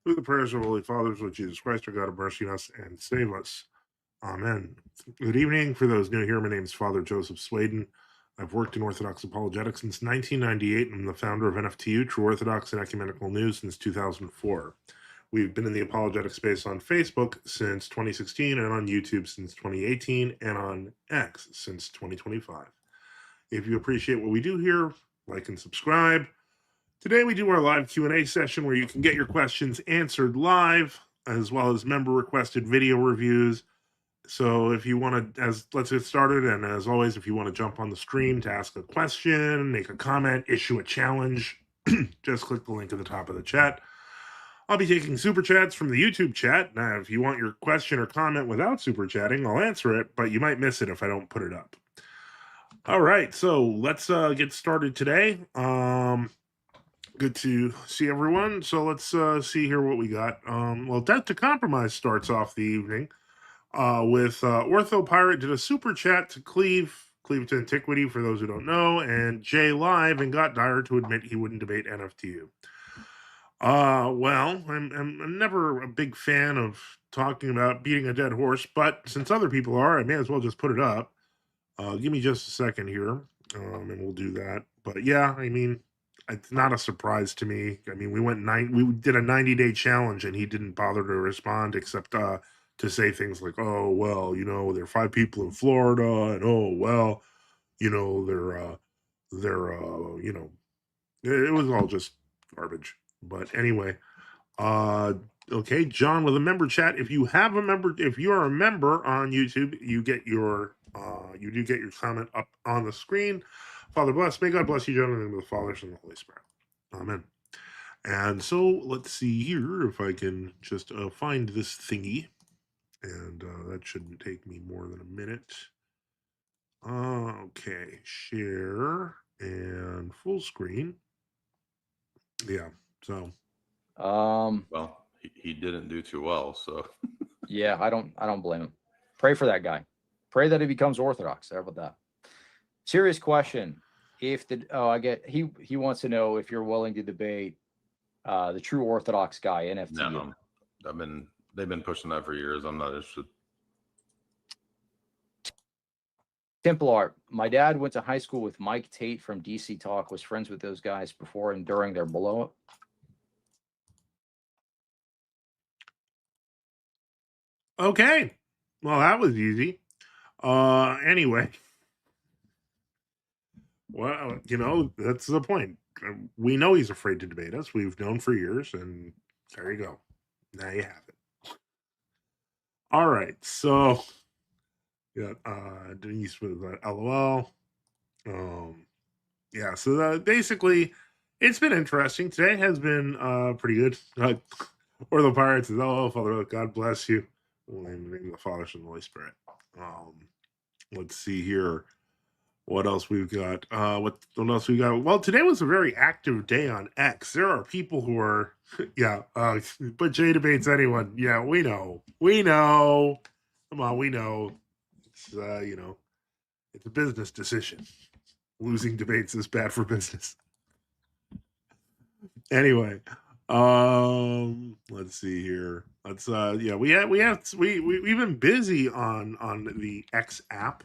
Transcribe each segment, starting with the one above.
Through the prayers of Holy Fathers, with Jesus Christ, our God, have mercy on us and save us. Amen. Good evening. For those new here, my name is Father Joseph Swaden. I've worked in Orthodox apologetics since 1998, and I'm the founder of NFTU, True Orthodox and Ecumenical News, since 2004. We've been in the apologetic space on Facebook since 2016, and on YouTube since 2018, and on X since 2025. If you appreciate what we do here, like and subscribe. Today we do our live Q&A session where you can get your questions answered live, as well as member requested video reviews. So if you want to, let's get started. And as always, if you want to jump on the stream to ask a question, make a comment, issue a challenge, just click the link at the top of the chat. I'll be taking super chats from the YouTube chat. Now, if you want your question or comment without super chatting, I'll answer it, but you might miss it if I don't put it up. All right, so let's get started today. Good to see everyone. So let's see here what we got. Well, Death to Compromise starts off the evening with Ortho Pirate did a super chat to Cleve to Antiquity, for those who don't know, and Jay Live, and got Dyer to admit he wouldn't debate NFTU. Well, I'm never a big fan of talking about beating a dead horse, but since other people are, I may as well just put it up. Give me just a second here, and we'll do that. But yeah, I mean, it's not a surprise to me. I mean, we did a 90-day challenge, and he didn't bother to respond except to say things like, "Oh well, you know, there are 5 people in Florida, and oh well, you know, you know, it was all just garbage." But anyway, okay, John with a member chat. If you are a member on YouTube, you do get your comment up on the screen. Father bless. May God bless you, John, in the name of the Father, and the Holy Spirit. Amen. And so let's see here if I can just find this thingy. And that shouldn't take me more than a minute. Okay, share and full screen. Yeah, so. Well, he didn't do too well, so. Yeah, I don't blame him. Pray for that guy. Pray that he becomes Orthodox. How about that? Serious question. He wants to know if you're willing to debate the True Orthodox guy, NFTU. No, they've been pushing that for years. I'm not interested. Templar, my dad went to high school with Mike Tate from DC Talk, was friends with those guys before and during their blow up. Okay. Well, that was easy. Anyway. Well, you know, that's the point. We know he's afraid to debate us. We've known for years, and there you go. Now you have it. All right. So, yeah, Denise with LOL. Yeah, so basically, it's been interesting. Today has been pretty good. Or the Pirates is, oh, Father, God bless you. In the name of the Father, and the Holy Spirit. Let's see here. What else we've got? What else we got? Well, today was a very active day on X. There are people who are, yeah, but Jay debates anyone. Yeah, we know. Come on, we know. It's, you know, it's a business decision. Losing debates is bad for business. Anyway, let's see here. Let's yeah, we've been busy on the X app.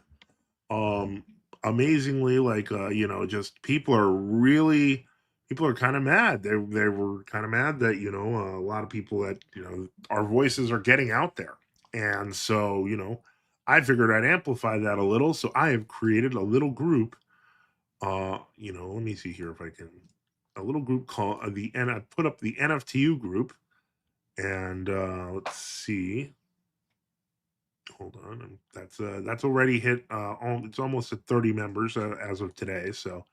Amazingly, like you know, just people are kind of mad. They were kind of mad that, you know, a lot of people that, you know, our voices are getting out there. And so, you know, I figured I'd amplify that a little. So I have created a little group. You know, let me see here if I can. A little group called I put up the NFTU group, and let's see. Hold on, that's already hit. It's almost at 30 members as of today. So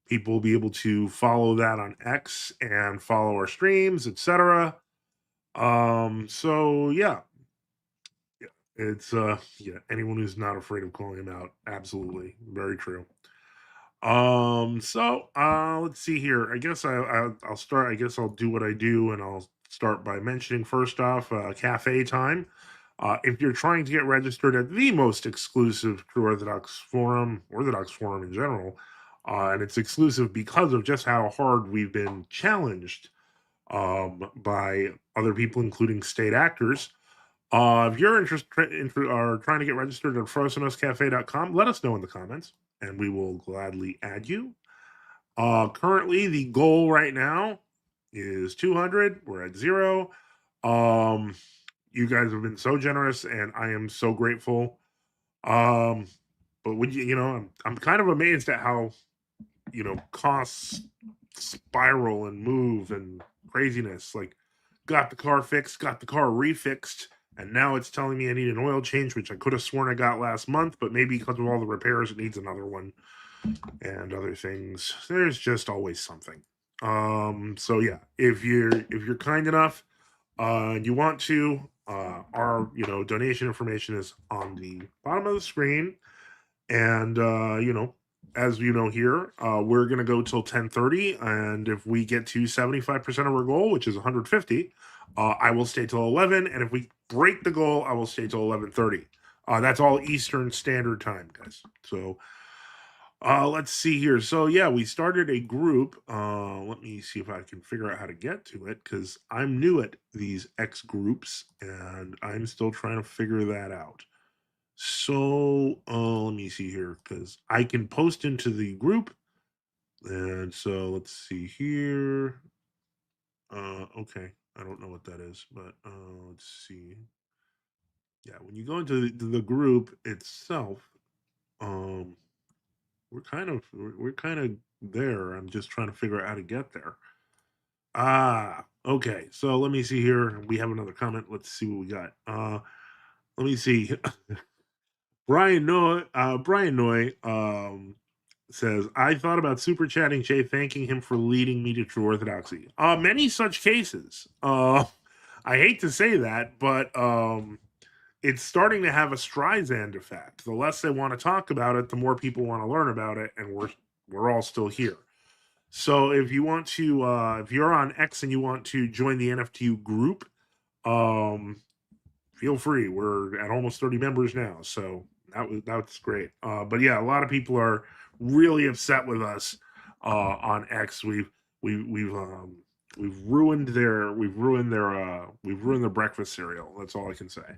people will be able to follow that on X and follow our streams, etc. So yeah, it's yeah. Anyone who's not afraid of calling him out, absolutely, very true. So let's see here. I guess I'll start. I guess I'll do what I do, and I'll start by mentioning first off cafe time. If you're trying to get registered at the most exclusive True Orthodox forum in general, and it's exclusive because of just how hard we've been challenged. by other people, including state actors. If you're interested or trying to get registered at frozenoscafe.com, let us know in the comments and we will gladly add you. Currently, the goal right now is 200. We're at 0. You guys have been so generous and I am so grateful. But when I'm kind of amazed at how, costs spiral and move and craziness. Like, got the car fixed, got the car refixed, and now it's telling me I need an oil change, which I could have sworn I got last month, but maybe because of all the repairs, it needs another one and other things. There's just always something. So yeah, if you're kind enough, and you want to, our donation information is on the bottom of the screen, and as you know here, we're gonna go till 10:30, and if we get to 75% of our goal, which is 150, I will stay till 11, and if we break the goal, I will stay till 11:30. That's all Eastern Standard Time, guys. So let's see here. So yeah, we started a group. Let me see if I can figure out how to get to it, because I'm new at these X groups and I'm still trying to figure that out. So let me see here, because I can post into the group. And so let's see here. Okay, I don't know what that is, but let's see. Yeah, when you go into the group itself, um, we're kind of there. I'm just trying to figure out how to get there. Ah, okay. So let me see here. We have another comment. Let's see what we got. Let me see. Brian Noy says, I thought about super chatting Jay, thanking him for leading me to true orthodoxy. Many such cases. I hate to say that, but it's starting to have a Streisand effect. The less they want to talk about it, the more people want to learn about it, and we're all still here. So if you want to, if you're on X and you want to join the NFTU group, feel free. We're at almost 30 members now, so that's great. But yeah, a lot of people are really upset with us on X. We've ruined their breakfast cereal. That's all I can say.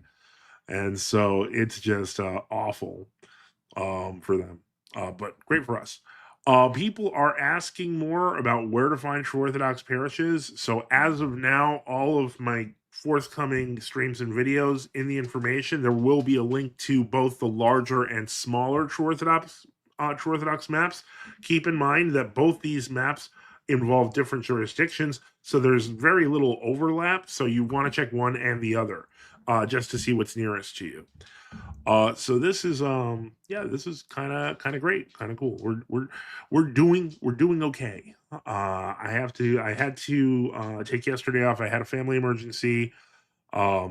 And so it's just awful for them, but great for us. People are asking more about where to find True Orthodox parishes. So as of now, all of my forthcoming streams and videos in the information, there will be a link to both the larger and smaller True Orthodox maps. Keep in mind that both these maps involve different jurisdictions, so there's very little overlap. So you want to check one and the other just to see what's nearest to you. So this is this is kind of great, kind of cool. We're doing okay. I had to take yesterday off. I had a family emergency. I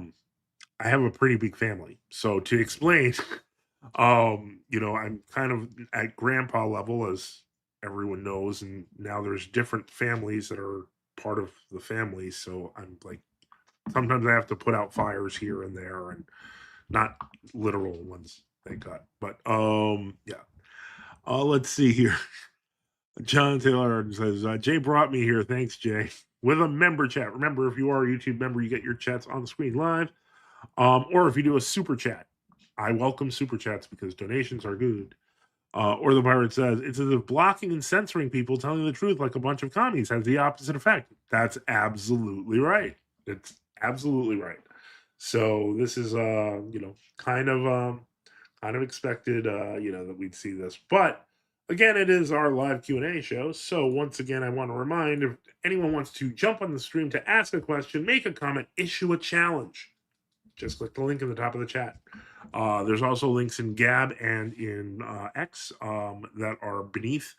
have a pretty big family, so to explain, I'm kind of at grandpa level, as everyone knows, and now there's different families that are part of the family. So I'm like, sometimes I have to put out fires here and there, and not literal ones, thank God. But yeah. Let's see here. John Taylor says, Jay brought me here. Thanks, Jay. With a member chat. Remember, if you are a YouTube member, you get your chats on the screen live. Or if you do a super chat. I welcome super chats because donations are good. Or the pirate says, it's as if blocking and censoring people telling the truth like a bunch of commies has the opposite effect. That's absolutely right. It's absolutely right. So this is kind of expected that we'd see this. But again, it is our live Q&A show. So once again, I want to remind, if anyone wants to jump on the stream to ask a question, make a comment, issue a challenge, just click the link in the top of the chat. There's also links in Gab and in X that are beneath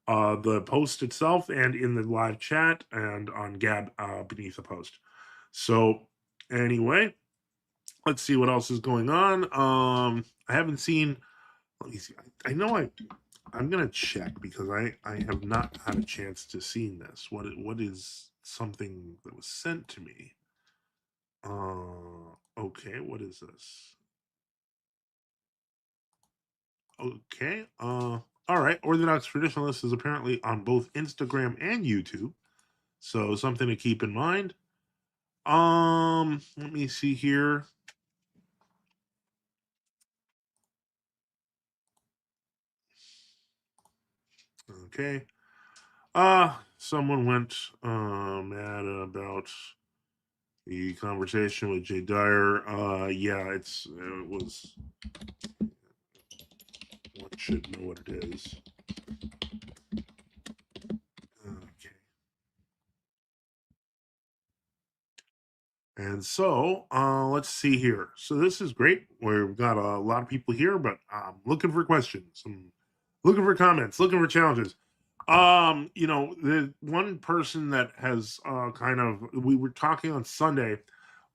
the post itself and in the live chat and on Gab beneath the post. So anyway, let's see what else is going on. I haven't seen. Let me see. I know I'm gonna check because I have not had a chance to see this. What is something that was sent to me? Okay, what is this? Okay, all right. Orthodox Traditionalist is apparently on both Instagram and YouTube. So something to keep in mind. Let me see here. Okay. Someone went mad about the conversation with Jay Dyer. Yeah, it was. One should know what it is. Okay. And so, let's see here. So this is great. We've got a lot of people here, but I'm looking for questions. I'm looking for comments, looking for challenges. The one person that has we were talking on Sunday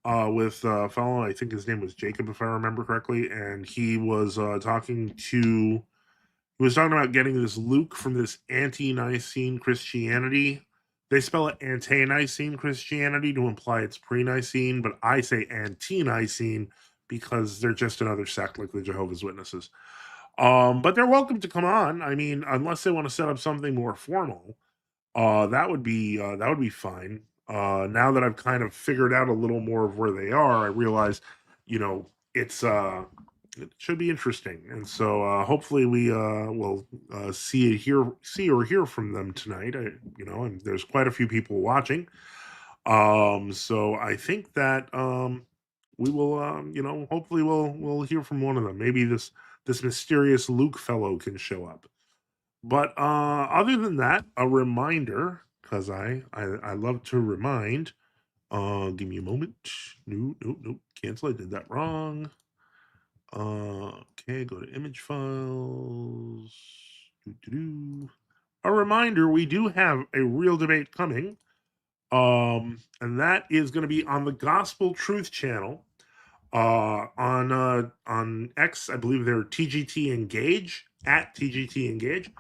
with a fellow, I think his name was Jacob, if I remember correctly, and he was talking about getting this Luke from this ante-Nicene Christianity. They spell it ante-Nicene Christianity to imply it's pre-Nicene, but I say anti-Nicene because they're just another sect like the Jehovah's Witnesses. But they're welcome to come on. I mean, unless they want to set up something more formal, that would be fine. Now that I've kind of figured out a little more of where they are, I realize, it's it should be interesting, and so hopefully we will see or hear from them tonight. And there's quite a few people watching. So I think that we will, hopefully we'll hear from one of them. Maybe this mysterious Luke fellow can show up. But other than that, a reminder, because I love to remind. Give me a moment. No, cancel. I did that wrong. Okay, go to image files. A reminder, we do have a real debate coming. And that is going to be on the Gospel Truth channel. On X, I believe they're TGT Engage, at TGT Engage.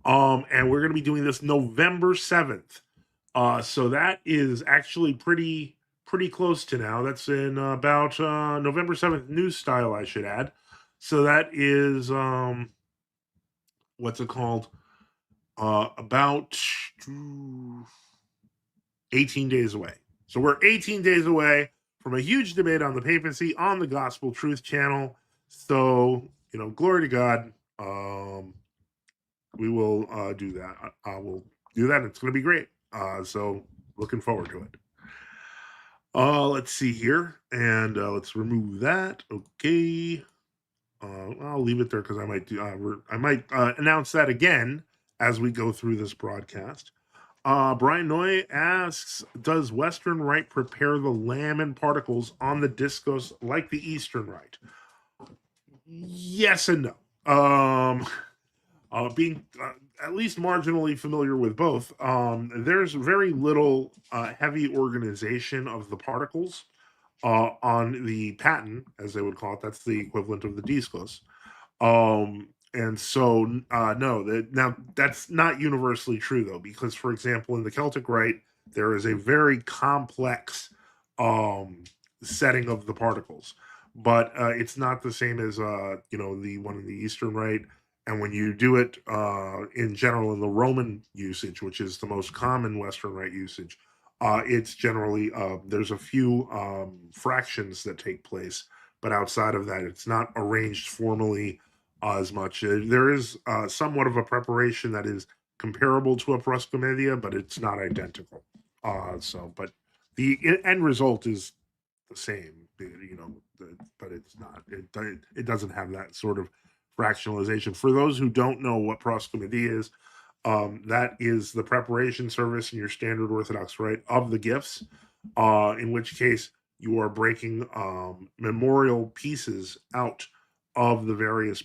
And we're going to be doing this November 7th. So that is actually pretty close to now. That's in about November 7th news style, I should add. So that is what's it called? About 18 days away. So we're 18 days away from a huge debate on the papacy on the Gospel Truth channel. So, glory to God. We will do that. We'll do that. It's going to be great. So looking forward to it. Let's see here, and let's remove that. Okay. I'll leave it there because I might announce that again as we go through this broadcast. Brian Noy asks, does Western Rite prepare the lamb and particles on the discos like the Eastern Rite? Yes and no. Being at least marginally familiar with both, there's very little heavy organization of the particles on the paten, as they would call it. That's the equivalent of the discos. And so, no, now that's not universally true though, because for example, in the Celtic Rite, there is a very complex setting of the particles, but it's not the same as the one in the Eastern Rite. And when you do it in general in the Roman usage, which is the most common Western Rite usage, it's generally there's a few fractions that take place, but outside of that, it's not arranged formally as much. There is somewhat of a preparation that is comparable to a proscomedia, but it's not identical. But the end result is the same, but it's not. It doesn't have that sort of fractionalization. For those who don't know what proscomedia is, that is the preparation service in your standard Orthodox Rite of the gifts, in which case you are breaking memorial pieces out of the various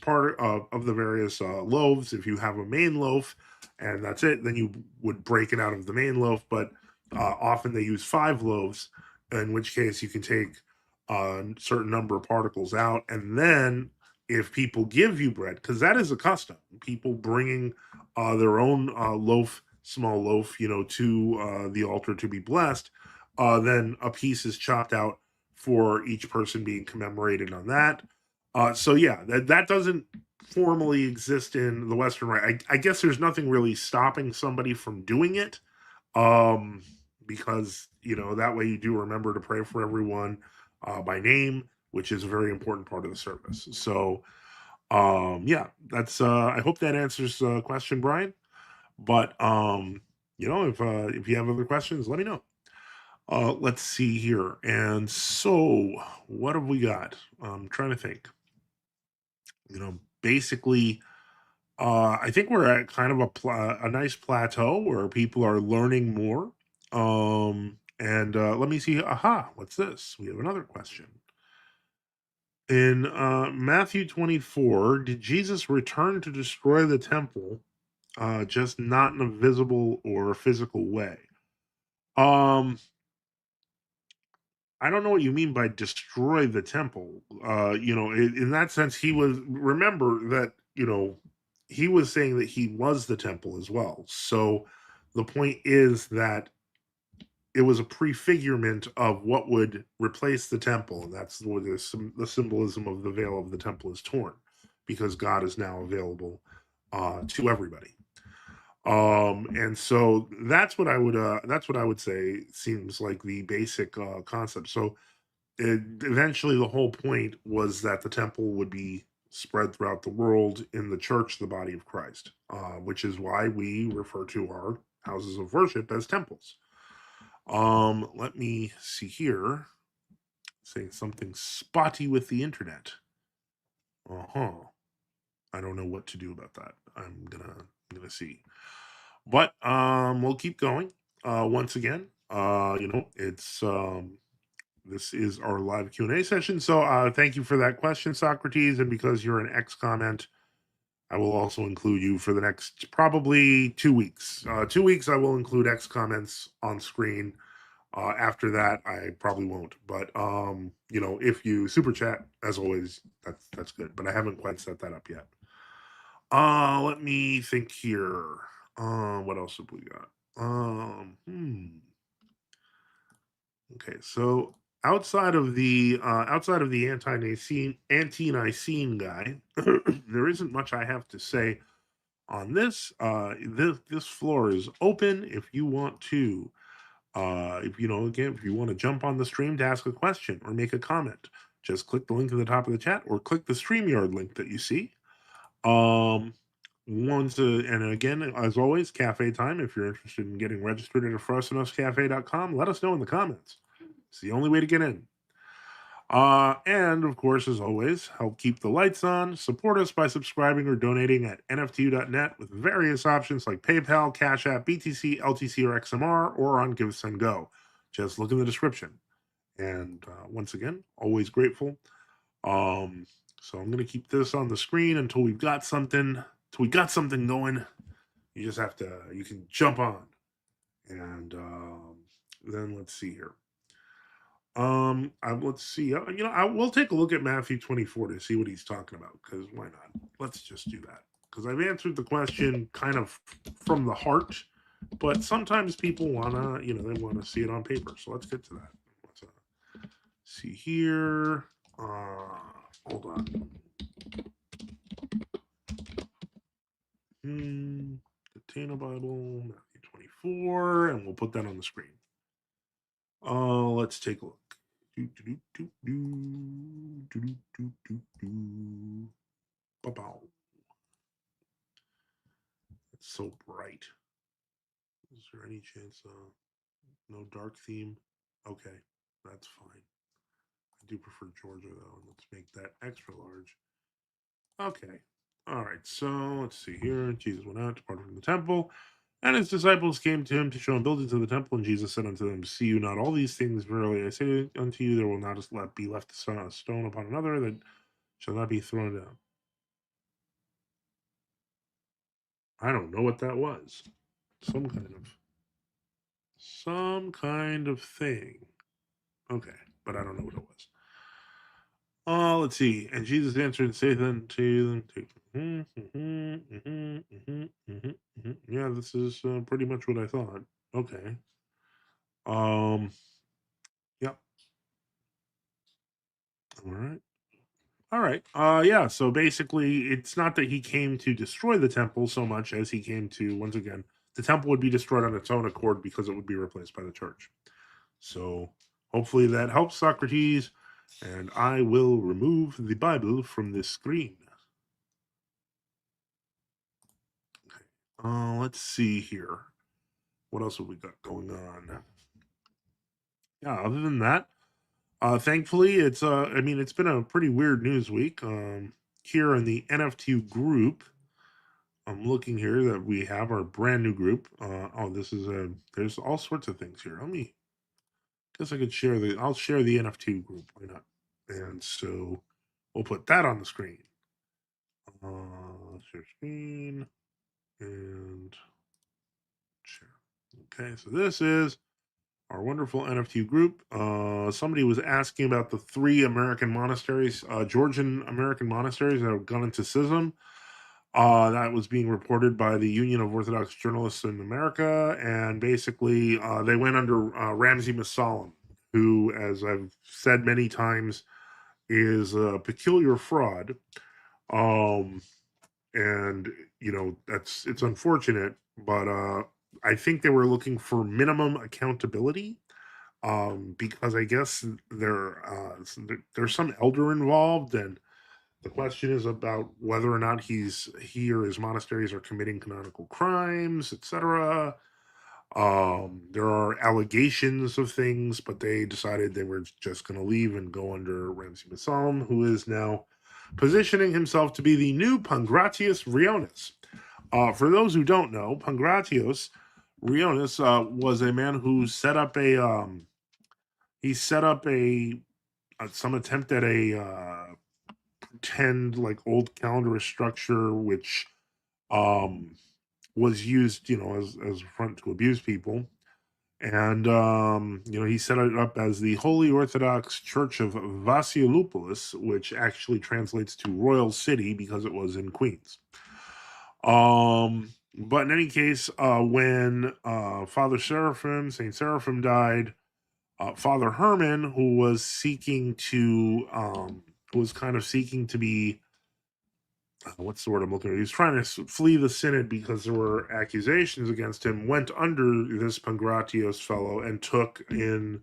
loaves. If you have a main loaf and that's it, then you would break it out of the main loaf. But often they use 5 loaves, in which case you can take a certain number of particles out, and then if people give you bread, because that is a custom, people bringing their own small loaf, to the altar to be blessed, then a piece is chopped out for each person being commemorated on that. So yeah, that doesn't formally exist in the Western Rite. I guess there's nothing really stopping somebody from doing it. because, that way you do remember to pray for everyone by name, which is a very important part of the service. So, yeah, that's, I hope that answers the question, Brian. But, if you have other questions, let me know. Let's see here. And so, what have we got? I'm trying to think. Basically, I think we're at kind of a nice plateau where people are learning more. And let me see. Aha, what's this? We have another question. In Matthew 24, did Jesus return to destroy the temple, just not in a visible or physical way? I don't know what you mean by destroy the temple. In that sense, remember that, he was saying that he was the temple as well. So the point is that it was a prefigurement of what would replace the temple. And that's where the symbolism of the veil of the temple is torn, because God is now available to everybody. And so that's what I would say seems like the basic concept. So eventually the whole point was that the temple would be spread throughout the world in the church, the body of Christ, which is why we refer to our houses of worship as temples. Let me see here. Saying something spotty with the internet. I don't know what to do about that. I'm gonna see. But we'll keep going. Once again, it's this is our live Q&A session. So thank you for that question, Socrates. And because you're an X comment, I will also include you for the next probably 2 weeks. 2 weeks, I will include X comments on screen. After that, I probably won't. But if you super chat, as always, that's good. But I haven't quite set that up yet. Let me think here. What else have we got? Okay, so outside of the anti-Nicene guy, there isn't much I have to say on this. This floor is open if you want to. If you want to jump on the stream to ask a question or make a comment, just click the link at the top of the chat or click the StreamYard link that you see. And again, as always, cafe time. If you're interested in getting registered at frostinuscafe.com, let us know in the comments. It's the only way to get in. And of course, as always, help keep the lights on. Support us by subscribing or donating at NFTU.net with various options like PayPal, Cash App, BTC, LTC, or XMR, or on GiveSendGo. Just look in the description. And once again, always grateful. So I'm going to keep this on the screen until we got something going. You can jump on. And then let's see here. Let's see. I will take a look at Matthew 24 to see what he's talking about, because why not? Let's just do that. Because I've answered the question kind of from the heart, but sometimes people wanna, they want to see it on paper. So let's get to that. Let's see here. Hold on. The Tana Bible, Matthew 24, and we'll put that on the screen. Let's take a look. It's so bright. Is there any chance no dark theme? Okay, that's fine. I do prefer Georgia though, and let's make that extra large. Okay. All right, so let's see here. Jesus went out, departed from the temple, and his disciples came to him to show him buildings of the temple. And Jesus said unto them, see you not all these things? Verily I say unto you, there will not be left a stone upon another that shall not be thrown down. I don't know what that was. Some kind of thing. Okay, but I don't know what it was. Let's see. And Jesus answered and saith unto them, yeah, this is pretty much what I thought. Okay. Yeah. All right. Yeah. So basically, it's not that he came to destroy the temple so much as he came to, once again, the temple would be destroyed on its own accord because it would be replaced by the church. So hopefully that helps, Socrates. And I will remove the Bible from this screen. Let's see here. What else have we got going on? Yeah, other than that, thankfully, it's it's been a pretty weird news week. Here in the NFTU group, I'm looking here that we have our brand new group. There's all sorts of things here. Guess I could share I'll share the NFTU group. Why not? And so we'll put that on the screen. Share screen and share. Okay, so this is our wonderful NFT group. Somebody was asking about the 3 American monasteries, Georgian American monasteries that have gone into schism. That was being reported by the Union of Orthodox Journalists in America, and basically they went under Ramsey Masalam, who, as I've said many times, is a peculiar fraud. And it's unfortunate, but I think they were looking for minimum accountability, because I guess there's some elder involved, and the question is about whether or not he or his monasteries are committing canonical crimes, etc. There are allegations of things, but they decided they were just going to leave and go under Ramsey Masalam, who is now positioning himself to be the new Pangratius Rionis. For those who don't know, Pangratius Rionis was a man who set up some attempt at a pretend like old calendarist structure, which was used, as a front to abuse people. And he set it up as the Holy Orthodox Church of Vassioupolis, which actually translates to Royal City because it was in Queens. But in any case, when Father Saint Seraphim died, Father Herman, who was kind of seeking to be, what's the word I'm looking at? He was trying to flee the synod because there were accusations against him, went under this Pangratios fellow and took in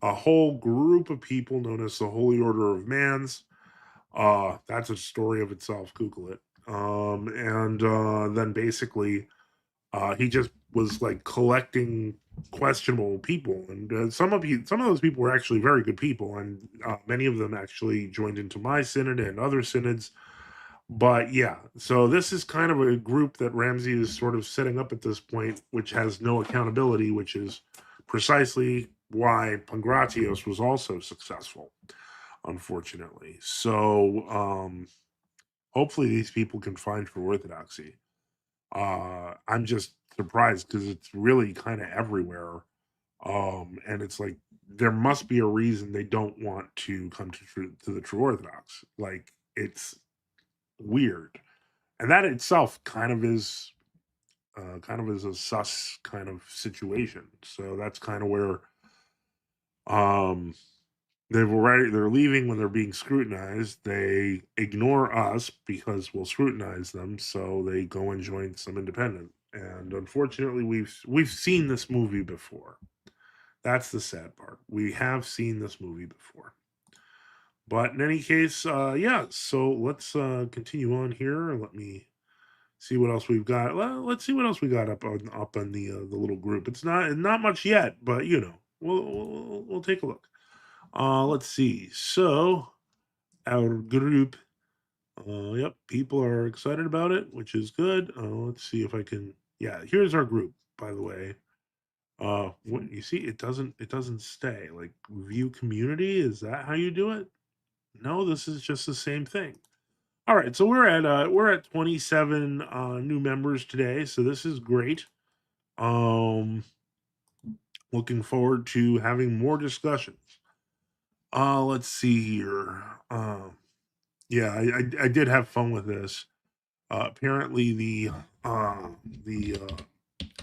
a whole group of people known as the Holy Order of Mans. That's a story of itself. Google it. And then basically, he just was like collecting questionable people, and some of those people were actually very good people, and many of them actually joined into my synod and other synods. But yeah, so this is kind of a group that Ramsey is sort of setting up at this point, which has no accountability, which is precisely why Pangratios was also successful, unfortunately. So hopefully these people can find true orthodoxy. I'm just surprised because it's really kind of everywhere. And it's like there must be a reason they don't want to come to the true orthodox. Like, it's weird. And that itself kind of is a sus kind of situation. So that's kind of where they're leaving when they're being scrutinized. They ignore us because we'll scrutinize them, so they go and join some independent. And unfortunately, we've seen this movie before. That's the sad part. We have seen this movie before. But in any case, yeah. So let's continue on here. Let me see what else we've got. Well, let's see what else we got up on the little group. It's not much yet, but we'll take a look. Let's see. So our group, yep, people are excited about it, which is good. Let's see if I can. Yeah, here's our group. By the way, what you see, it doesn't stay. Like, view community. Is that how you do it? No, this is just the same thing. All right, so we're at 27 new members today, so this is great. Looking forward to having more discussions. Let's see here. Yeah, I did have fun with this. Apparently, the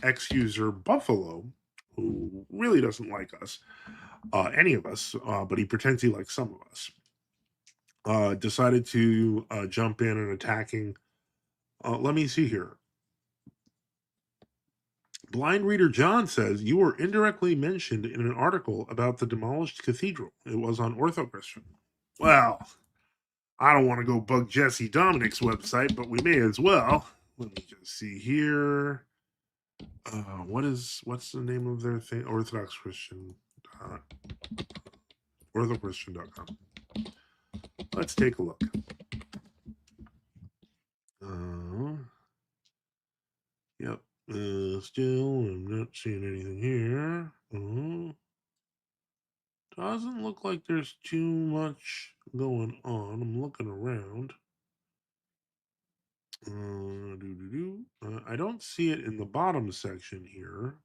ex-user Buffalo, who really doesn't like us, any of us, but he pretends he likes some of us, decided to jump in and attacking. Let me see here. Blind Reader John says, you were indirectly mentioned in an article about the demolished cathedral. It was on OrthoChristian. Well, I don't want to go bug Jesse Dominic's website, but we may as well. Let me just see here. What's the name of their thing? Orthodox Christian. OrthoChristian.com. Let's take a look. Yep. Still, I'm not seeing anything here. Doesn't look like there's too much going on. I'm looking around. I don't see it in the bottom section here.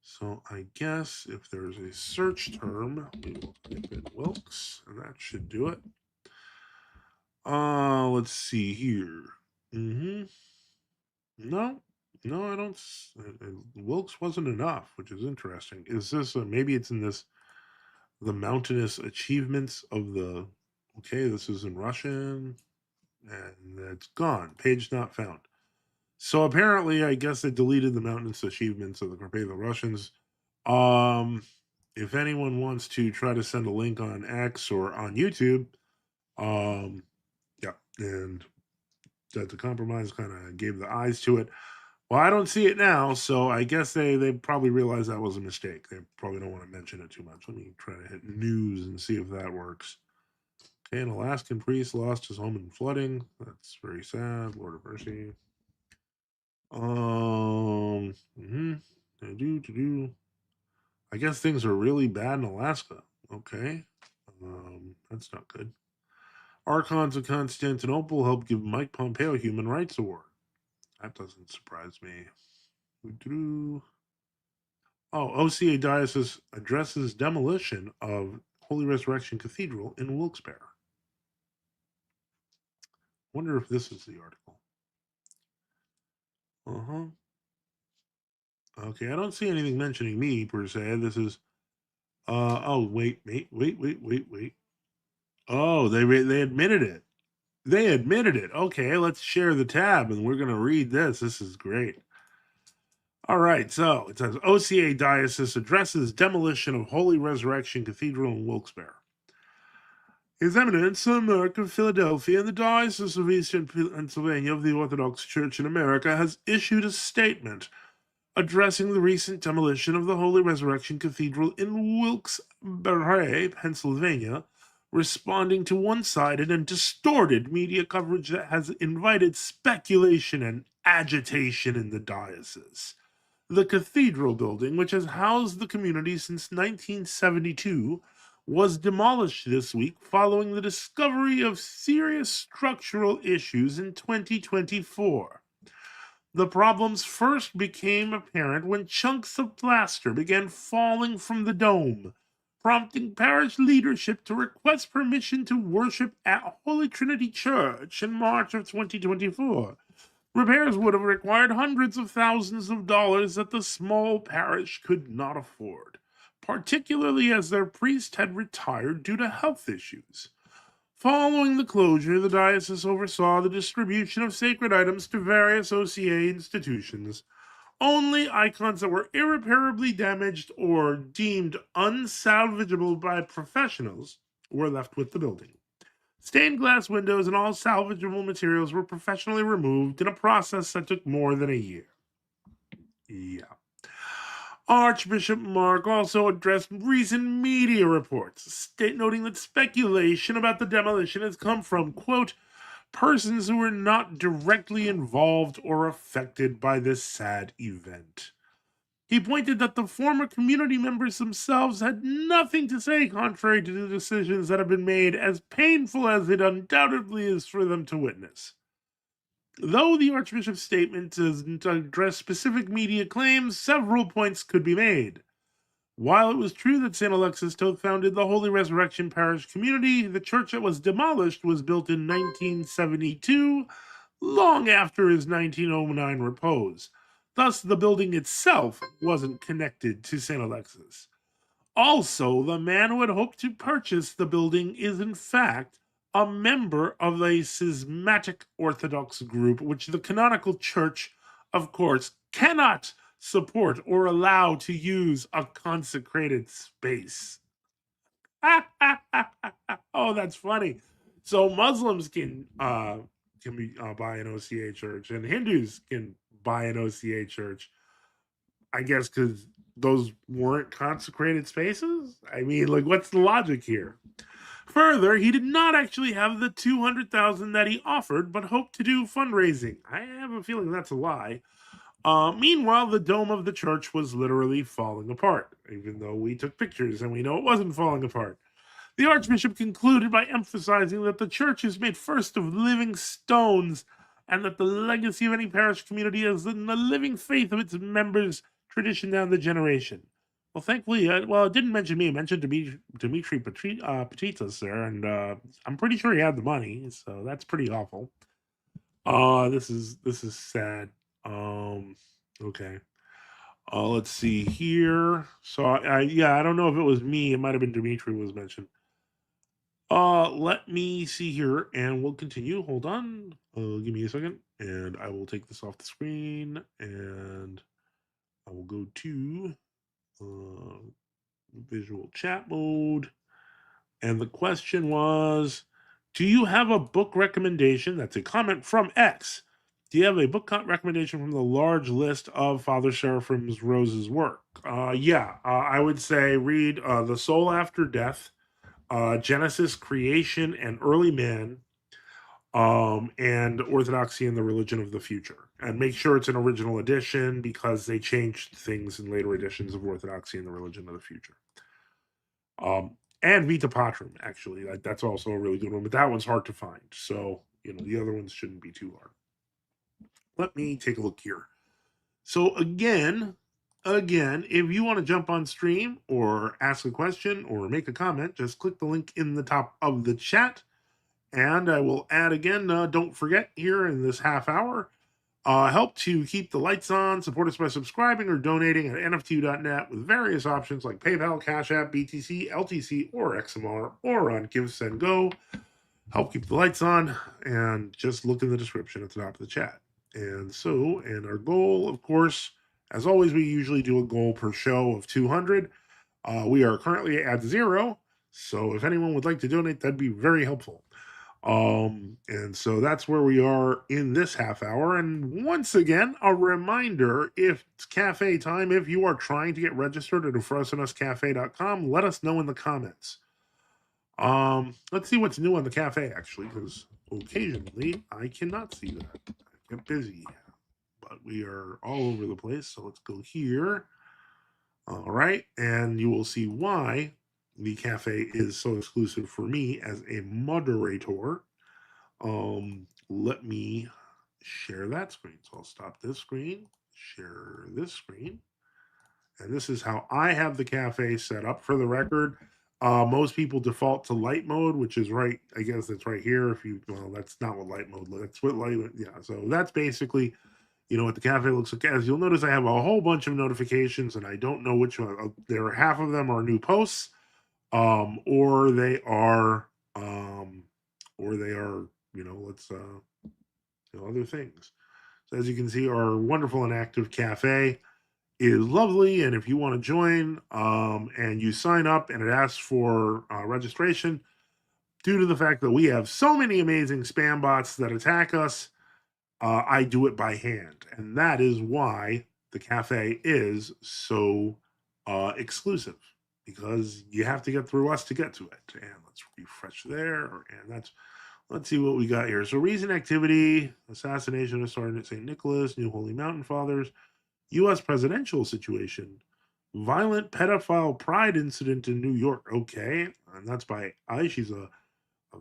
So I guess if there's a search term, we will type in Wilkes, and that should do it. Let's see here. No, I don't. Wilkes wasn't enough, which is interesting. Is this maybe it's in this the mountainous achievements of the? Okay, this is in Russian, and it's gone. Page not found. So apparently, I guess they deleted the mountainous achievements of the Carpatho Russians. If anyone wants to try to send a link on X or on YouTube, yeah, and that the compromise kind of gave the eyes to it. Well, I don't see it now, so I guess they probably realized that was a mistake. They probably don't want to mention it too much. Let me try to hit news and see if that works. Okay, an Alaskan priest lost his home in flooding. That's very sad. Lord of mercy. I guess things are really bad in Alaska. Okay. That's not good. Archons of Constantinople helped give Mike Pompeo a Human Rights Award. That doesn't surprise me. Oh, OCA Diocese addresses demolition of Holy Resurrection Cathedral in Wilkes-Barre. Wonder if this is the article. Okay, I don't see anything mentioning me per se. This is oh wait. Oh, they admitted it. They admitted it. Okay, let's share the tab and we're going to read this. This is great. All right, so it says OCA Diocese addresses demolition of Holy Resurrection Cathedral in Wilkes-Barre. His Eminence, the Monarch of Philadelphia and the Diocese of Eastern Pennsylvania of the Orthodox Church in America, has issued a statement addressing the recent demolition of the Holy Resurrection Cathedral in Wilkes-Barre, Pennsylvania, responding to one-sided and distorted media coverage that has invited speculation and agitation in the diocese. The cathedral building, which has housed the community since 1972, was demolished this week following the discovery of serious structural issues in 2024. The problems first became apparent when chunks of plaster began falling from the dome, prompting parish leadership to request permission to worship at Holy Trinity Church in March of 2024. Repairs would have required hundreds of thousands of dollars that the small parish could not afford, particularly as their priest had retired due to health issues. Following the closure, the diocese oversaw the distribution of sacred items to various OCA institutions. Only icons that were irreparably damaged or deemed unsalvageable by professionals were left with the building. Stained glass windows and all salvageable materials were professionally removed in a process that took more than a year. Yeah. Archbishop Mark also addressed recent media reports, noting that speculation about the demolition has come from, quote, persons who were not directly involved or affected by this sad event. He pointed that the former community members themselves had nothing to say contrary to the decisions that have been made, as painful as it undoubtedly is for them to witness. Though the Archbishop's statement doesn't address specific media claims, several points could be made. While it was true that St. Alexis Toth founded the Holy Resurrection Parish community, the church that was demolished was built in 1972, long after his 1909 repose. Thus, the building itself wasn't connected to St. Alexis. Also, the man who had hoped to purchase the building is, in fact, a member of a schismatic Orthodox group, which the canonical church, of course, cannot support, or allow to use a consecrated space. Oh, that's funny. So Muslims can be buy an OCA church, and Hindus can buy an OCA church. I guess because those weren't consecrated spaces. I mean, like, what's the logic here? Further, he did not actually have the 200,000 that he offered, but hoped to do fundraising. I have a feeling that's a lie. Meanwhile, the dome of the church was literally falling apart, even though we took pictures and we know it wasn't falling apart. The Archbishop concluded by emphasizing that the church is made first of living stones, and that the legacy of any parish community is in the living faith of its members, tradition down the generation. Well, thankfully, it didn't mention me. It mentioned Dimitri Petitas there, and I'm pretty sure he had the money, so that's pretty awful. This is sad. Okay. Let's see here. So, I don't know if it was me. It might have been Dimitri was mentioned. Let me see here, and we'll continue. Hold on. Give me a second, and I will take this off the screen, and I will go to visual chat mode. And the question was, do you have a book recommendation? That's a comment from X. Do you have a book recommendation from the large list of Father Seraphim Rose's work? I would say read The Soul After Death, Genesis, Creation, and Early Man, and Orthodoxy and the Religion of the Future. And make sure it's an original edition because they changed things in later editions of Orthodoxy and the Religion of the Future. And Vita Patrum, actually. That's also a really good one, but that one's hard to find. So, the other ones shouldn't be too hard. Let me take a look here. So again, if you want to jump on stream or ask a question or make a comment, just click the link in the top of the chat. And I will add again, don't forget here in this half hour, help to keep the lights on, support us by subscribing or donating at NFTU.net with various options like PayPal, Cash App, BTC, LTC, or XMR, or on Give, Send, Go. Help keep the lights on, and just look in the description at the top of the chat. And our goal, of course, as always, we usually do a goal per show of 200. We are currently at 0, so if anyone would like to donate, that'd be very helpful. And so that's where we are in this half hour. And once again, a reminder, if it's cafe time, if you are trying to get registered at afrosinouscafe.com, let us know in the comments. Let's see what's new on the cafe, actually, because occasionally I cannot see that. I get busy, but we are all over the place. So let's go here. All right, and you will see why the cafe is so exclusive for me as a moderator. Let me share that screen. So I'll stop this screen, share this screen, and this is how I have the cafe set up. For the record, most people default to light mode, which is right. I guess that's right here. That's not what light mode looks. That's what light. Yeah. So that's basically, what the cafe looks like. As you'll notice, I have a whole bunch of notifications, and I don't know which one. Half of them are new posts, or they are, other things. So as you can see, our wonderful and active cafe is lovely, and if you want to join, and you sign up, and it asks for registration, due to the fact that we have so many amazing spam bots that attack us, I do it by hand, and that is why the cafe is so exclusive, because you have to get through us to get to it. And let's refresh there, and let's see what we got here. So recent activity, assassination of Sergeant St. Nicholas, New Holy Mountain Fathers, U.S. presidential situation, violent pedophile pride incident in New York. Okay, and that's by I. She's a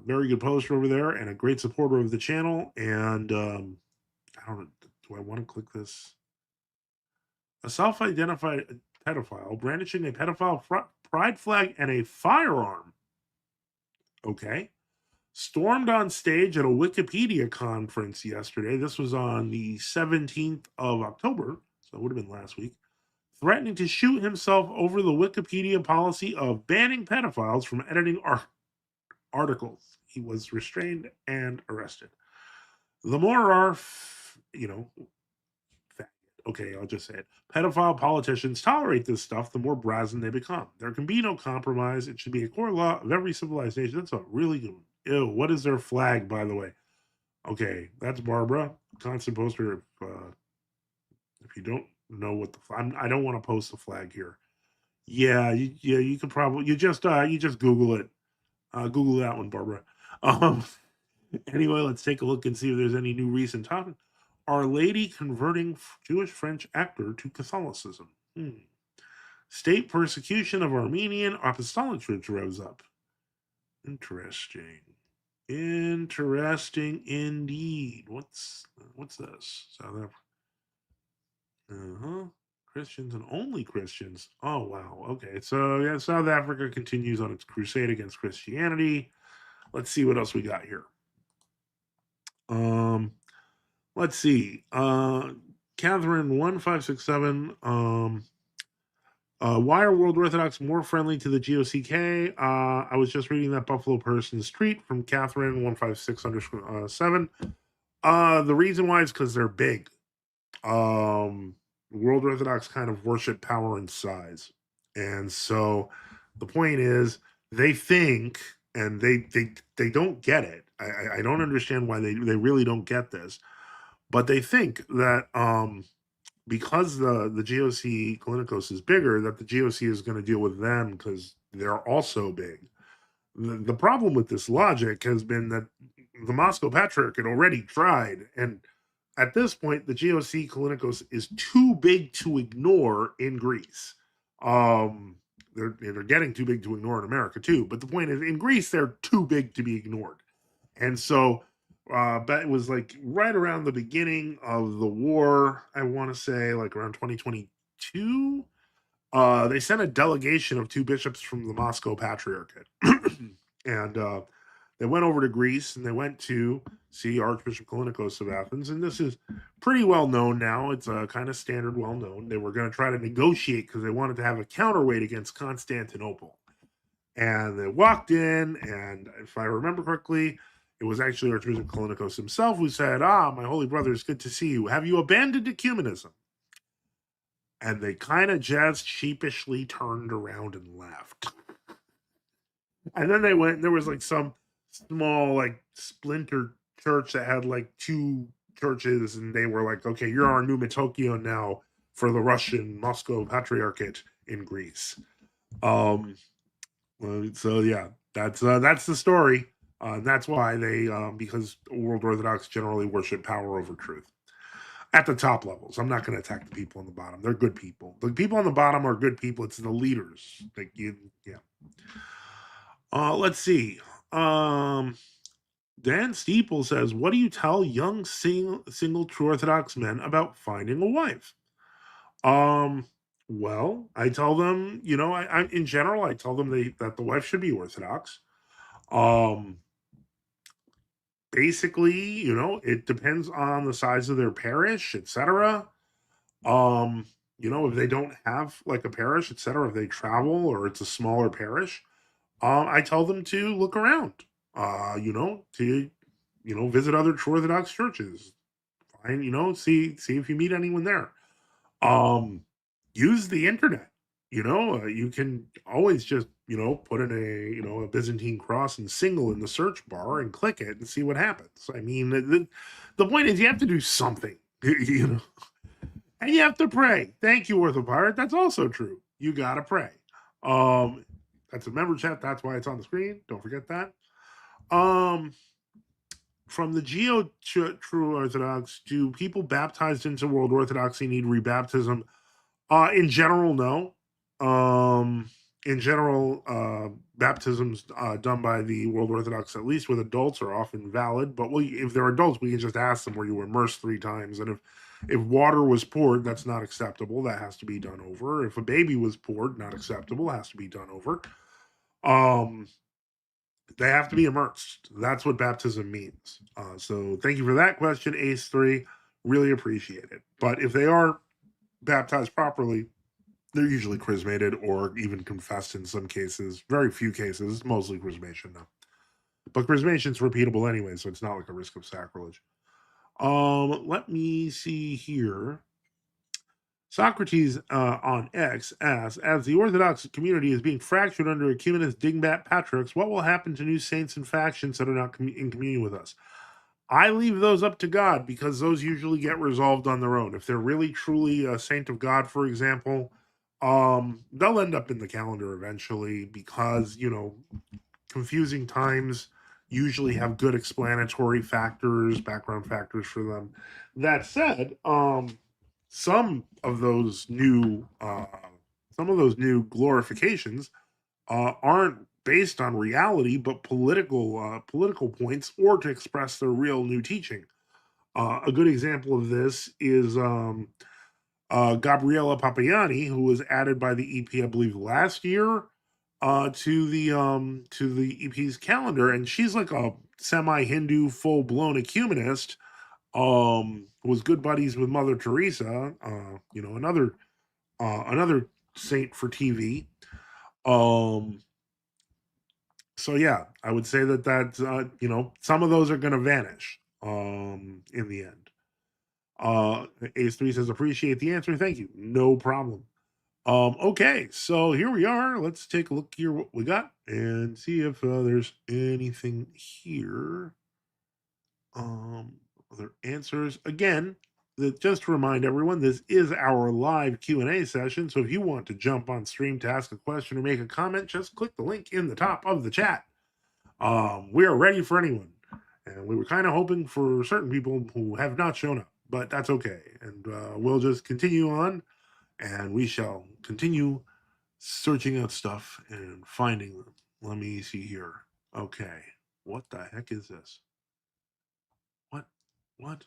very good poster over there and a great supporter of the channel. And I don't know, do I want to click this? A self-identified pedophile brandishing a pedophile pride flag and a firearm. Okay. Stormed on stage at a Wikipedia conference yesterday. This was on the 17th of October, so it would have been last week. Threatening to shoot himself over the Wikipedia policy of banning pedophiles from editing articles. He was restrained and arrested. The more are, okay, I'll just say it. Pedophile politicians tolerate this stuff, the more brazen they become. There can be no compromise. It should be a core law of every civilized nation. That's a really good one. Ew, what is their flag, by the way? Okay, that's Barbara. Constant poster. If you don't know what the I don't want to post the flag here. Yeah, you could probably you just Google it. Google that one, Barbara. Um, anyway, let's take a look and see if there's any new recent topic. Our Lady converting Jewish French actor to Catholicism. State persecution of Armenian Apostolic Church rose up. Interesting. Interesting indeed. What's this? South Africa. Christians and only Christians. Oh wow. Okay. So yeah, South Africa continues on its crusade against Christianity. Let's see what else we got here. Let's see. Catherine 1567. Why are World Orthodox more friendly to the GOCK? I was just reading that Buffalo Person's tweet from Catherine 156_7. The reason why is because they're big. World Orthodox kind of worship power and size, and so the point is they think, and they don't get it. I don't understand why they really don't get this, but they think that because the GOC Kalinikos is bigger, that the GOC is going to deal with them because they're also big. The problem with this logic has been that the Moscow Patriarch had already tried, and at this point, the GOC Kalinikos is too big to ignore in Greece. They're getting too big to ignore in America too. But the point is, in Greece, they're too big to be ignored. And so, but it was like right around the beginning of the war, I want to say like around 2022, they sent a delegation of 2 bishops from the Moscow Patriarchate. And they went over to Greece and they went to see Archbishop Kalinikos of Athens. And this is pretty well known now. It's kind of standard, well known. They were going to try to negotiate because they wanted to have a counterweight against Constantinople. And they walked in, and if I remember correctly, it was actually Archbishop Kalinikos himself who said, my holy brother, it's good to see you. Have you abandoned ecumenism? And they kind of just sheepishly turned around and left. And then they went, there was like some small like splinter church that had like 2 churches, and they were like, okay, you're our new Metokio now for the Russian Moscow Patriarchate in Greece. So yeah, that's the story. That's why they because World Orthodox generally worship power over truth at the top levels. I'm not going to attack the people on the bottom. They're good people. The people on the bottom are good people. It's the leaders. Like yeah. Let's see. Dan Steeple says, what do you tell young single true Orthodox men about finding a wife? Well, I tell them, I in general, I tell them that the wife should be Orthodox. Basically, it depends on the size of their parish, etc. If they don't have like a parish, etc., if they travel or it's a smaller parish, I tell them to look around, to, visit other true Orthodox churches, find, see if you meet anyone there. Use the internet, you can always just, put in a Byzantine cross and single in the search bar and click it and see what happens. I mean, the point is you have to do something, and you have to pray. Thank you, Orthopirate. That's also true. You got to pray. That's a member chat. That's why it's on the screen. Don't forget that. From the True Orthodox, do people baptized into World Orthodoxy need rebaptism? In general, no. In general, baptisms done by the World Orthodox, at least with adults, are often valid. But if they're adults, we can just ask them, were you immersed 3 times? And if water was poured, that's not acceptable. That has to be done over. If a baby was poured, not acceptable. Has to be done over. They have to be immersed. That's what baptism means. So thank you for that question, Ace3. Really appreciate it. But if they are baptized properly, they're usually chrismated or even confessed in some cases. Very few cases, mostly chrismation now. But chrismation is repeatable anyway, so it's not like a risk of sacrilege. Let me see here. Socrates on X asks, as the Orthodox community is being fractured under ecumenist dingbat patriarchs, what will happen to new saints and factions that are not in communion with us? I leave those up to God because those usually get resolved on their own. If they're really truly a saint of God, for example, they'll end up in the calendar eventually because, you know, confusing times usually have good explanatory factors, background factors for them. That said, some of those new glorifications aren't based on reality but political points or to express their real new teaching. A good example of this is Gabriella Papagiani, who was added by the EP, I believe, last year to the EP's calendar, and she's like a semi-Hindu, full-blown ecumenist. Was good buddies with Mother Teresa. You know, another saint for TV. So yeah, I would say that you know, some of those are going to vanish in the end. Ace3 says appreciate the answer. Thank you. No problem. Okay, so here we are. Let's take a look here what we got and see if there's anything here. Other answers. Again, just to remind everyone, this is our live Q&A session. So if you want to jump on stream to ask a question or make a comment, just click the link in the top of the chat. We are ready for anyone. And we were kind of hoping for certain people who have not shown up, but that's okay. And we'll just continue on and we shall continue searching out stuff and finding them. Let me see here. Okay. What the heck is this? What?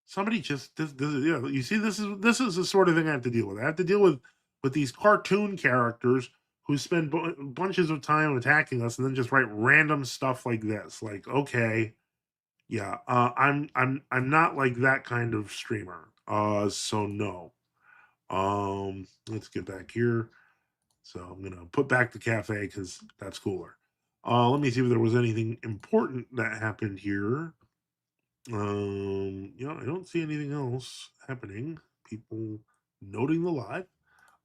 Somebody just this is, yeah, you see, this is the sort of thing I have to deal with. I have to deal with these cartoon characters who spend bunches of time attacking us and then just write random stuff like this. Like, okay, yeah, I'm not like that kind of streamer. So no. Let's get back here. So I'm gonna put back the cafe because that's cooler. Let me see if there was anything important that happened here. You know, I don't see anything else happening. People noting the live.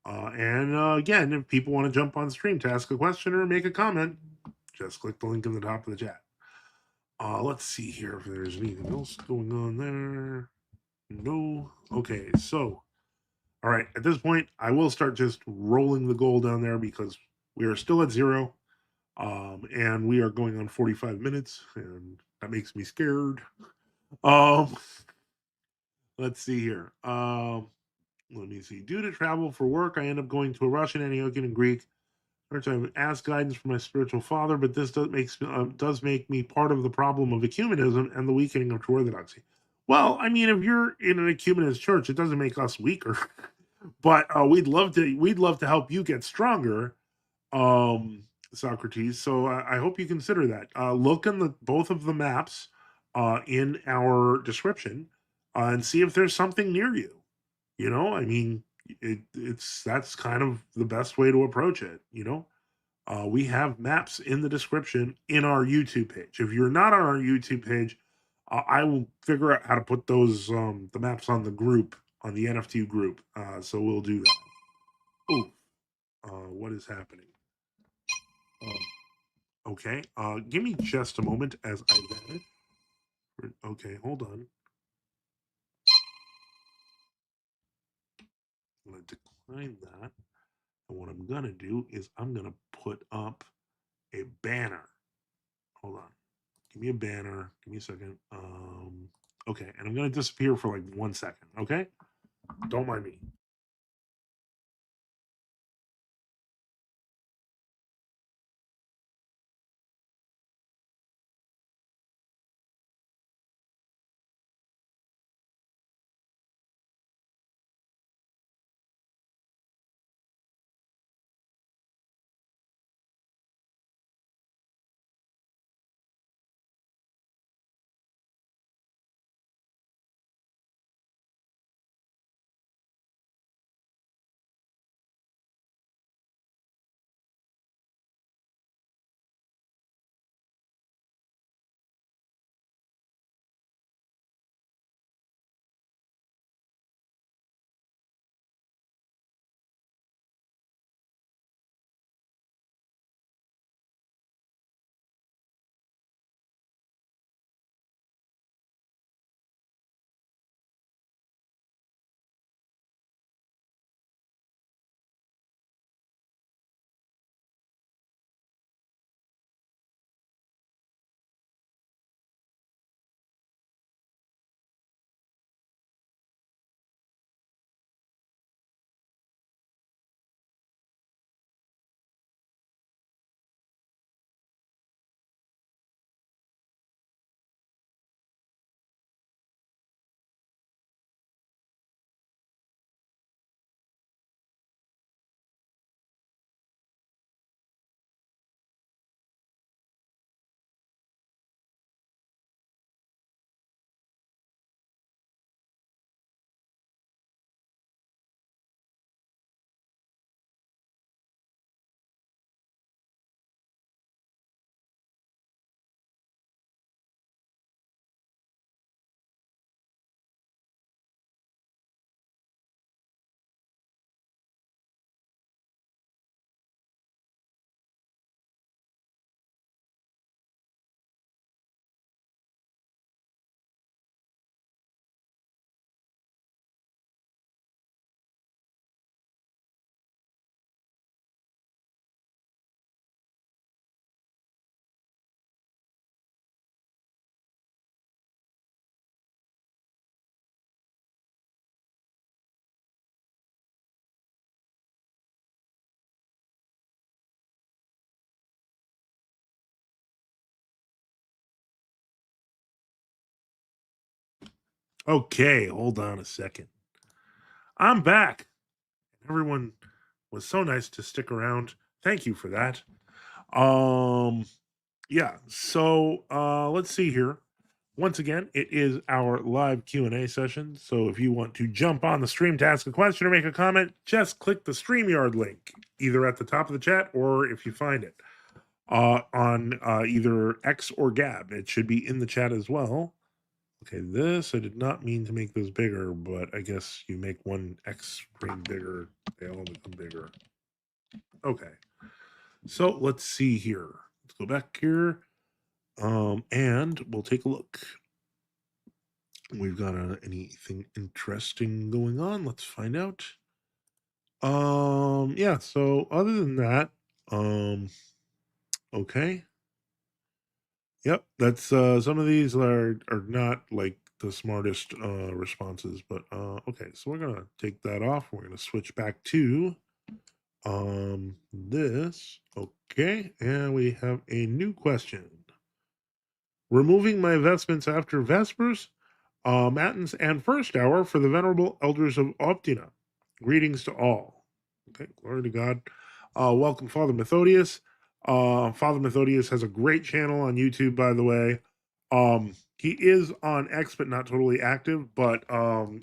And again, if people want to jump on stream to ask a question or make a comment, just click the link in the top of the chat. Let's see here if there's anything else going on there. No. Okay, so all right, at this point, I will start just rolling the goal down there because we are still at 0. And we are going on 45 minutes, and that makes me scared. Um, let's see here. Let me see. Due to travel for work, I end up going to a Russian, Antiochian, and Greek. Which I would ask guidance from my spiritual father, but this does make me part of the problem of ecumenism and the weakening of true orthodoxy. Well, I mean, if you're in an ecumenist church, it doesn't make us weaker, but we'd love to help you get stronger, Socrates. So I hope you consider that. Look in both of the maps in our description and see if there's something near you. You know, I mean, that's kind of the best way to approach it. You know, we have maps in the description in our YouTube page. If you're not on our YouTube page, I will figure out how to put those the maps on the group, on the NFTU group. So we'll do that. Oh, what is happening? Okay, give me just a moment as I vanish. Okay, hold on. I'm going to decline that. And what I'm going to do is I'm going to put up a banner. Hold on. Give me a banner. Give me a second. Okay, and I'm going to disappear for like 1 second. Okay? Don't mind me. Okay, hold on a second. I'm back. Everyone was so nice to stick around. Thank you for that. Yeah, so let's see here. Once again, it is our live Q&A session. So if you want to jump on the stream to ask a question or make a comment, just click the StreamYard link, either at the top of the chat or if you find it on either X or Gab. It should be in the chat as well. Okay, this, I did not mean to make this bigger, but I guess you make one X screen bigger, they all become bigger. Okay, so let's see here. Let's go back here, and we'll take a look. We've got anything interesting going on. Let's find out. Yeah, so other than that, okay. Yep, that's some of these are not like the smartest responses, but okay, so we're gonna take that off. We're gonna switch back to this. Okay, and we have a new question. Removing my vestments after Vespers, Matins, and first hour for the venerable elders of Optina. Greetings to all. Okay, glory to God. Welcome, Father Methodius. Father Methodius has a great channel on YouTube, by the way. He is on X, but not totally active, but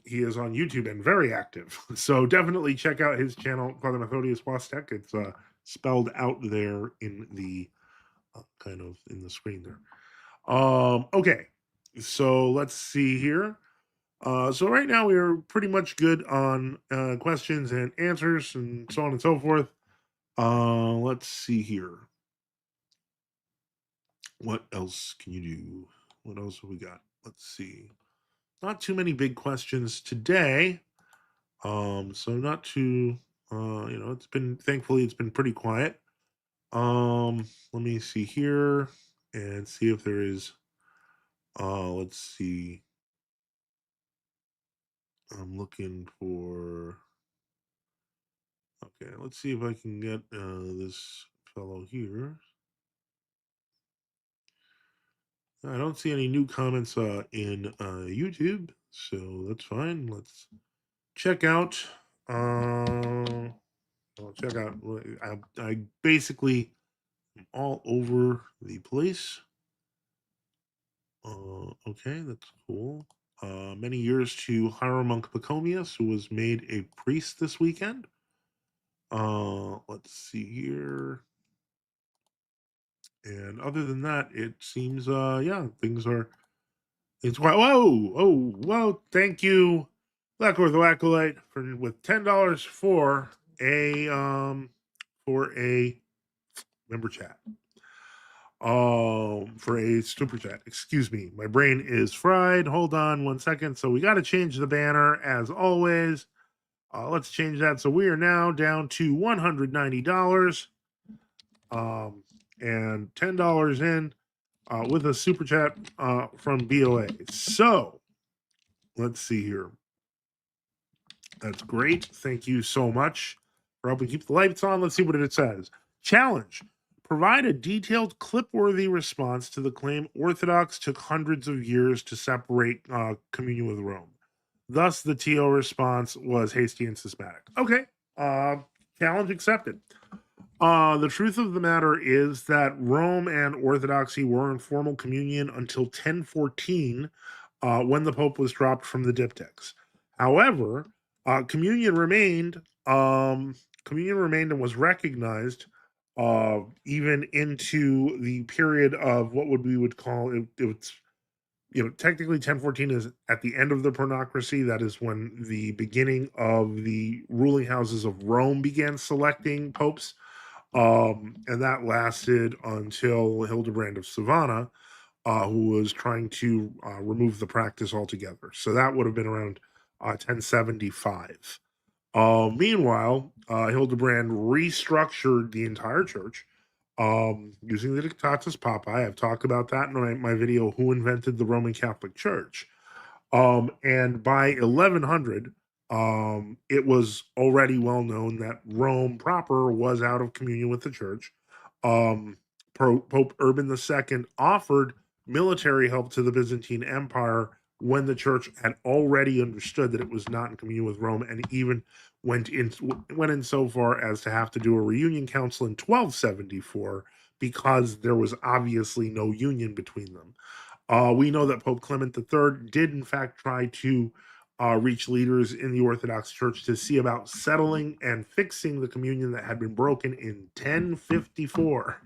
he is on YouTube and very active. So definitely check out his channel, Father Methodius Wastek. It's spelled out there in the kind of in the screen there. Okay, so let's see here. So right now we are pretty much good on questions and answers and so on and so forth. Let's see here. What else can you do? What else have we got? Let's see. Not too many big questions today. So not too it's been thankfully it's been pretty quiet. Let me see here and see if there is let's see. I'm looking for okay, let's see if I can get this fellow here. I don't see any new comments in YouTube, so that's fine. Let's check out. I'll check out. I basically am all over the place. Okay, that's cool. Many years to Hieromonk Pachomius, who was made a priest this weekend. Let's see here. And other than that, it seems yeah, things are it's quite whoa, thank you, Black Ortho Acolyte, for with $10 for a member chat. For a super chat. Excuse me. My brain is fried. Hold on 1 second. So we gotta change the banner as always. Let's change that. So we are now down to $190. And $10 in with a super chat from BOA. So let's see here. That's great. Thank you so much for helping keep the lights on. Let's see what it says. Challenge. Provide a detailed, clip-worthy response to the claim Orthodox took hundreds of years to separate communion with Rome. Thus, the TO response was hasty and systematic. Okay. Challenge accepted. The truth of the matter is that Rome and Orthodoxy were in formal communion until 1014, when the Pope was dropped from the diptychs. However, communion remained. Communion remained and was recognized even into the period of what we would call it. It's technically 1014 is at the end of the Pronocracy. That is when the beginning of the ruling houses of Rome began selecting popes. And that lasted until Hildebrand of Savannah, who was trying to remove the practice altogether. So that would have been around 1075. Meanwhile, Hildebrand restructured the entire church using the Dictatus Papae. I've talked about that in my video, Who Invented the Roman Catholic Church? And by 1100, it was already well known that Rome proper was out of communion with the church. Pope Urban II offered military help to the Byzantine Empire when the church had already understood that it was not in communion with Rome, and even went in so far as to have to do a reunion council in 1274 because there was obviously no union between them. We know that Pope Clement III did, in fact, try to reach leaders in the Orthodox Church to see about settling and fixing the communion that had been broken in 1054.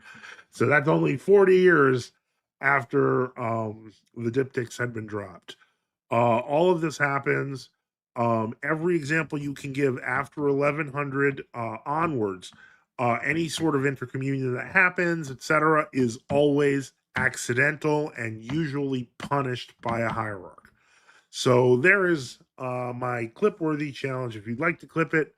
So that's only 40 years after the diptychs had been dropped. All of this happens. Every example you can give after 1100 onwards, any sort of intercommunion that happens, etc., is always accidental and usually punished by a hierarch. So there is my clip-worthy challenge. If you'd like to clip it,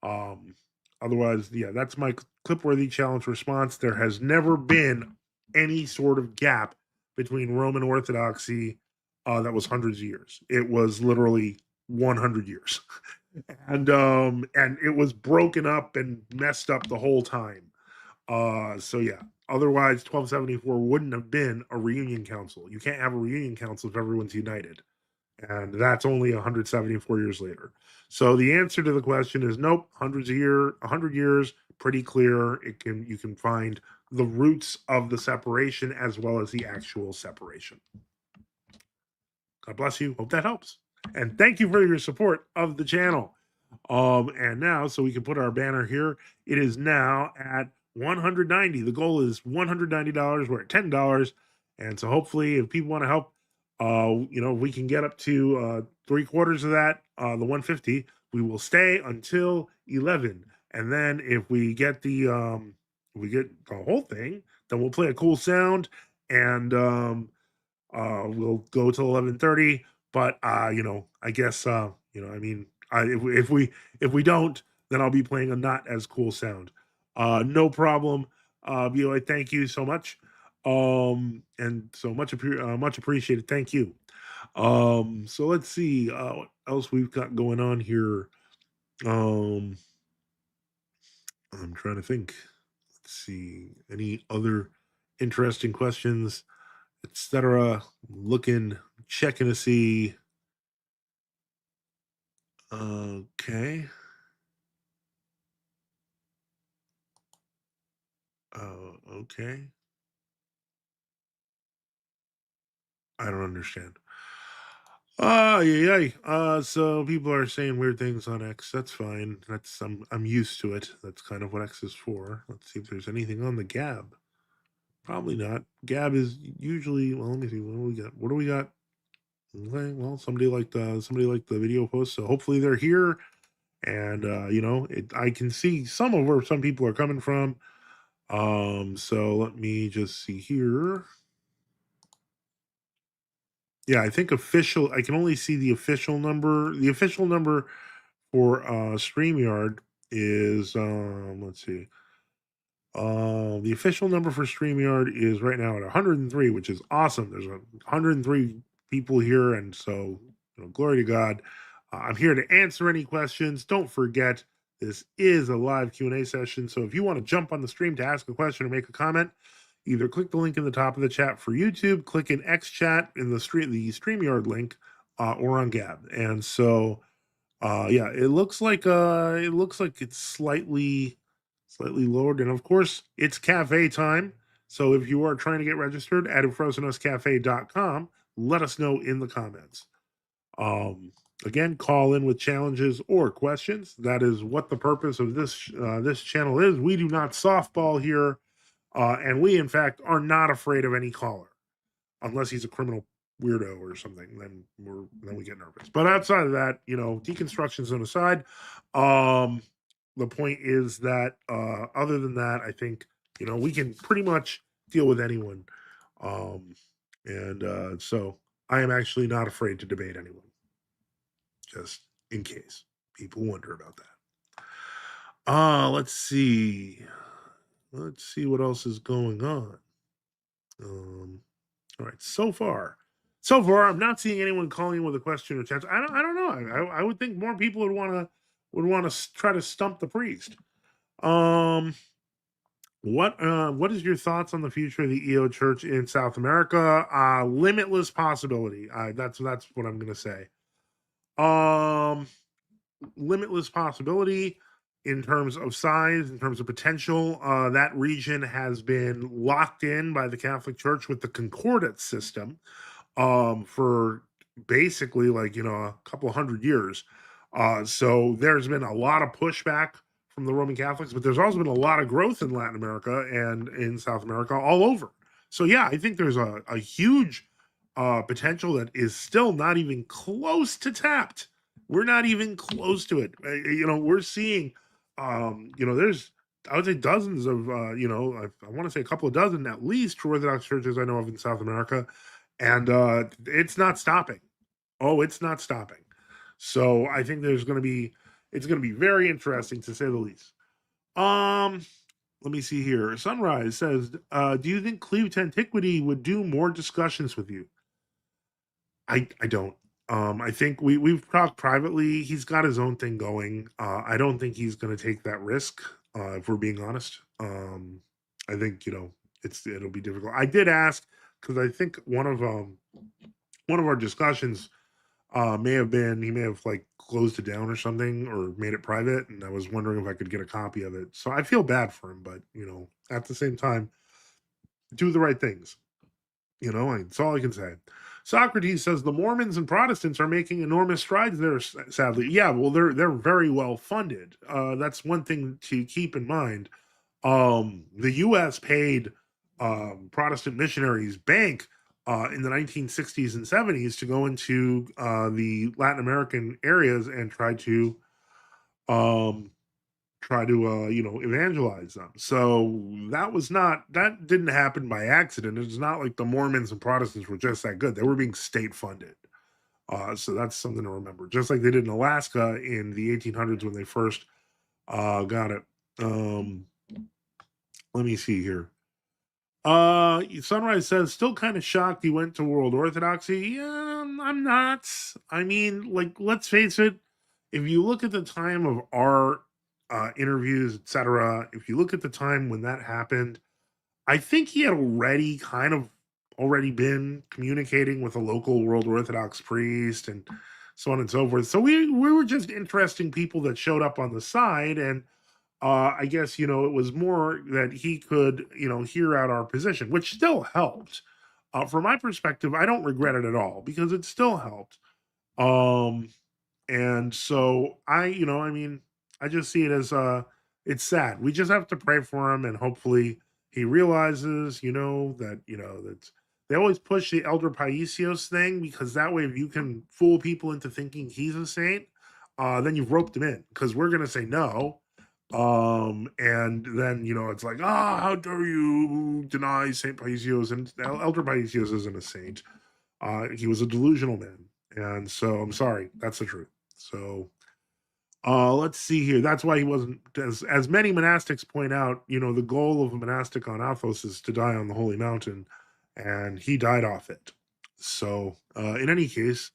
otherwise, yeah, that's my clip-worthy challenge response. There has never been any sort of gap between Roman Orthodoxy that was hundreds of years. It was literally 100 years. And it was broken up and messed up the whole time. So yeah, otherwise 1274 wouldn't have been a reunion council. You can't have a reunion council if everyone's united. And that's only 174 years later. So the answer to the question is nope, 100 years, pretty clear. You can find the roots of the separation as well as the actual separation. God bless you. Hope that helps. And thank you for your support of the channel. And now, so we can put our banner here, it is now at 190. The goal is $190. We're at $10. And so hopefully if people want to help, if we can get up to 3/4 of that, the 150, we will stay until 11. And then if we get the whole thing, then we'll play a cool sound and we'll go till 11:30. But I guess if we don't, then I'll be playing a not as cool sound. No problem. BOA, thank you so much. And so much appreciated. Thank you. So let's see what else we've got going on here. I'm trying to think. Let's see any other interesting questions, etc. Checking to see. Okay. Okay. I don't understand. Yeah. So people are saying weird things on X. That's fine. I'm used to it. That's kind of what X is for. Let's see if there's anything on the Gab. Probably not. Gab is usually, well, let me see. What do we got? Okay, well, somebody liked the video post, so hopefully they're here. And I can see some of where some people are coming from. So let me just see here. Yeah, I think I can only see the official number. The official number for StreamYard is let's see. The official number for StreamYard is right now at 103, which is awesome. There's 103 people here, and so glory to God. I'm here to answer any questions. Don't forget, this is a live Q&A session, so if you want to jump on the stream to ask a question or make a comment, either click the link in the top of the chat for YouTube, click in X chat in the StreamYard link, or on Gab. And so, yeah, it looks like it's slightly lowered, and of course, it's cafe time. So if you are trying to get registered at frozenuscafe.com, let us know in the comments. Again, call in with challenges or questions. That is what the purpose of this channel is. We do not softball here. And we, in fact, are not afraid of any caller, unless he's a criminal weirdo or something. Then we get nervous. But outside of that, deconstructions on the side. The point is that other than that, I think we can pretty much deal with anyone. So I am actually not afraid to debate anyone, just in case people wonder about that. Let's see. Let's see what else is going on. All right. So far, I'm not seeing anyone calling with a question or chance. I don't know. I would think more people would want to try to stump the priest. What is your thoughts on the future of the EO Church in South America? Limitless possibility. That's what I'm gonna say. Um, Limitless possibility in terms of size, in terms of potential. That region has been locked in by the Catholic Church with the Concordate system for basically like a couple hundred years. So there's been a lot of pushback from the Roman Catholics, but there's also been a lot of growth in Latin America and in South America all over. So yeah, I think there's a huge potential that is still not even close to tapped. We're not even close to it. We're seeing, there's I would say dozens of, I want to say a couple of dozen at least True Orthodox churches I know of in South America, and it's not stopping. Oh, it's not stopping. So I think it's going to be very interesting to say the least. Um, Let me see here. Sunrise says, "Do you think Cleve to Antiquity would do more discussions with you?" I don't. I think we've talked privately. He's got his own thing going. I don't think he's going to take that risk. If we're being honest, I think it'll be difficult. I did ask because I think one of our discussions may have been he may have like closed it down or something or made it private, and I was wondering if I could get a copy of it. So I feel bad for him, but at the same time, do the right things. That's all I can say. Socrates says the Mormons and Protestants are making enormous strides there. Sadly, yeah. Well, they're very well funded. That's one thing to keep in mind. The U.S. paid Protestant missionaries bank in the 1960s and 70s to go into the Latin American areas and um, try to evangelize them. So that didn't happen by accident. It's not like the Mormons and Protestants were just that good. They were being state funded. So that's something to remember. Just like they did in Alaska in the 1800s when they first got it. Let me see here. Sunrise says, still kind of shocked he went to World Orthodoxy. Yeah, I'm not. I mean, like, let's face it, if you look at the time of our interviews, etc., if you look at the time when that happened, I think he had already been communicating with a local World Orthodox priest and so on and so forth. So we were just interesting people that showed up on the side, and I guess it was more that he could hear out our position, which still helped. From my perspective, I don't regret it at all because it still helped. Um, and so I mean, I just see it as it's sad. We just have to pray for him, and hopefully he realizes that they always push the Elder Paisios thing because that way if you can fool people into thinking he's a saint, then you've roped him in because we're gonna say no. And then it's like, how dare you deny Saint Paisios? And Elder Paisios isn't a saint. He was a delusional man, and so I'm sorry, that's the truth. So let's see here. That's why he wasn't, as many monastics point out, the goal of a monastic on Athos is to die on the holy mountain, and he died off it. So in any case,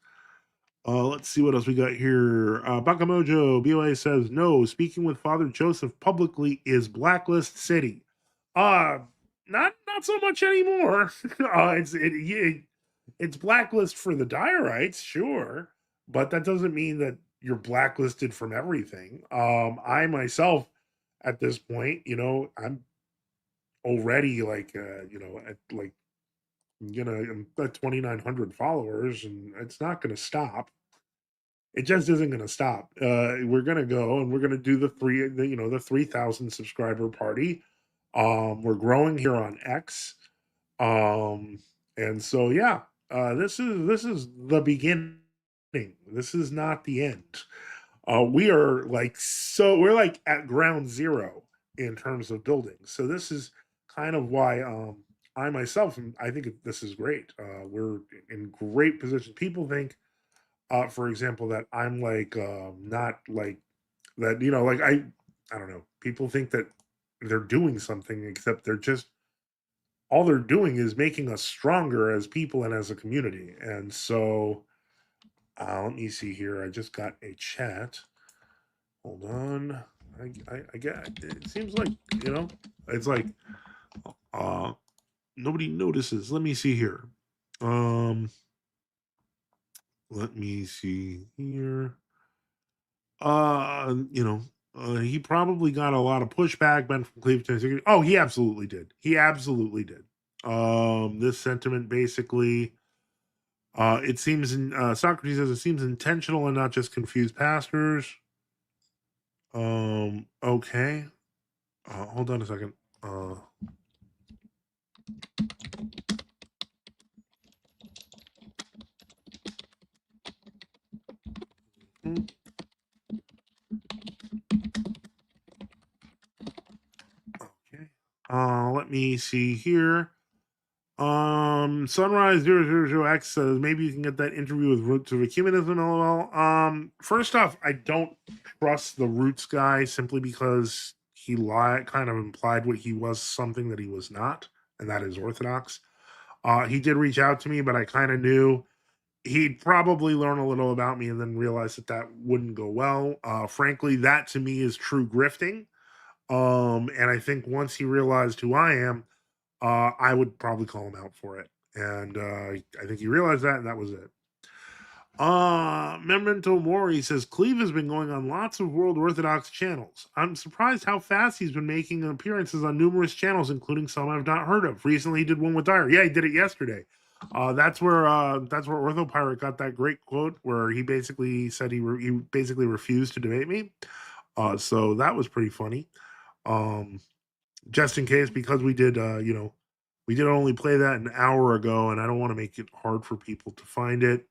let's see what else we got here. Bakamojo BOA says, no, speaking with Father Joseph publicly is Blacklist City. Not so much anymore. It's blacklist for the diorites, sure, but that doesn't mean that you're blacklisted from everything. I myself, at this point, I'm already like, at like, I'm at 2,900 followers, and it's not going to stop. It just isn't going to stop. We're going to go and we're going to do the 3,000 subscriber party. We're growing here on X. And so, yeah, this is the beginning. This is not the end. We're like at ground zero in terms of building. So this is kind of why I myself, I think this is great. We're in great position. People think, for example, that I'm like not like that. Like I don't know. People think that they're doing something, except all they're doing is making us stronger as people and as a community. And so let me see here. I just got a chat. Hold on. I get it. Seems like, it's like nobody notices. Let me see here. Let me see here. He probably got a lot of pushback. Ben from Cleveland, Tennessee. Oh, he absolutely did. He absolutely did. This sentiment basically, it seems, Socrates says it seems intentional and not just confused pastors. Okay. Hold on a second. Okay. Let me see here. Sunrise 000X says maybe you can get that interview with Roots of Ecumenism. LOL. First off, I don't trust the Roots guy simply because he kind of implied what he was something that he was not, and that is Orthodox. He did reach out to me, but I kind of knew he'd probably learn a little about me and then realize that wouldn't go well. Frankly, that to me is true grifting. And I think once he realized who I am, I would probably call him out for it. And I think he realized that, and that was it. Memento Mori says Cleve has been going on lots of World Orthodox channels. I'm surprised how fast he's been making appearances on numerous channels, including some I've not heard of. Recently, he did one with Dyer. Yeah, he did it yesterday. That's where Orthopirate got that great quote where he basically said he basically refused to debate me. So that was pretty funny. Just in case, because we did only play that an hour ago, and I don't want to make it hard for people to find it.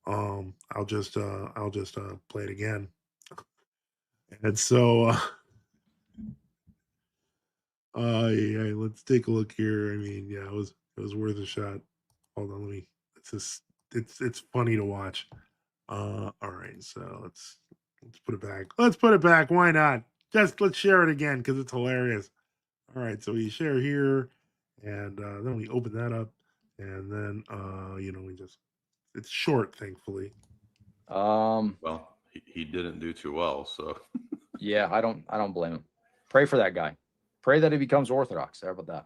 I'll just play it again. And so yeah, let's take a look here. I mean, yeah, it was worth a shot. Hold on, it's funny to watch. All right, so let's put it back. Let's put it back. Why not? Let's share it again because it's hilarious. All right, so we share here, and then we open that up, and then it's short, thankfully. Well, he didn't do too well, so Yeah, I don't blame him. Pray for that guy. Pray that he becomes Orthodox. How about that?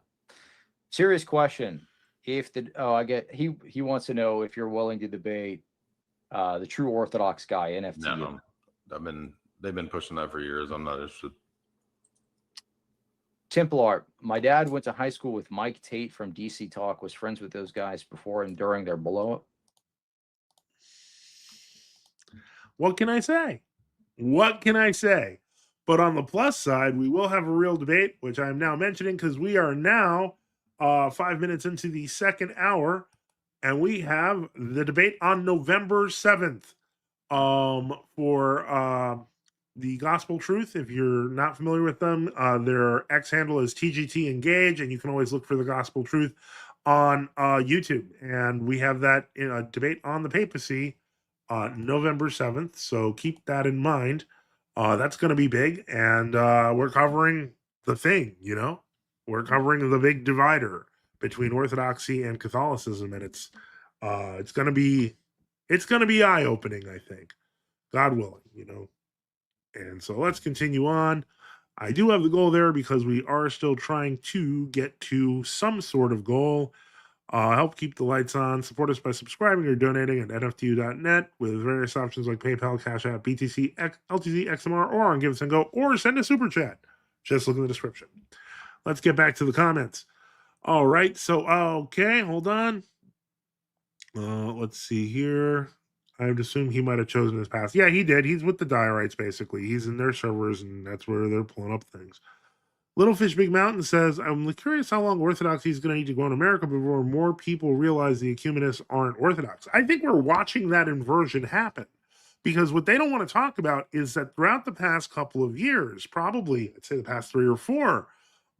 Serious question. If he wants to know if you're willing to debate the True Orthodox guy, NFTU. no, they've been pushing that for years. I'm not interested. Templar, my dad went to high school with Mike Tate from DC Talk, was friends with those guys before and during their blow up. What can I say? But on the plus side, we will have a real debate, which I'm now mentioning because we are now 5 minutes into the second hour, and we have the debate on November 7th for the Gospel Truth. If you're not familiar with them, their X handle is TGT Engage, and you can always look for the Gospel Truth on YouTube. And we have that in a debate on the papacy November 7th. So keep that in mind. That's going to be big. And we're covering the thing, we're covering the big divider between Orthodoxy and Catholicism. And it's going to be eye-opening, I think, God willing, And so let's continue on. I do have the goal there because we are still trying to get to some sort of goal. Help keep the lights on. Support us by subscribing or donating at NFTU.net with various options like PayPal, Cash App, BTC, LTZ, XMR, or on Give Us and Go, or send a super chat. Just look in the description. Let's get back to the comments. All right. So, okay, hold on. Let's see here. I would assume he might have chosen his path. Yeah, he did. He's with the Diorites, basically. He's in their servers, and that's where they're pulling up things. Little Fish Big Mountain says, I'm curious how long Orthodoxy is going to need to go in America before more people realize the ecumenists aren't Orthodox. I think we're watching that inversion happen because what they don't want to talk about is that throughout the past couple of years, probably, I'd say the past 3 or 4,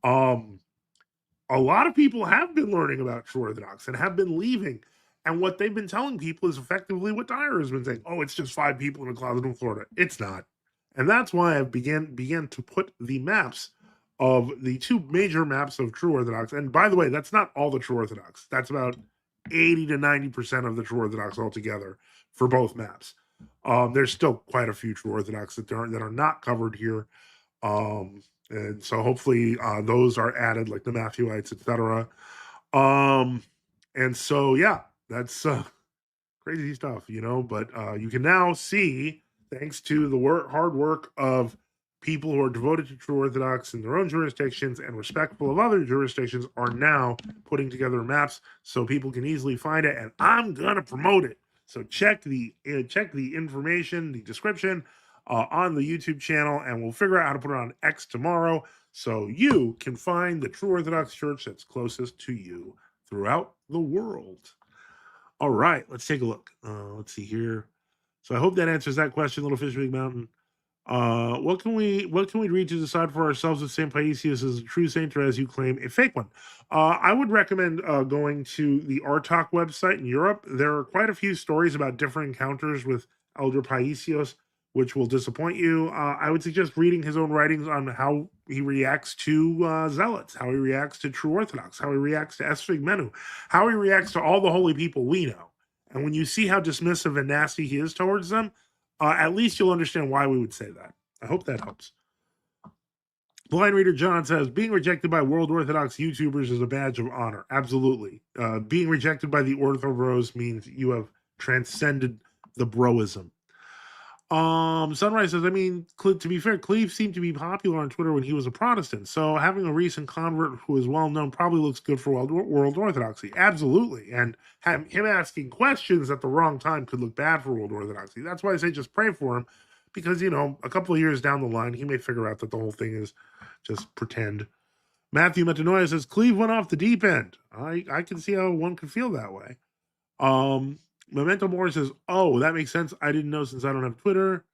a lot of people have been learning about True Orthodox and have been leaving. And what they've been telling people is effectively what Dyer has been saying. Oh, it's just 5 people in a closet in Florida. It's not. And that's why I began to put the maps of the 2 major maps of True Orthodox. And by the way, that's not all the True Orthodox. That's about 80 to 90% of the True Orthodox altogether for both maps. There's still quite a few True Orthodox that are not covered here. And so hopefully those are added, like the Matthewites, etc. And so yeah, that's crazy stuff, but you can now see, thanks to the hard work of people who are devoted to True Orthodox in their own jurisdictions and respectful of other jurisdictions, are now putting together maps so people can easily find it. And I'm gonna promote it. So check the information, the description on the YouTube channel, and we'll figure out how to put it on X tomorrow so you can find the True Orthodox Church that's closest to you throughout the world. All right, let's take a look. Let's see here. So I hope that answers that question, Little Fish Big Mountain. What can we read to decide for ourselves if St. Paisius is a true saint or, as you claim, a fake one? I would recommend going to the RTOC website in Europe. There are quite a few stories about different encounters with Elder Paisios, which will disappoint you. I would suggest reading his own writings on how he reacts to zealots, how he reacts to True Orthodox, how he reacts to Esphig Menu, how he reacts to all the holy people we know. And when you see how dismissive and nasty he is towards them, at least you'll understand why we would say that. I hope that helps. Blind Reader John says, being rejected by World Orthodox YouTubers is a badge of honor. Absolutely. Being rejected by the Ortho Bros means you have transcended the broism. Sunrise says, to be fair, Cleve seemed to be popular on Twitter when he was a Protestant, so having a recent convert who is well known probably looks good for world orthodoxy. Absolutely. And him asking questions at the wrong time could look bad for world orthodoxy. That's why I say just pray for him, because a couple of years down the line he may figure out that the whole thing is just pretend. Matthew Metanoia says, Cleve went off the deep end. I can see how one could feel that way. Memento Mori says, oh, that makes sense. I didn't know since I don't have Twitter.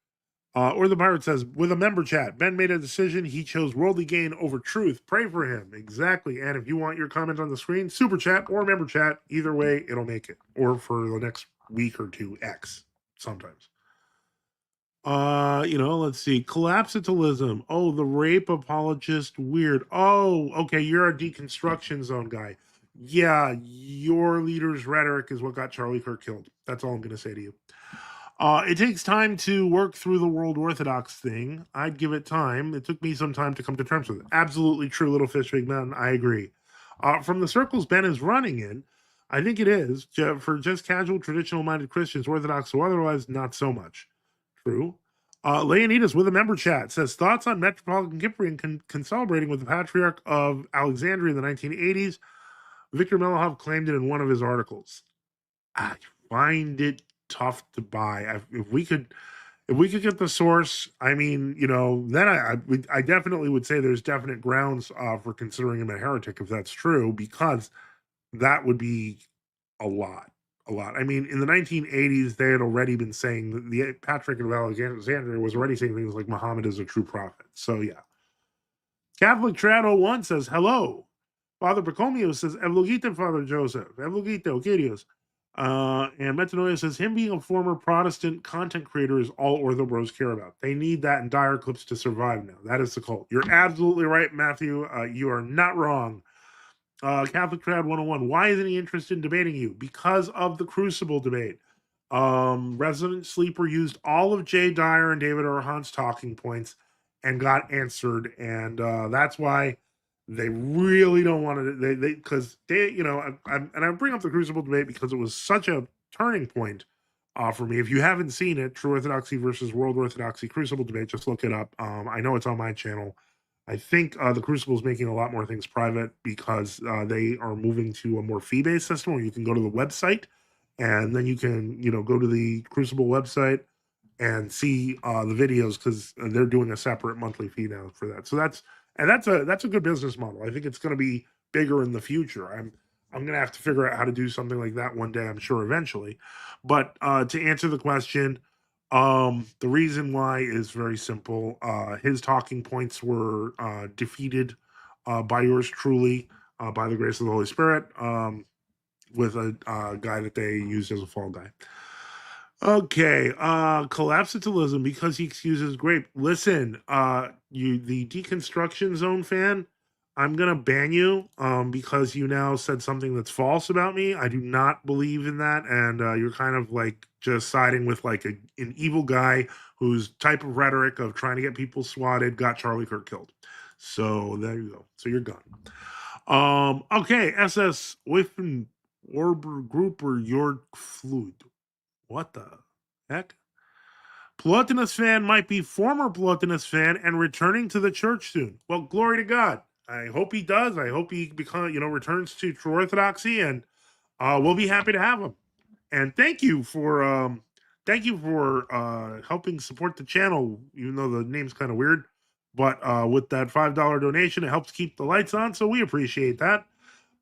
Or the Pirate says, with a member chat, Ben made a decision. He chose worldly gain over truth. Pray for him. Exactly. And if you want your comment on the screen, super chat or member chat, either way, it'll make it. Or for the next week or two, X sometimes. Let's see. Collapsitalism. Oh, the rape apologist. Weird. Oh, okay. You're a deconstruction zone guy. Yeah, your leader's rhetoric is what got Charlie Kirk killed. That's all I'm going to say to you. It takes time to work through the World Orthodox thing. I'd give it time. It took me some time to come to terms with it. Absolutely true, Little Fish Big Mountain. I agree. From the circles Ben is running in, I think it is. For just casual, traditional-minded Christians, Orthodox or otherwise, not so much. True. Leonidas with a member chat says, thoughts on Metropolitan Cyprian celebrating with the Patriarch of Alexandria in the 1980s. Victor Melahov claimed it in one of his articles. I find it tough to buy. If we could get the source, then I definitely would say there's definite grounds for considering him a heretic if that's true, because that would be a lot. In the 1980s, they had already been saying that the Patriarch of Alexandria was already saying things like Muhammad is a true prophet. So yeah. Catholic Trad 01 says, hello. Father Pacomio says, Evlogite, Father Joseph. Evlogite, Okadios. And Metanoia says, him being a former Protestant content creator is all Ortho Bros care about. They need that in dire clips to survive now. That is the cult. You're absolutely right, Matthew. You are not wrong. Catholic Trad 101. Why isn't he interested in debating you? Because of the Crucible debate. Resident Sleeper used all of Jay Dyer and David Arhan's talking points and got answered. And that's why they really don't want to, because I bring up the Crucible debate because it was such a turning point for me. If you haven't seen it, True Orthodoxy versus World Orthodoxy Crucible debate, just look it up. I know it's on my channel. I think the Crucible is making a lot more things private because they are moving to a more fee-based system where you can go to the website and then you can, go to the Crucible website and see the videos, because they're doing a separate monthly fee now for that. So that's a good business model. I think it's going to be bigger in the future. I'm going to have to figure out how to do something like that one day, I'm sure, eventually. But to answer the question, the reason why is very simple. His talking points were defeated by yours truly, by the grace of the Holy Spirit, with a guy that they used as a fall guy. Okay, collapsitalism because he excuses grape. Listen, you the deconstruction zone fan, I'm gonna ban you because you now said something that's false about me. I do not believe in that, and you're kind of like just siding with like an evil guy whose type of rhetoric of trying to get people swatted got Charlie Kirk killed. So there you go. So you're gone. Okay, SS Wiffen Orber Grouper York Fluid. What the heck? Plotinus fan might be former Plotinus fan and returning to the church soon. Well, glory to God. I hope he does. I hope he returns to true orthodoxy, and we'll be happy to have him. And thank you for helping support the channel, even though the name's kind of weird. But with that $5 donation, it helps keep the lights on, so we appreciate that.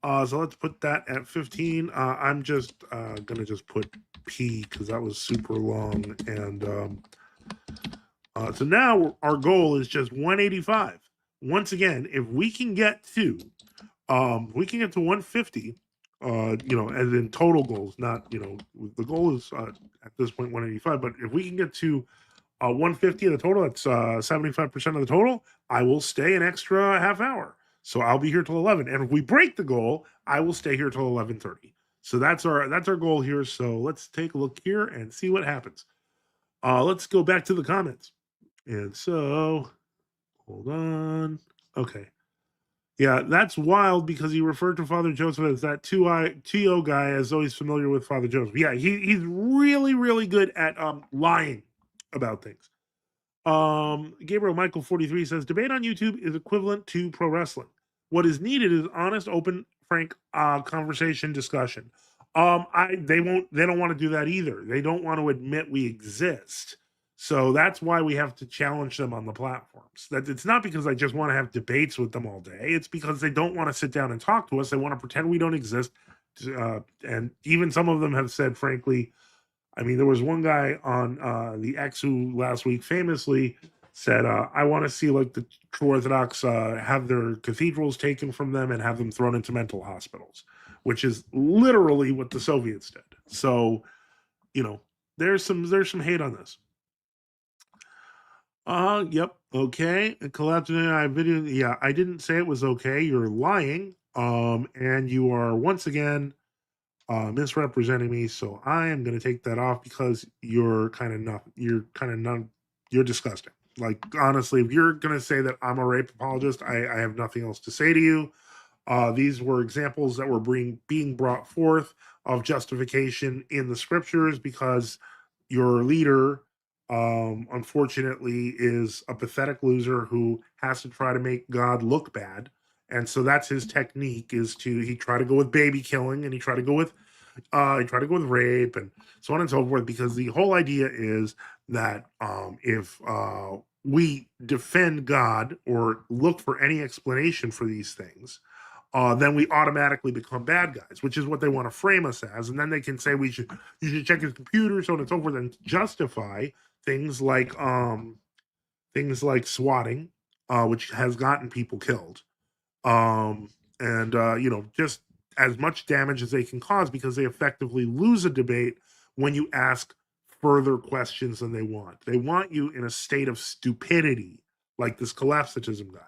So let's put that at 15. I'm just gonna just put P because that was super long, and so now our goal is just 185. Once again, if we can get to 150, as in total goals, not the goal is at this point 185. But if we can get to 150 of the total, that's 75% of the total. I will stay an extra half hour. So I'll be here till 11. And if we break the goal, I will stay here till 11:30. So that's our goal here. So let's take a look here and see what happens. Let's go back to the comments. And so hold on. Okay. Yeah, that's wild because he referred to Father Joseph as that 2O guy, as always familiar with Father Joseph. Yeah, he's really, really good at lying about things. Gabriel Michael 43 says debate on YouTube is equivalent to pro wrestling. What is needed is honest, open, frank conversation, discussion. They don't want to do that either. They don't want to admit we exist. So that's why we have to challenge them on the platforms. That it's not because I just want to have debates with them all day. It's because they don't want to sit down and talk to us. They want to pretend we don't exist. And even some of them have said, frankly, I mean, there was one guy on the X who last week famously said, I want to see like the True Orthodox have their cathedrals taken from them and have them thrown into mental hospitals, which is literally what the Soviets did. So, there's some hate on this. Yep. Okay. Collapsing I video. Yeah, I didn't say it was okay. You're lying. And you are once again misrepresenting me. So I am going to take that off because you're disgusting. Like, honestly, if you're going to say that I'm a rape apologist, I have nothing else to say to you. These were examples that were being brought forth of justification in the scriptures because your leader, unfortunately, is a pathetic loser who has to try to make God look bad. And so that's his technique he try to go with baby killing and he try to go with rape and so on and so forth, because the whole idea is that if we defend God or look for any explanation for these things, then we automatically become bad guys, which is what they want to frame us as. And then they can say you should check his computer, so on and so forth, and justify things like swatting, which has gotten people killed. Just as much damage as they can cause because they effectively lose a debate when you ask further questions than they want. They want you in a state of stupidity, like this collapsitism guy.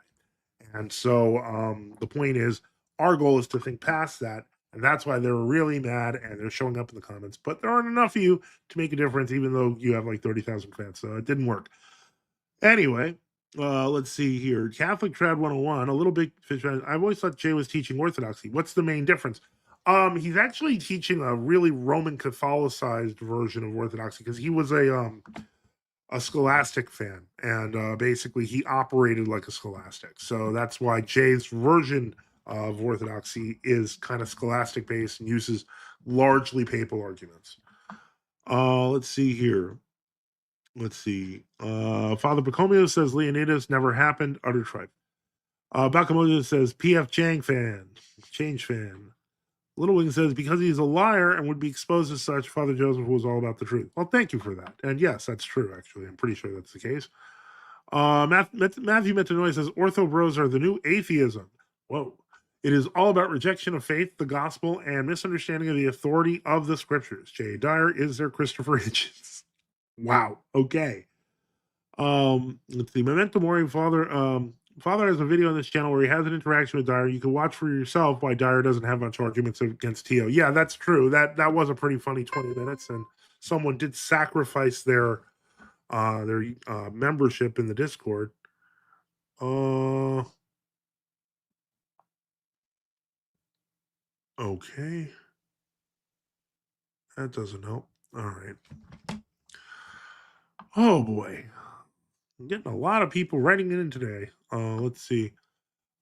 And so the point is, our goal is to think past that. And that's why they're really mad and they're showing up in the comments. But there aren't enough of you to make a difference, even though you have like 30,000 fans. So it didn't work. Anyway, let's see here. Catholic Trad 101, a little big fish. I've always thought Jay was teaching Orthodoxy. What's the main difference? He's actually teaching a really Roman Catholicized version of Orthodoxy because he was a scholastic fan, and basically he operated like a scholastic. So that's why Jay's version of Orthodoxy is kind of scholastic based and uses largely papal arguments. Let's see here. Let's see. Father Pacomio says Leonidas never happened. Utter tripe. Bakamoto says PF Chang fan. Change fan. Little Wing says because he's a liar and would be exposed as such, Father Joseph was all about the truth. Well, thank you for that. And yes, that's true, actually. I'm pretty sure that's the case. Matthew Metanoia says Ortho Bros are the new atheism. Whoa. It is all about rejection of faith, the gospel, and misunderstanding of the authority of the scriptures. J. Dyer is their Christopher Hitchens. Wow. Okay. Let's see. Memento Mori, Father. Father has a video on this channel where he has an interaction with Dyer. You can watch for yourself why Dyer doesn't have much arguments against Tio. Yeah, that's true. That was a pretty funny 20 minutes, and someone did sacrifice their membership in the Discord. Okay. That doesn't help. All right. Oh boy. I'm getting a lot of people writing in today. Let's see.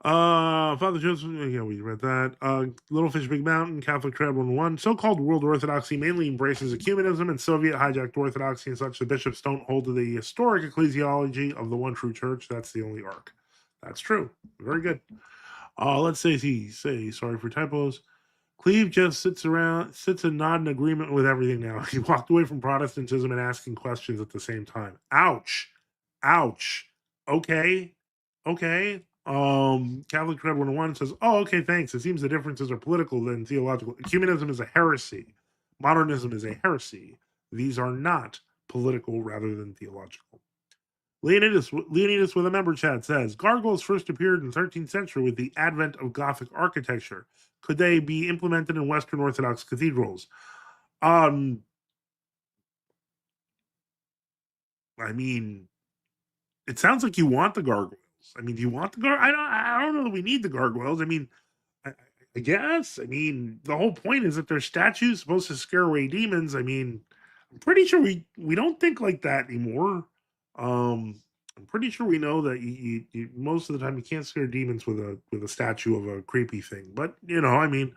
Father Joseph, yeah, we read that. Little Fish Big Mountain, Catholic Trad 101. So-called world orthodoxy mainly embraces ecumenism and Soviet hijacked orthodoxy and such. The bishops don't hold to the historic ecclesiology of the one true church. That's the only arc. That's true. Very good. Let's say sorry for typos. Cleve just sits and nod in agreement with everything now. He walked away from Protestantism and asking questions at the same time. Ouch. Ouch. Okay. Okay. Catholic Thread 101 says, oh, okay, thanks. It seems the differences are political than theological. Ecumenism is a heresy. Modernism is a heresy. These are not political rather than theological. Leonidas with a member chat says, gargoyles first appeared in the 13th century with the advent of Gothic architecture. Could they be implemented in Western Orthodox cathedrals? I mean, it sounds like you want the gargoyles. I mean, do you want the gargoyles? I don't know that we need the gargoyles. I mean, I guess. I mean, the whole point is that they're statues supposed to scare away demons. I mean, I'm pretty sure we don't think like that anymore. I'm pretty sure we know that you most of the time you can't scare demons with a statue of a creepy thing. But I mean,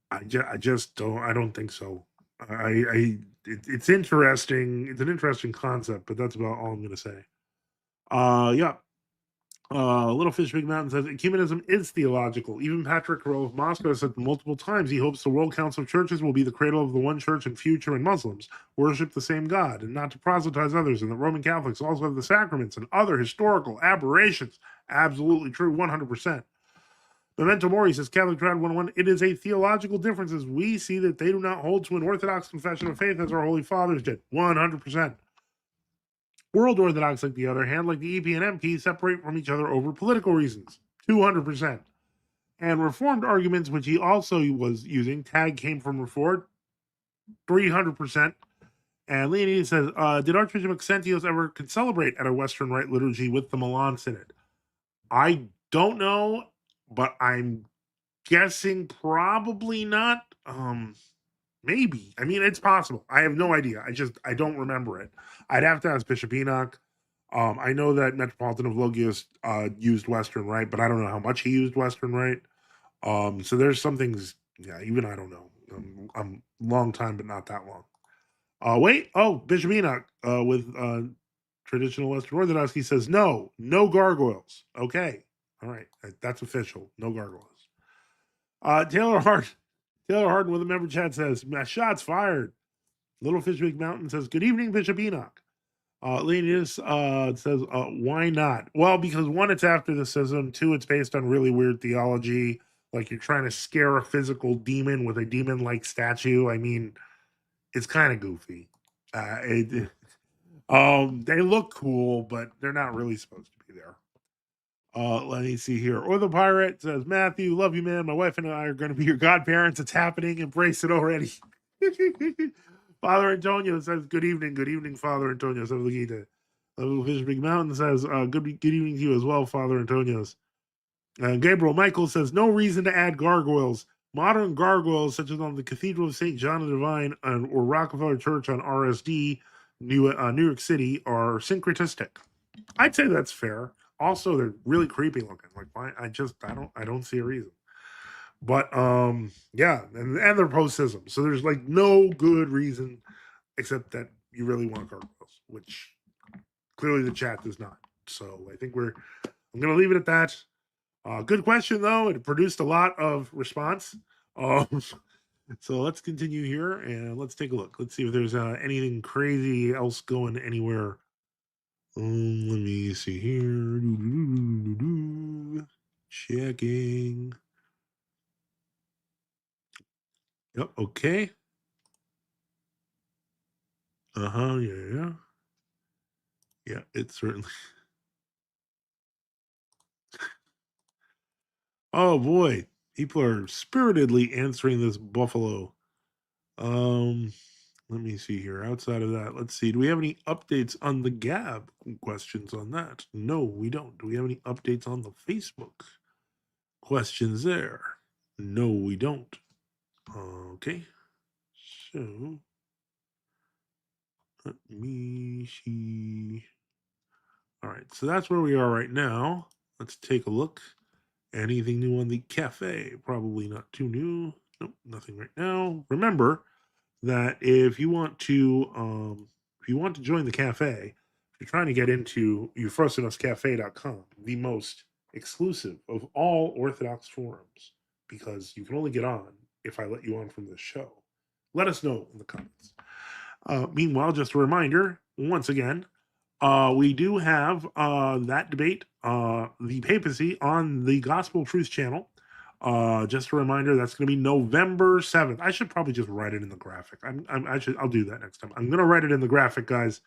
I just don't think so. It's interesting. It's an interesting concept, but that's about all I'm going to say. Yeah. Little Fish Big Mountain says ecumenism is theological. Even Patrick Rowe of Moscow said multiple times he hopes the World Council of Churches will be the cradle of the one church in future, and Muslims worship the same God and not to proselytize others, and that Roman Catholics also have the sacraments and other historical aberrations. Absolutely true, 100%. Memento Mori says Catholic Trad 101, it is a theological difference as we see that they do not hold to an Orthodox confession of faith as our Holy Fathers did. 100%. World Orthodox, like the other hand, like the EP and MP, separate from each other over political reasons. 200%. And Reformed arguments, which he also was using, tag came from Reformed. 300%. And Leonidas says, did Archbishop Maxentius ever celebrate at a Western Rite liturgy with the Milan Synod? I don't know, but I'm guessing probably not. Maybe. I mean, it's possible. I have no idea. I don't remember it. I'd have to ask Bishop Enoch. I know that Metropolitan of Logios used Western Rite, but I don't know how much he used Western Rite. So there's some things, yeah, even I don't know. I'm long time, but not that long. Wait, Bishop Enoch with traditional Western Orthodox, he says no gargoyles. Okay, all right, that's official. No gargoyles. Taylor Harden with a member chat says, shots fired. Little Fish Big Mountain says, good evening, Bishop Enoch. Leonidas says, why not? Well, because one, it's after the schism. Two, it's based on really weird theology. Like you're trying to scare a physical demon with a demon-like statue. I mean, it's kind of goofy. They look cool, but they're not really supposed to be there. Let me see here. Or the pirate says, Matthew, love you, man. My wife and I are going to be your godparents. It's happening. Embrace it already. Father Antonio says, good evening, Father Antonio. So Little Fish Big Mountain says, good evening to you as well, Father Antonios. Gabriel Michael says, no reason to add gargoyles. Modern gargoyles, such as on the Cathedral of St. John the Divine or Rockefeller Church on RSD, New York City, are syncretistic. I'd say that's fair. Also, they're really creepy looking. Like, why? I don't see a reason. But yeah, and they're post-schism, so there's like no good reason except that you really want gargoyles, which clearly the chat does not. So I think I'm gonna leave it at that. Good question though. It produced a lot of response. So let's continue here and let's take a look. Let's see if there's anything crazy else going anywhere. Let me see here. Checking. Yep. Okay. Yeah. Yeah. It certainly. Oh boy, people are spiritedly answering this buffalo. Let me see here. Outside of that, let's see. Do we have any updates on the Gab? Questions on that? No, we don't. Do we have any updates on the Facebook? Questions there? No, we don't. Okay. So let me see. All right, so that's where we are right now. Let's take a look. Anything new on the cafe? Probably not too new. Nope, nothing right now. Remember that if you want to join the cafe, if you're trying to get into euphrosynuscafe.com, the most exclusive of all Orthodox forums, because you can only get on if I let you on from this show. Let us know in the comments. Meanwhile, just a reminder, once again, we do have that debate, the papacy, on the Gospel Truth channel. Just a reminder, that's going to be November 7th. I should probably just write it in the graphic. I'll do that next time. I'm going to write it in the graphic, guys.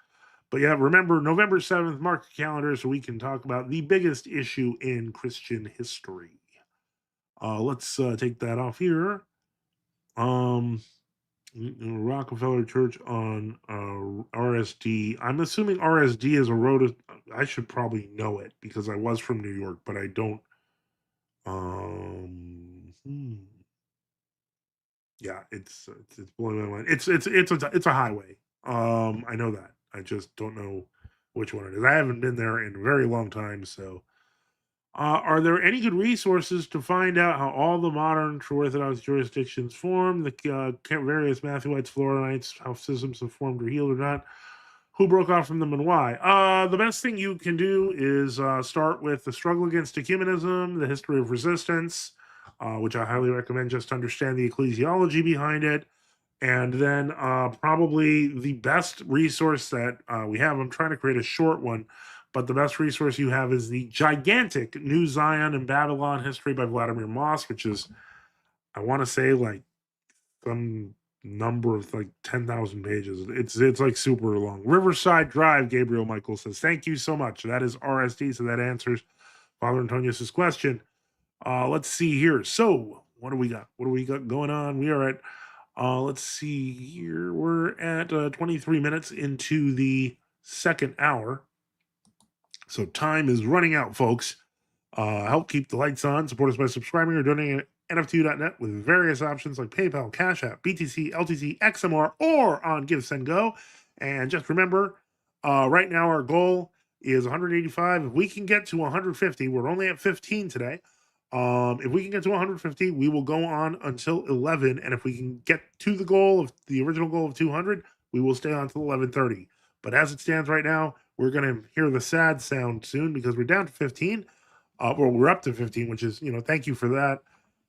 But yeah, remember, November 7th, mark the calendar so we can talk about the biggest issue in Christian history. Let's take that off here. Rockefeller Church on RSD. I'm assuming RSD is a road. I should probably know it because I was from New York, but I don't. Yeah, it's blowing my mind. It's a highway. I know that. I just don't know which one it is. I haven't been there in a very long time, so. Are there any good resources to find out how all the modern True Orthodox jurisdictions form, the various Matthewites, Floronites, how systems have formed or healed or not, who broke off from them and why? The best thing you can do is start with the struggle against ecumenism, the history of resistance, which I highly recommend just to understand the ecclesiology behind it. And then probably the best resource that we have, I'm trying to create a short one, but the best resource you have is the gigantic New Zion and Babylon History by Vladimir Moss, which is, I want to say, like some number of like 10,000 pages. It's like super long. Riverside Drive, Gabriel Michael says, thank you so much. That is RSD, so that answers Father Antonius's question. Let's see here. So what do we got? What do we got going on? We are at let's see here. We're at 23 minutes into the second hour. So time is running out, folks. Help keep the lights on. Support us by subscribing or donating at NFTU.net with various options like PayPal, Cash App, BTC, LTC, XMR, or on Give, Send, Go. And just remember, right now our goal is 185. If we can get to 150, we're only at 15 today. If we can get to 150, we will go on until 11. And if we can get to the original goal of 200, we will stay on till 11:30. But as it stands right now, we're going to hear the sad sound soon because we're down to 15. Well, we're up to 15, which is, thank you for that.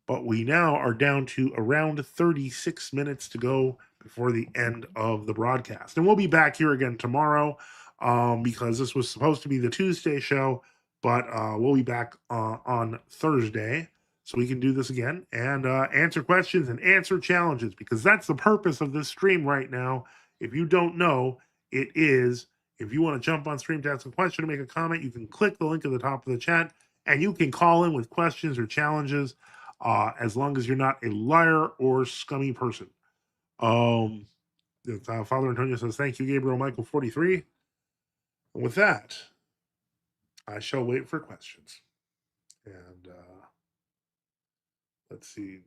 But we now are down to around 36 minutes to go before the end of the broadcast. And we'll be back here again tomorrow because this was supposed to be the Tuesday show, but we'll be back on Thursday so we can do this again and answer questions and answer challenges, because that's the purpose of this stream right now. If you don't know, it is, if you want to jump on stream to ask a question or make a comment, you can click the link at the top of the chat and you can call in with questions or challenges as long as you're not a liar or scummy person. Father Antonio says, thank you, Gabriel Michael 43. And with that, I shall wait for questions. And let's see.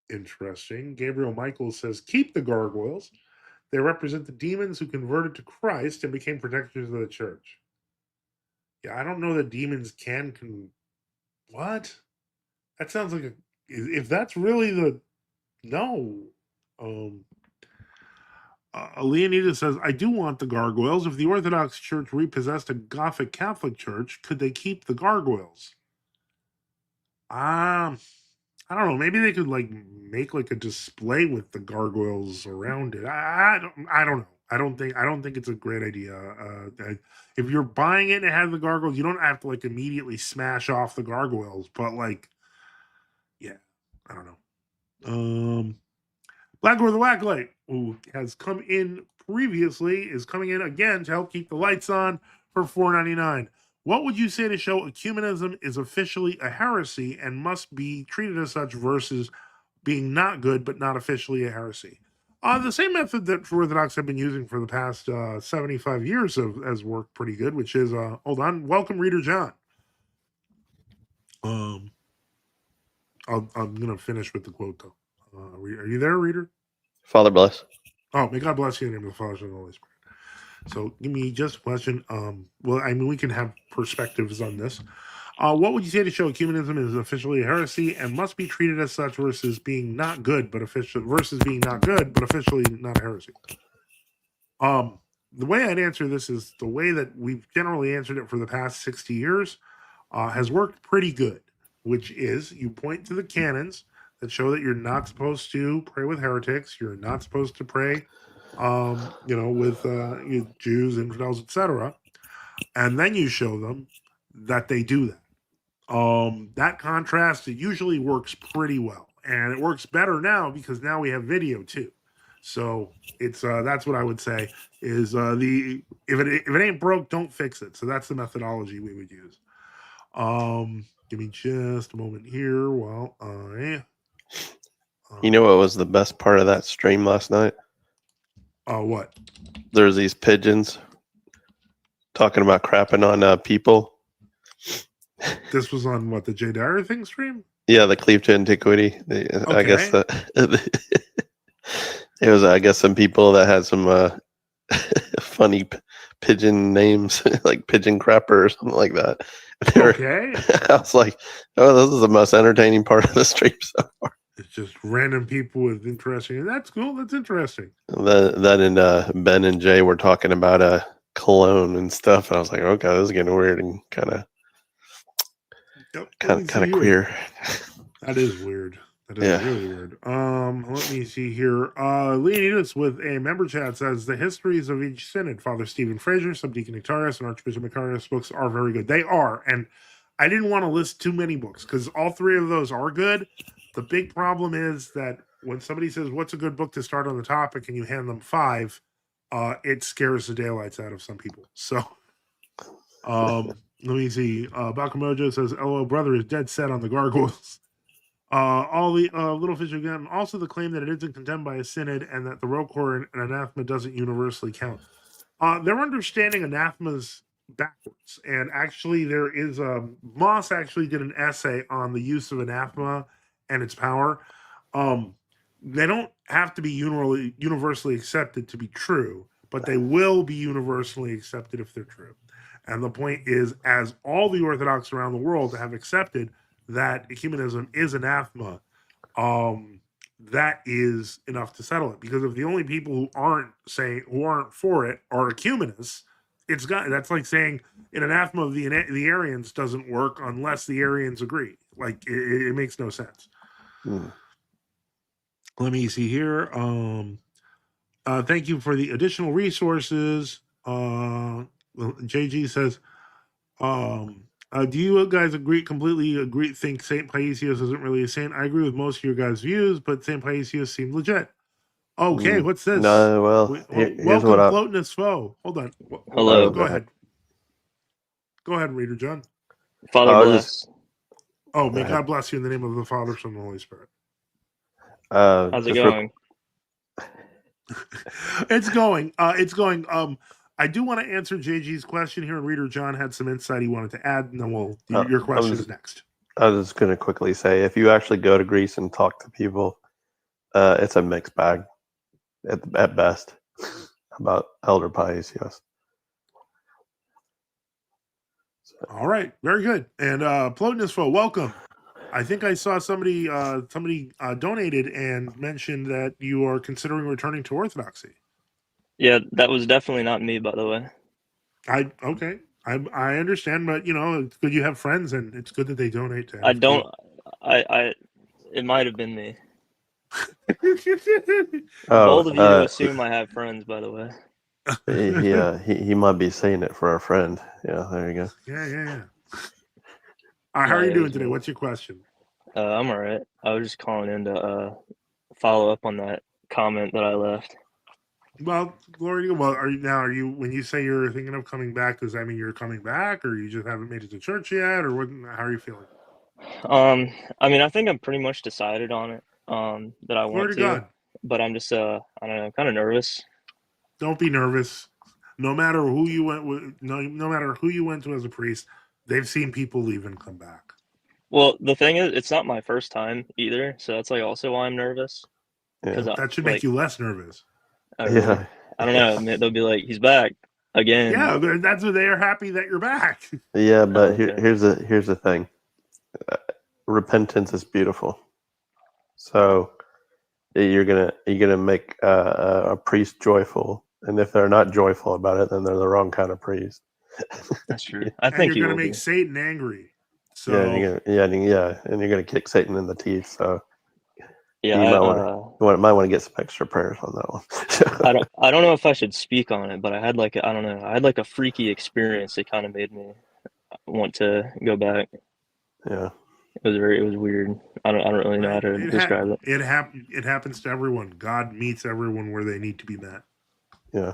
Interesting. Gabriel Michael says, keep the gargoyles. They represent the demons who converted to Christ and became protectors of the church. Yeah, I don't know that demons can what? That sounds like if that's really the no. Leonida says, I do want the gargoyles. If the Orthodox Church repossessed a Gothic Catholic church, could they keep the gargoyles? I don't know. Maybe they could make a display with the gargoyles around it. I don't know. I don't think it's a great idea. If you're buying it and it has the gargoyles, you don't have to immediately smash off the gargoyles. But yeah, I don't know. Blackboard the Wacklight, who has come in previously, is coming in again to help keep the lights on for $4.99. What would you say to show ecumenism is officially a heresy and must be treated as such versus being not good but not officially a heresy? The same method that True Orthodox have been using for the past 75 years has worked pretty good, which is, hold on, welcome, Reader John. I'm going to finish with the quote, though. Are you there, Reader? Father bless. Oh, may God bless you in the name of the Father, Son, and the Holy Spirit. So give me just a question. Well, I mean, we can have perspectives on this. What would you say to show ecumenism is officially a heresy and must be treated as such versus being not good, but officially not a heresy? The way I'd answer this is the way that we've generally answered it for the past 60 years has worked pretty good, which is you point to the canons that show that you're not supposed to pray with heretics, you're not supposed to pray with Jews, infidels, etc. And then you show them that they do that. That contrast, it usually works pretty well. And it works better now because now we have video too. So it's that's what I would say is if it ain't broke, don't fix it. So that's the methodology we would use. Give me just a moment here while I You know what was the best part of that stream last night? What? There's these pigeons talking about crapping on people. This was on what, the Jay Dyer thing stream? Yeah, the Cleave to Antiquity. I guess it was, I guess, some people that had some funny pigeon names, like Pigeon Crapper or something like that. Okay. I was like, oh, this is the most entertaining part of the stream so far. It's just random people with interesting. That's cool. That's interesting. Then and Ben and Jay were talking about cologne and stuff, and I was like, okay, this is getting weird and kind of queer. That is weird. That is really weird. Let me see here. Leonidas with a member chat says the histories of each synod, Father Stephen Fraser, Subdeacon Nectarius, and Archbishop Macarius books are very good. They are, and I didn't want to list too many books because all three of those are good. The big problem is that when somebody says, what's a good book to start on the topic, and you hand them 5, it scares the daylights out of some people. So, let me see. Bakamojo says, LO brother is dead set on the gargoyles. All the little fish again. Also the claim that it isn't condemned by a synod and that the rocor and anathema doesn't universally count. They're understanding anathemas backwards. And actually there is Moss actually did an essay on the use of anathema and its power. They don't have to be universally accepted to be true, but they will be universally accepted if they're true. And the point is, as all the Orthodox around the world have accepted that ecumenism is anathema, that is enough to settle it. Because if the only people who aren't for it are ecumenists, that's like saying an anathema of the Arians doesn't work unless the Arians agree. Like it makes no sense. Let me see here. Thank you for the additional resources. JG says, do you guys completely agree, think St. Paisios isn't really a saint? I agree with most of your guys' views, but St. Paisios seemed legit. Okay, what's this? No, well, here's welcome, what Plotinus Foe. Hold on. Hello. Go ahead. Go ahead, Reader John. Father bless. May God bless you in the name of the Father, Son, and the Holy Spirit. How's it going? It's going. It's going. I do want to answer JG's question here, and Reader John had some insight he wanted to add, and then your question is next. I was just going to quickly say, if you actually go to Greece and talk to people, it's a mixed bag at best about Elder Paisios. All right, very good. And Plotinus Foe, welcome. I think I saw somebody donated and mentioned that you are considering returning to Orthodoxy. Yeah, that was definitely not me, by the way. I understand, but it's good you have friends, and it's good that they donate to. It might have been me. Bold of you to assume I have friends, by the way. He might be saying it for our friend. Yeah, there you go. Yeah. How are you doing today? What's your question? I'm all right. I was just calling in to follow up on that comment that I left. Well, glory to God. Well, are you when you say you're thinking of coming back, does that mean you're coming back, or you just haven't made it to church yet, or what? How are you feeling? I mean, I think I'm pretty much decided on it. That I Glory want to to, God. but I'm just I don't know, kind of nervous. Don't be nervous. No matter who you went with, no matter who you went to as a priest, they've seen people leave and come back. Well, the thing is, it's not my first time either, so that's like also why I'm nervous. Because Yeah. That should make like, you less nervous. really, Yeah. I don't know. They'll be like, he's back again. Yeah, that's what they are happy that you're back. Yeah, but okay. here's the thing. Repentance is beautiful. So you're gonna make a priest joyful, and if they're not joyful about it, then they're the wrong kind of priest. That's true. I And think you're he going to will make be. Satan angry. So Yeah, and you're gonna kick Satan in the teeth. So Yeah, you might want to get some extra prayers on that one. I don't know if I should speak on it, but I had like I don't know. I had like a freaky experience that kind of made me want to go back. Yeah. It was weird. I don't really know how to describe it. It happens to everyone. God meets everyone where they need to be met. Yeah.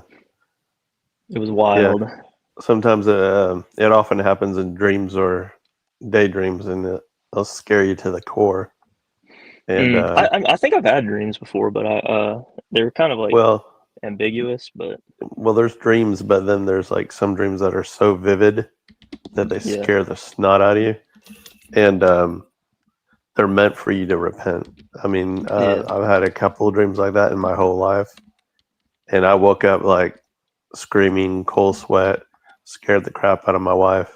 It was wild. Yeah. Sometimes it often happens in dreams or daydreams, and it'll scare you to the core. And I think I've had dreams before, but they were kind of like ambiguous. But there's dreams, but then there's like some dreams that are so vivid that they scare the snot out of you, and they're meant for you to repent. I mean, I've had a couple of dreams like that in my whole life, and I woke up like screaming, cold sweat, scared the crap out of my wife.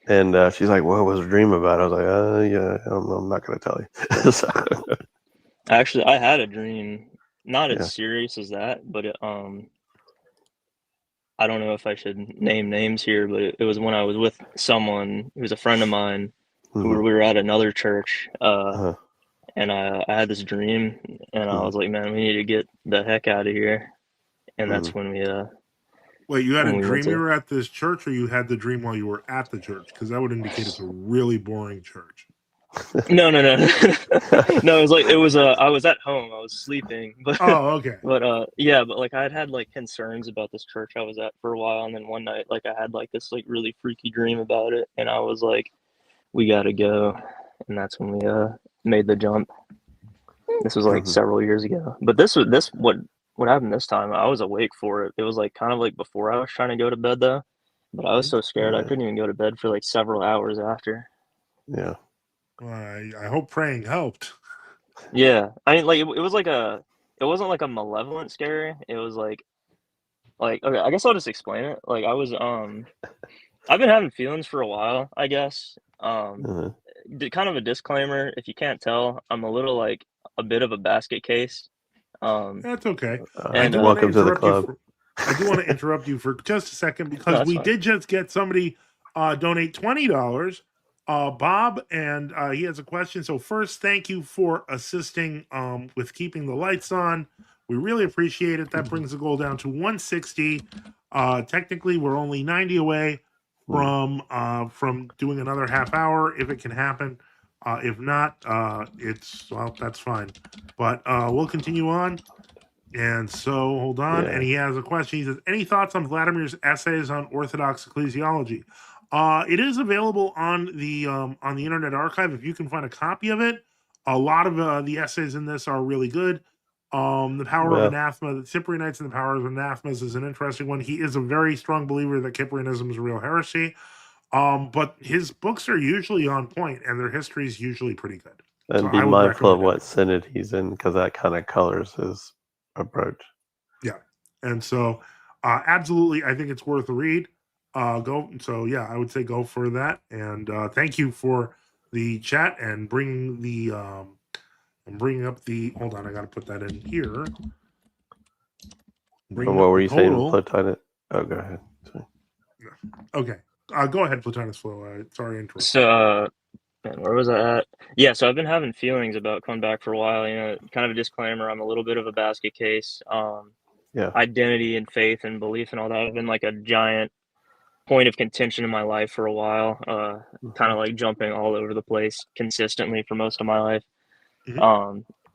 And she's like, "What was a dream about?" I was like, "Yeah, I'm not going to tell you." So, actually, I had a dream, not as serious as that, but it, I don't know if I should name names here, but it was when I was with someone who was a friend of mine. We were at another church, and I had this dream, and I was like, "Man, we need to get the heck out of here." And that's when we Wait, you had a when we went dream you to- were at this church, or you had the dream while you were at the church? Because that would indicate it's a really boring church. No. No, it was I was at home. I was sleeping, but Oh, okay. but yeah, but like I had like concerns about this church I was at for a while, and then one night like I had like this like really freaky dream about it, and I was like, we gotta go, and that's when we made the jump. This was like several years ago, but what happened this time, I was awake for it. It was like kind of like before I was trying to go to bed though, but I was so scared I couldn't even go to bed for like several hours after. Yeah. Well, I hope praying helped. Yeah, I mean, like it was like it wasn't like a malevolent scare. It was like okay, I guess I'll just explain it. Like I was I've been having feelings for a while, I guess. Kind of a disclaimer, if you can't tell, I'm a little like a bit of a basket case. That's okay. And welcome to the club. I do want to interrupt you for just a second because we did just get somebody donate $20. Bob, and he has a question. So first, thank you for assisting with keeping the lights on. We really appreciate it. That brings the goal down to 160. Technically, we're only 90 away from doing another half hour if it can happen. If not, that's fine. But we'll continue on. And so, hold on. Yeah. And he has a question. He says, any thoughts on Vladimir's essays on Orthodox ecclesiology? It is available on the Internet Archive if you can find a copy of it. A lot of the essays in this are really good. The Power of Anathema, the Cyprianites and the Power of Anathemas is an interesting one. He is a very strong believer that Cyprianism is a real heresy. But his books are usually on point and their history is usually pretty good. And So be I would mindful of recommend what synod he's in, because that kind of colors his approach. Yeah. And so absolutely, I think it's worth a read. I would say go for that. And thank you for the chat and bringing up the hold on, I gotta put that in here. What were you saying, Plotinus? Oh, go ahead. Sorry. Okay. Go ahead, Plotinus Flow. Sorry to interrupt. So where was I at? Yeah, so I've been having feelings about coming back for a while. You know, kind of a disclaimer, I'm a little bit of a basket case. Identity and faith and belief and all that have been like a giant point of contention in my life for a while. Kind of like jumping all over the place consistently for most of my life.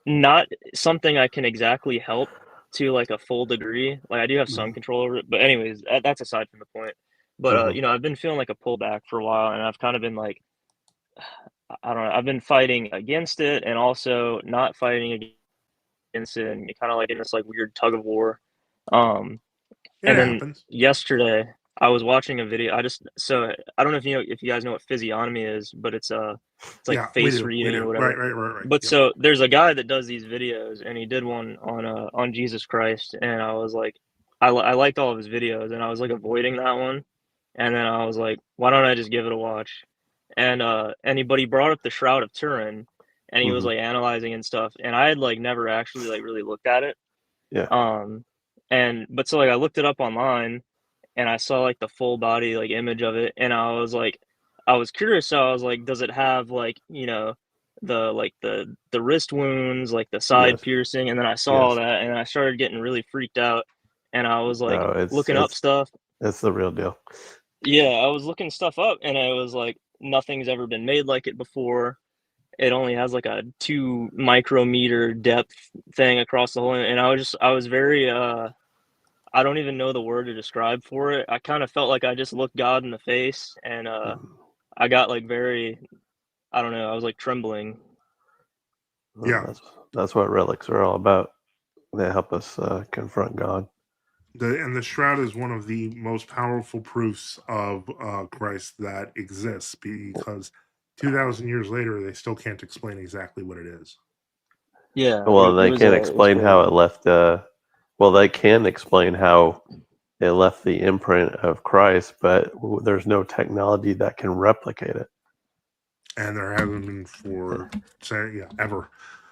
Not something I can exactly help to like a full degree. Like I do have some control over it, but anyways, that's aside from the point. But you know, I've been feeling like a pullback for a while, and I've kind of been like, I don't know, I've been fighting against it and also not fighting against it, and kind of like in this like weird tug of war. And It then happens. yesterday I was watching a video. So I don't know if you guys know what physiognomy is, but it's like Yeah, we face do. reading We or do. whatever. Right. But Yep. so there's a guy that does these videos, and he did one on Jesus Christ, and I was like, I liked all of his videos, and I was like avoiding that one, and then I was like, why don't I just give it a watch? And he brought up the Shroud of Turin, and he was like analyzing and stuff, and I had like never actually like really looked at it. Yeah. But so like I looked it up online, and I saw like the full body like image of it, and I was curious. So I was like, does it have like, you know, the wrist wounds, like the side piercing? And then I saw all that, and I started getting really freaked out, and I was like looking up stuff. It's the real deal. Yeah, I was looking stuff up, and I was like, nothing's ever been made like it before. It only has like a 2 micrometer depth thing across the whole, and I was very I don't even know the word to describe for it. I kind of felt like I just looked God in the face, and I got like very, I don't know, I was like trembling. Yeah. That's what relics are all about. They help us confront God. The Shroud is one of the most powerful proofs of Christ that exists, because 2,000 years later, they still can't explain exactly what it is. Yeah. Well, they can't explain how it left. Well, they can explain how it left the imprint of Christ, but there's no technology that can replicate it. And there hasn't been for ever.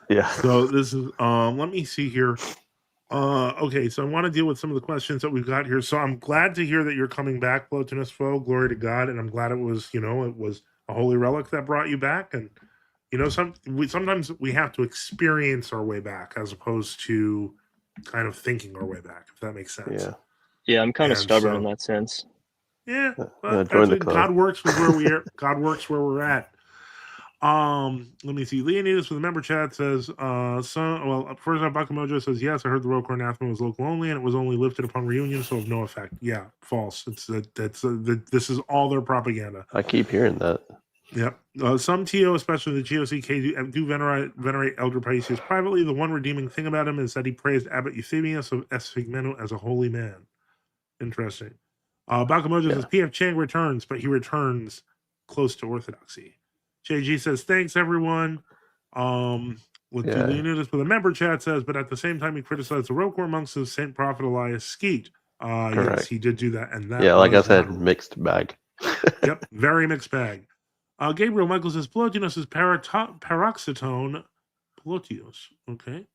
Yeah. So this is let me see here. Okay, so I want to deal with some of the questions that we've got here. So I'm glad to hear that you're coming back, Plotinus Foe. Glory to God. And I'm glad it was a holy relic that brought you back. And sometimes we have to experience our way back as opposed to kind of thinking our way back, if that makes sense. Yeah, I'm kind of stubborn in that sense. Yeah, but God works with where we are. God works where we're at. Let me see. Leonidas with the member chat says, first off, Bakamojo says, yes, I heard the Roquar anathema was local only, and it was only lifted upon reunion, so of no effect. Yeah, false. This is all their propaganda. I keep hearing that. Yep. Some TO, especially the GOCK, do venerate Elder Paisius privately. The one redeeming thing about him is that he praised Abbot Eusebius of Esfigmenu as a holy man. Interesting. Bakamojo says, PF Chang returns, but he returns close to orthodoxy. JG says, thanks, everyone. Leonidas with a member chat says, but at the same time, he criticized the Roquar monks of St. Prophet Elias Skeet. Yes, he did do that. And that like I said, mixed bag. Yep, very mixed bag. Gabriel Michael says, Plotinus is paroxetone. Plotios, okay.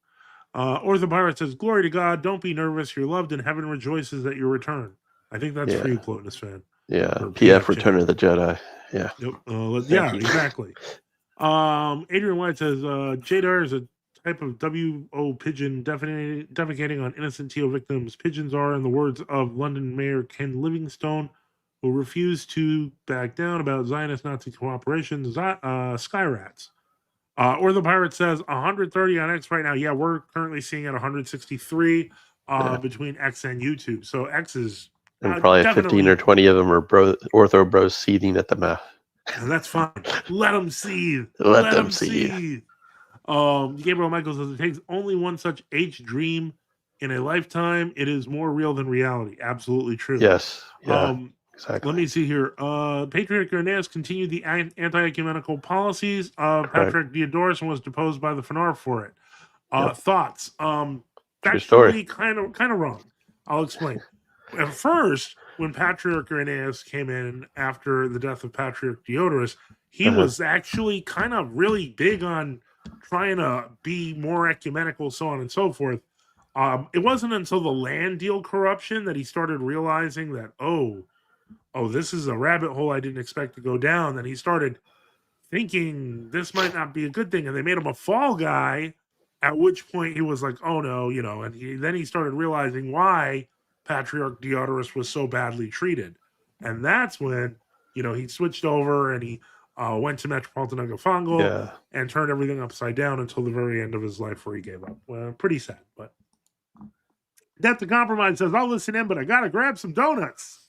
Orthopirate says, glory to God, don't be nervous. You're loved and heaven rejoices at your return. I think that's for you, Plotinus fan. Yeah, PF Return of the Jedi. Yeah. Yep. Exactly. Adrian White says Jadar is a type of WO pigeon defecating on innocent TO victims. Pigeons are, in the words of London Mayor Ken Livingstone, who refused to back down about Zionist Nazi cooperation, sky rats. Or the pirate says 130 on X right now. Yeah, we're currently seeing at 163 between X and YouTube. So X is and probably 15 or 20 of them are ortho bros seething at the mouth. And that's fine. Let them seethe. Let them seethe. Gabriel Michaels says it takes only one such H dream in a lifetime. It is more real than reality. Absolutely true. Yes. Yeah. Exactly. Let me see here. Patriarch Irenaeus continued the anti-ecumenical policies of Patriarch Diodorus and was deposed by the Phanar for it. Thoughts? Actually, kind of wrong. I'll explain. At first, when Patriarch Irenaeus came in after the death of Patriarch Diodorus, he was actually kind of really big on trying to be more ecumenical, so on and so forth. It wasn't until the land deal corruption that he started realizing that, oh, this is a rabbit hole I didn't expect to go down. That he started thinking this might not be a good thing, and they made him a fall guy, at which point he was like, oh no, and then he started realizing why Patriarch Diodorus was so badly treated. And that's when, he switched over and he went to Metropolitan Agafongo and turned everything upside down until the very end of his life where he gave up. Well, pretty sad, but Death to Compromise says, I'll listen in, but I got to grab some donuts.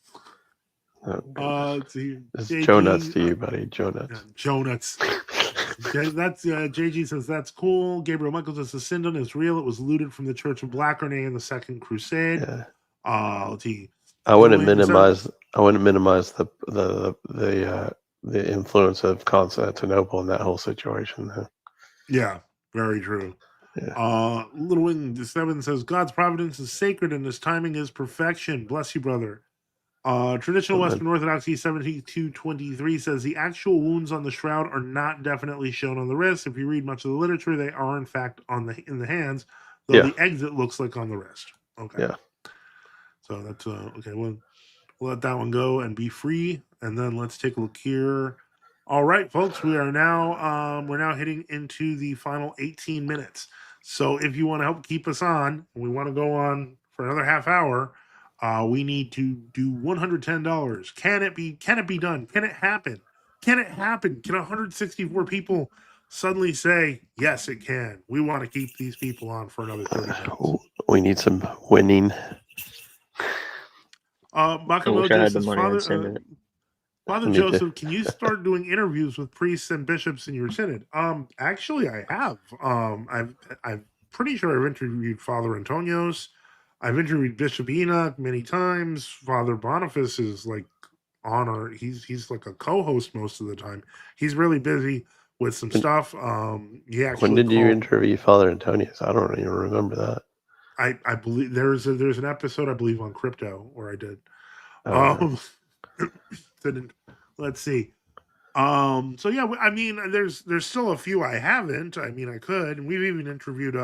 Oh, Let's see. it's JG, Joe Nuts to you, buddy. Joe Nuts. Joe Nuts. That's JG says that's cool. Gabriel Michaels says the Sindon is real. It was looted from the Church of Black Renee in the Second Crusade. Yeah. Let's see. I wouldn't minimize the influence of Constantinople in that whole situation. Though. Yeah, very true. Yeah. Little Wing 7 says God's providence is sacred and his timing is perfection. Bless you, brother. Traditional Western Orthodoxy 7223 says the actual wounds on the shroud are not definitely shown on the wrist. If you read much of the literature, they are in fact in the hands, though the exit looks like on the wrist. Okay. Yeah. So that's okay. We'll let that one go and be free. And then let's take a look here. All right, folks, we are now we're now hitting into the final 18 minutes. So if you want to help keep us on, and we want to go on for another half hour, we need to do $110. Can it be done? Can it happen? Can it happen? Can 164 people suddenly say, yes, it can? We want to keep these people on for another 30 minutes. We need some winning. Makamojo says, Father Joseph, can you start doing interviews with priests and bishops in your synod? Actually, I have. I'm pretty sure I've interviewed Father Antonios. I've interviewed Bishop Enoch many times. Father Boniface is like on our. He's like a co-host most of the time. He's really busy with some stuff. He actually. When did you interview Father Antonius? I don't even remember that. I believe there's an episode I believe on crypto where I did. Let's see. So yeah, I mean, there's still a few I haven't. I mean, I could. And we've even interviewed.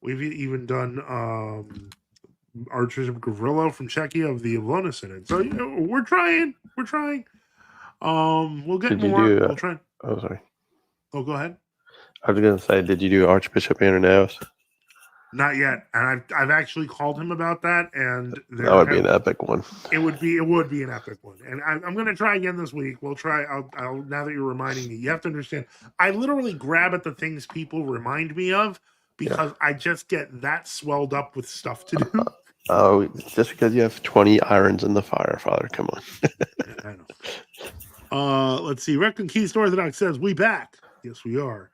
We've even done Archbishop Gavrilo from Czechia of the Avlona Synod. So you know, we're trying. We'll get more. We'll try. Oh, sorry. Oh, go ahead. I was gonna say, did you do Archbishop Ananias? Not yet, and I've actually called him about that, and that would be an epic one. It would be an epic one, and I'm going to try again this week. We'll try. I'll now that you're reminding me, you have to understand. I literally grab at the things people remind me of because I just get that swelled up with stuff to do. Oh, just because you have 20 irons in the fire, Father. Come on. I know. Let's see. Recon Keys Orthodox says we back. Yes, we are.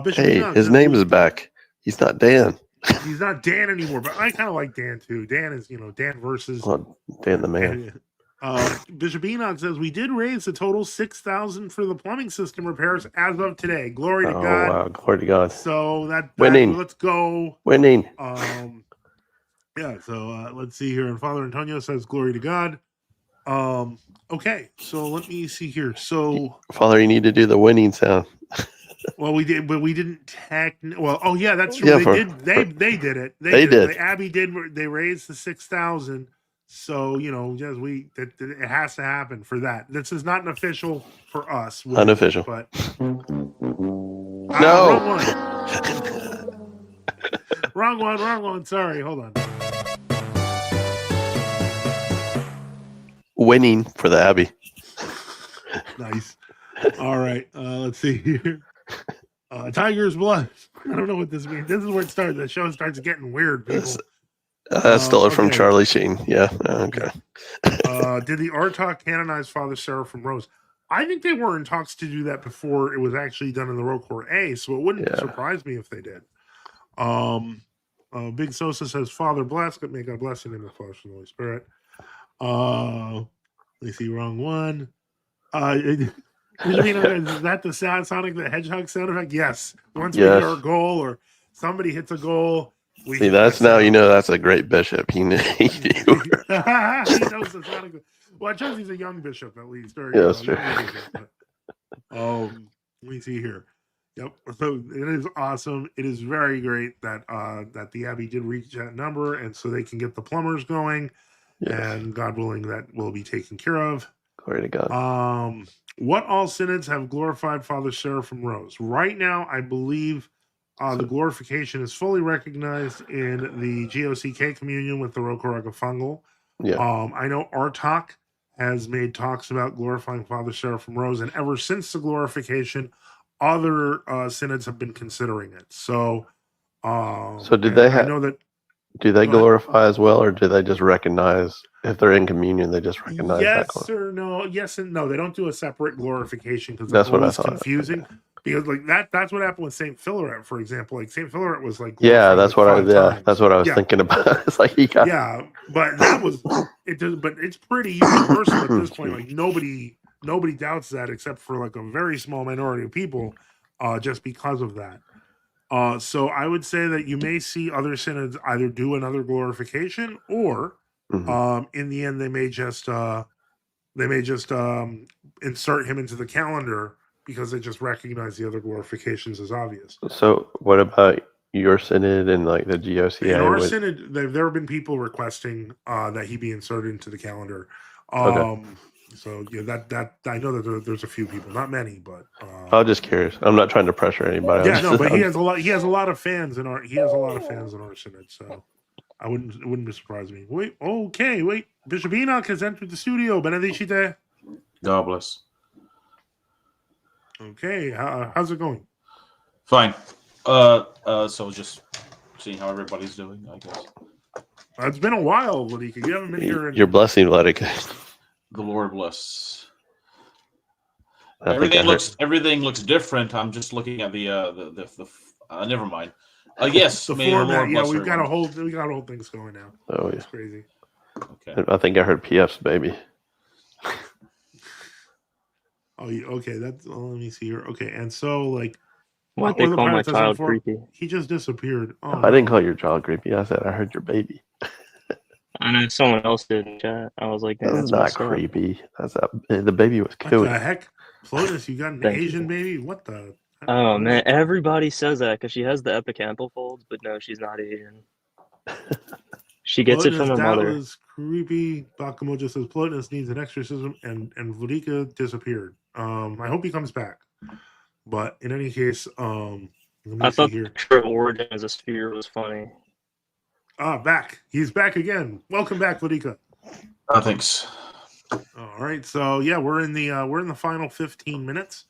Bishop Enoch his name is back. He's not Dan. He's not Dan anymore, but I kind of like Dan too. Dan is, Dan versus Dan the man. Bishop Enoch says we did raise the total $6,000 for the plumbing system repairs as of today. Glory to God! Wow, glory to God! So that winning. Let's go winning. Yeah. So let's see here. And Father Antonio says glory to God. Okay. So let me see here. So Father, you need to do the winning sound. Well, we did, but we didn't oh yeah, that's true. Yeah, they did it. They did. The Abbey did. They raised the 6,000. So just it has to happen for that. This is not an official for us. Unofficial, but no. Wrong one. Sorry, hold on. Winning for the Abbey. Nice. All right. Let's see here. Tiger's Blood. I don't know what this means. This is where it starts. The show starts getting weird, people. I stole it from Charlie Sheen. Yeah. Okay. Did the Artok canonize Father Seraphim Rose? I think they were in talks to do that before it was actually done in the Rocor A, so it wouldn't surprise me if they did. Big Sosa says, Father bless, may God bless you in the Father and the Holy Spirit. Let me see, wrong one. Is that the Sonic the Hedgehog sound effect? Yes. Once we hit our goal or somebody hits a goal, we see that's now that's a great bishop. He knows the Sonic. Well, it shows he's a young bishop at least. Or, that's true. Let me see here. Yep. So it is awesome. It is very great that that the Abbey did reach that number, and so they can get the plumbers going. Yes. And God willing, that will be taken care of. Glory to God. What all synods have glorified Father Seraphim Rose? Right now, I believe the glorification is fully recognized in the GOCK communion with the Rokoraga Fungal. Yeah. I know Artok has made talks about glorifying Father Seraphim Rose, and ever since the glorification, other synods have been considering it. So, did they have? I know that. Do they Go ahead. glorify as well, or do they just recognize if they're in communion? They just recognize that. Yes or no? Yes and no. They don't do a separate glorification because That's it's what I always thought. confusing. Okay. Because like that's what happened with Saint Philaret, for example. Like Saint Philaret was like Yeah, glorified that's like what I. 5 Yeah, times. that's what I was Yeah. thinking about. It's like he got. Yeah, but that was it. But it's pretty universal at this point. Like nobody doubts that except for like a very small minority of people, just because of that. So I would say that you may see other synods either do another glorification, or Mhm. in the end they may just insert him into the calendar because they just recognize the other glorifications as obvious. So, what about your synod and like the GOCA? In our with, synod, there have been people requesting that he be inserted into the calendar. Okay. So yeah, that I know that there's a few people, not many, but I was just curious. I'm not trying to pressure anybody. yeah, no, but he has a lot. He has a lot of fans in our. He has a lot of fans in our synod, so it wouldn't surprise me. Wait, Bishop Enoch has entered the studio. Benedicite. God bless. Okay, how's it going? Fine. So just seeing how everybody's doing, I guess. It's been a while, Ladika. You haven't been here. Your blessing, Letica. The Lord bless. I think I heard. Everything looks different. I'm just looking at the never mind. Yes, The may the format. Lord Yeah, bless we got everyone. a whole things going now. Oh yeah, It's crazy. Okay. I think I heard PF's baby. Oh, okay. That's let me see here. Okay, and so like, What they the call my Pirates child for creepy. he just disappeared. Oh, I didn't no. call your child creepy. I said I heard your baby. I know someone else did in chat. I was like, That's that's not messed up. creepy. That's the baby was What cute. the heck, Plotus? You got an Thank you. Asian baby? What the? Oh man, everybody says that because she has the epicanthal folds, but no, she's not Asian. She gets it from her That mother. was creepy. Bakumo just says Plotinus needs an exorcism, and Vladika disappeared. I hope he comes back. But in any case, let me I see thought here. the True Origin as a sphere was funny. Back. He's back again. Welcome back, Vladika. Thanks. All right. So yeah, we're in the final 15 minutes.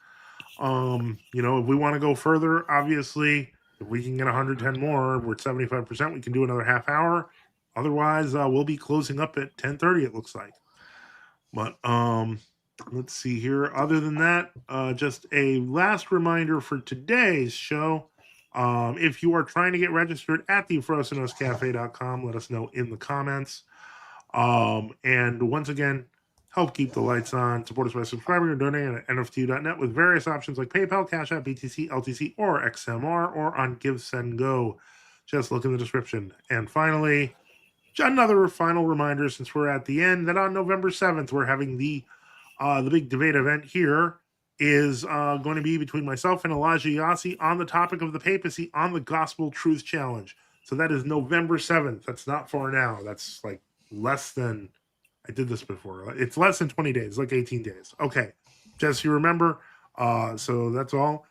If we want to go further, obviously, if we can get 110 more, we're at 75%. We can do another half hour. Otherwise, we'll be closing up at 10:30. It looks like. But let's see here. Other than that, just a last reminder for today's show. If you are trying to get registered at thefrosenoscafe.com, let us know in the comments. And once again, help keep the lights on. Support us by subscribing or donating at NFTU.net with various options like PayPal, Cash App, BTC, LTC, or XMR, or on Give, Send, Go. Just look in the description. And finally, another final reminder, since we're at the end, that on November 7th, we're having the big debate event here is going to be between myself and Elijah Yassi on the topic of the papacy on the Gospel Truth Challenge. So that is November 7th. That's not far now. That's like less than, I did this before. It's less than 20 days, like 18 days. Okay. Just so you remember. So that's all.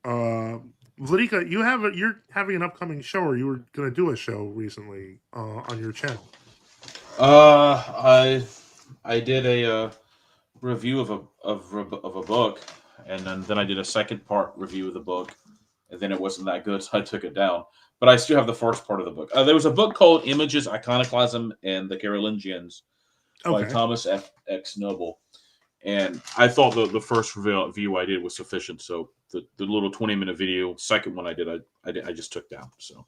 Vladika, you're having an upcoming show, or you were going to do a show recently on your channel. I did a review of a book, and then I did a second part review of the book, and then it wasn't that good, so I took it down. But I still have the first part of the book. There was a book called Images, Iconoclasm, and the Carolingians by Thomas X. Noble. And I thought the first review I did was sufficient. So the little 20-minute video, second one I did, I just took down. So,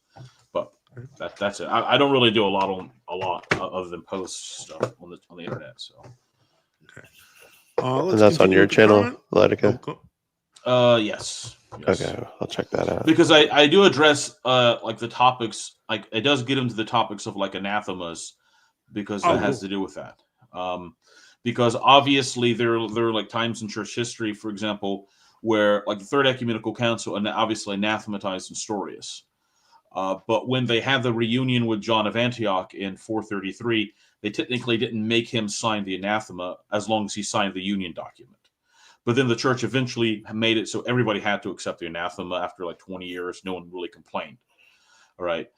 but that's it. I don't really do a lot other than post stuff on the internet. So, okay. And that's on your channel, Letica? Yes. Okay, I'll check that out. Because I do address like the topics, like it does get into the topics of like anathemas, because that has to do with that. Because obviously there are like times in church history, for example, where like the Third Ecumenical Council and obviously anathematized Nestorius. But when they had the reunion with John of Antioch in 433, they technically didn't make him sign the anathema as long as he signed the union document. But then the church eventually made it so everybody had to accept the anathema after like 20 years. No one really complained. All right.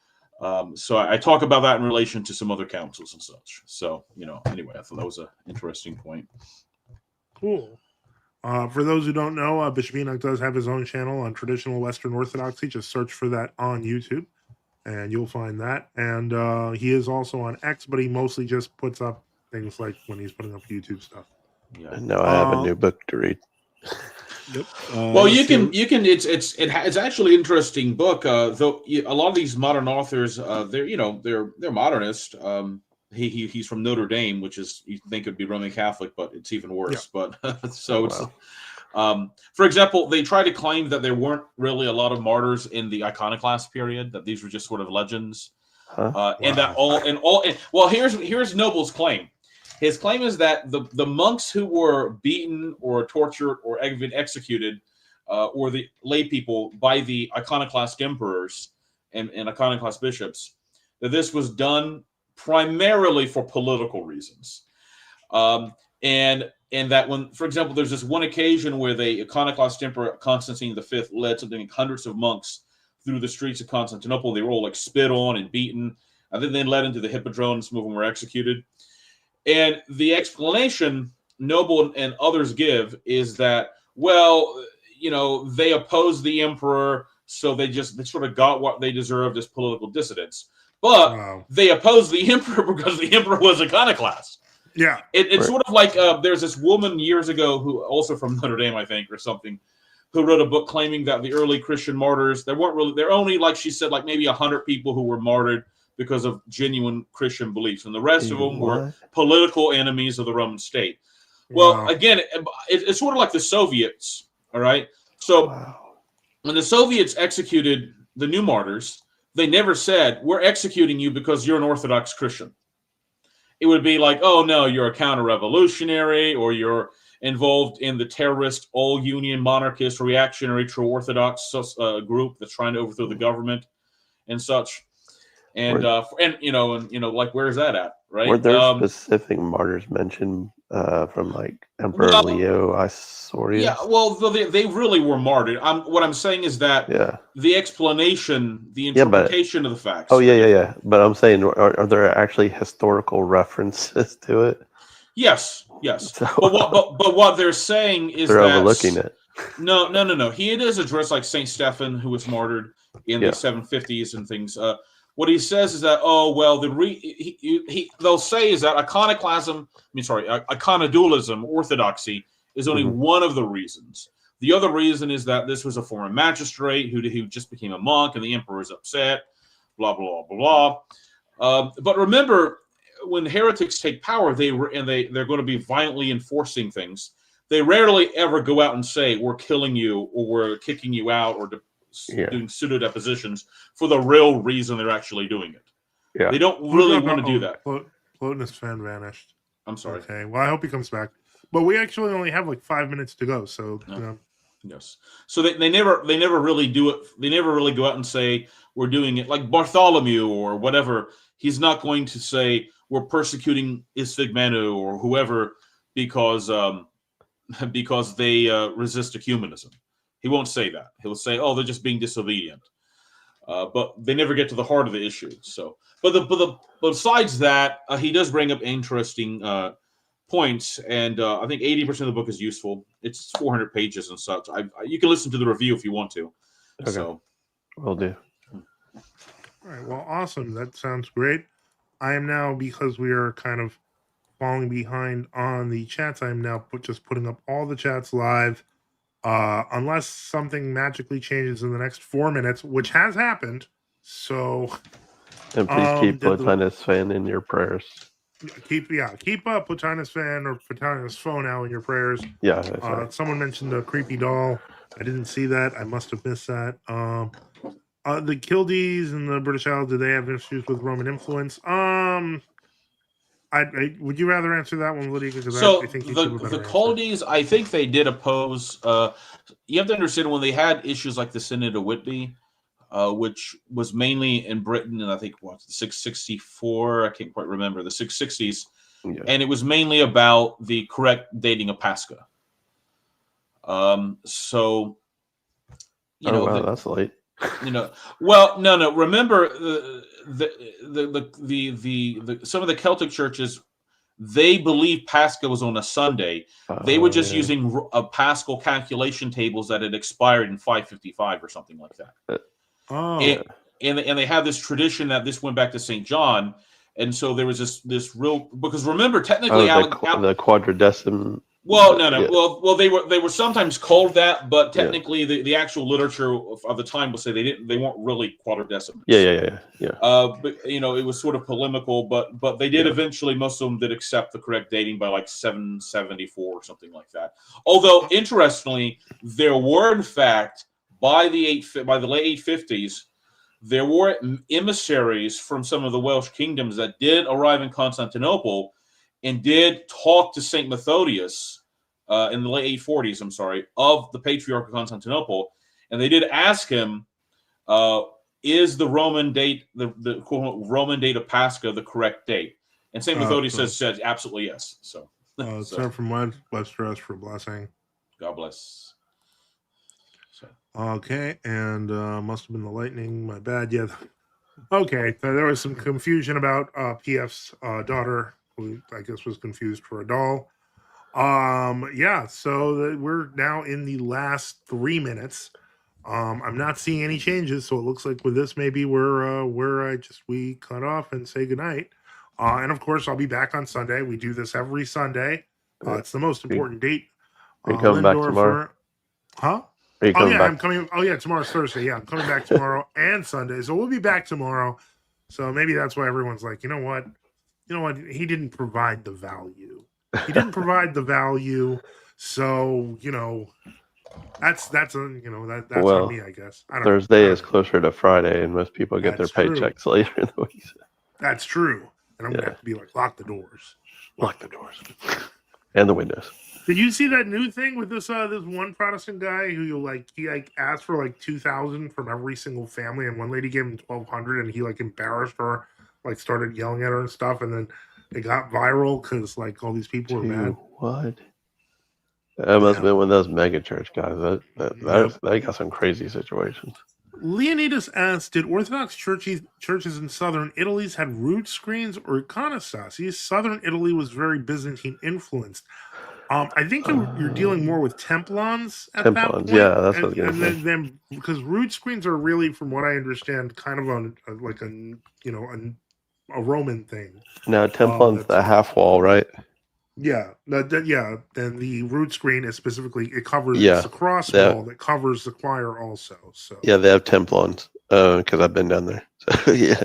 So I talk about that in relation to some other councils and such. So, anyway, I thought that was an interesting point. Cool. For those who don't know, Bishop Enoch does have his own channel on traditional Western Orthodoxy. Just search for that on YouTube. and you'll find that. And he is also on X, but he mostly just puts up things like when he's putting up YouTube stuff. Yeah. And now I have a new book to read. Yep. Well, you can. It's actually an interesting book. Though a lot of these modern authors, they're modernist. He's from Notre Dame, which is, you think it'd be Roman Catholic, but it's even worse. Yeah. But so it's. For example, they try to claim that there weren't really a lot of martyrs in the iconoclast period; that these were just sort of legends, and that well, here's Noble's claim. His claim is that the monks who were beaten or tortured or even executed, or the lay people by the iconoclast emperors and iconoclast bishops, that this was done primarily for political reasons. And that when, for example, there's this one occasion where the iconoclast emperor Constantine V led something like hundreds of monks through the streets of Constantinople. They were all like spit on and beaten, and then they led into the Hippodrome. Some of them were executed. And the explanation Noble and others give is that, well, they opposed the emperor, so they sort of got what they deserved as political dissidents. But they opposed the emperor because the emperor was iconoclast. Yeah. It's sort of like there's this woman years ago who, also from Notre Dame, I think, or something, who wrote a book claiming that the early Christian martyrs, they're only, like she said, like maybe 100 people who were martyred because of genuine Christian beliefs, and the rest of them were political enemies of the Roman state. Well, again, it's sort of like the Soviets, all right? So when the Soviets executed the new martyrs, they never said, we're executing you because you're an Orthodox Christian. It would be like, oh, no, you're a counter-revolutionary, or you're involved in the terrorist, all-union, monarchist, reactionary, True Orthodox group that's trying to overthrow the government and such. And like, where's that at, right? Were there specific martyrs mentioned from like Emperor Leo Isaurius? Yeah, well, they really were martyred. What I'm saying is that the explanation, the interpretation of the facts. Oh, yeah. But I'm saying, are there actually historical references to it? Yes. So, but what they're saying is they're that overlooking it. No. He is addressed like Saint Stephen, who was martyred in the 750s and things. What he says is that, they'll say is that iconodualism, orthodoxy, is only one of the reasons. The other reason is that this was a former magistrate who just became a monk, and the emperor is upset, blah, blah, blah, blah. But remember, when heretics take power, they're going to be violently enforcing things. They rarely ever go out and say, we're killing you, or we're kicking you out, or doing pseudo depositions for the real reason they're actually doing it. Yeah. They don't really want to do that. Plotinus fan vanished. I'm sorry. Okay. Well, I hope he comes back. But we actually only have like 5 minutes to go. So yes. So they never really do it. They never really go out and say we're doing it, like Bartholomew or whatever. He's not going to say we're persecuting Isfigmenu or whoever because they resist ecumenism. He won't say that. He'll say, "Oh, they're just being disobedient," but they never get to the heart of the issue. So, but besides that, he does bring up interesting points, and I think 80% of the book is useful. It's 400 pages and such. You can listen to the review if you want to. Okay. So, will do. All right. Well, awesome. That sounds great. I am now, because we are kind of falling behind on the chats, I am now just putting up all the chats live. Unless something magically changes in the next 4 minutes, which has happened. So, and please keep Plotinus fan in your prayers. Keep Plotinus fan or Plotinus phone now in your prayers. Yeah. Someone mentioned a creepy doll. I didn't see that. I must have missed that. The Kildees and the British Isles, do they have issues with Roman influence? Would you rather answer that one, Lydia? So I think the Chaldees, I think they did oppose. You have to understand, when they had issues like the Synod of Whitby, which was mainly in Britain, and I think 664. I can't quite remember, the 660s, and it was mainly about the correct dating of Pascha. So that's late. Well, no. Remember, some of the Celtic churches, they believe Pascha was on a Sunday. They were just using Paschal calculation tables that had expired in 555 or something like that. and they have this tradition that this went back to St. John, and so there was this real, because remember technically the quadridecim. Well, no. Yeah. Well, they were sometimes called that, but technically, the actual literature of the time will say they weren't really quadridecimals. Yeah. But it was sort of polemical, but they did eventually. Most of them did accept the correct dating by like 774 or something like that. Although interestingly, there were in fact by the late 850s, there were emissaries from some of the Welsh kingdoms that did arrive in Constantinople and did talk to Saint Methodius in the late 840s, of the Patriarch of Constantinople, and they did ask him, is the Roman date, the quote Roman date of Pascha, the correct date? And Saint Methodius says absolutely yes. So, Sir from Westeros for blessing. God bless. So. Okay, and must have been the lightning. My bad. Yeah. Okay, so there was some confusion about PF's daughter, who I guess was confused for a doll. Yeah, so we're now in the last 3 minutes. I'm not seeing any changes, so it looks like with this maybe where we cut off and say goodnight. And of course, I'll be back on Sunday. We do this every Sunday. It's the most important date. Are you coming back tomorrow? Huh? Are you coming back? I'm coming. Oh yeah, tomorrow's Thursday. Yeah, I'm coming back tomorrow and Sunday. So we'll be back tomorrow. So maybe that's why everyone's like, you know what? He didn't provide the value. He didn't provide the value. So that's on me, I guess. Thursday is closer to Friday, and most people get their paychecks later in the week. That's true. And I'm gonna have to be like, lock the doors. Lock the doors. And the windows. Did you see that new thing with this one Protestant guy who he asked for like 2,000 from every single family, and one lady gave him 1,200, and he embarrassed her, started yelling at her and stuff, and then it got viral because all these people were mad. What? That must have been one of those mega church guys. They got some crazy situations. Leonidas asked, did Orthodox churches in southern Italy had rood screens or iconostasis? Southern Italy was very Byzantine influenced. I think you're dealing more with Templons at that point. Yeah, that's what I was going to say. Then because rood screens are really, from what I understand, kind of a Roman thing. Now, Templon's the half wall, right? Yeah, then the rood screen is specifically it's a cross wall that covers the choir also. So yeah, they have Templons because I've been down there. So yeah.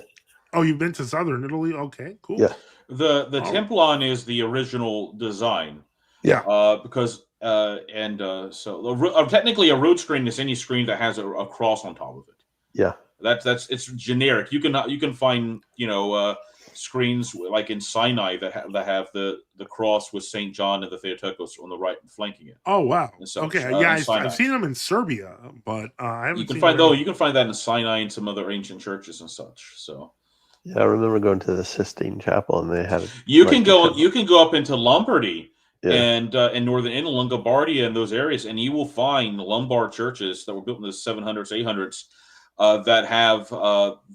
Oh, you've been to southern Italy? Okay, cool. Yeah. The Templon is the original design. Yeah. Because technically a rood screen is any screen that has a cross on top of it. Yeah. It's generic. You can find screens like in Sinai that have the cross with St. John and the Theotokos on the right flanking it. Oh wow! Okay, I've seen them in Serbia, but I haven't. You can find that in Sinai and some other ancient churches and such. So yeah, I remember going to the Sistine Chapel and they had. You can go up into Lombardy. Yeah. And in northern Italy, Longobardia, and those areas, and you will find Lombard churches that were built in the 700s, 800s that have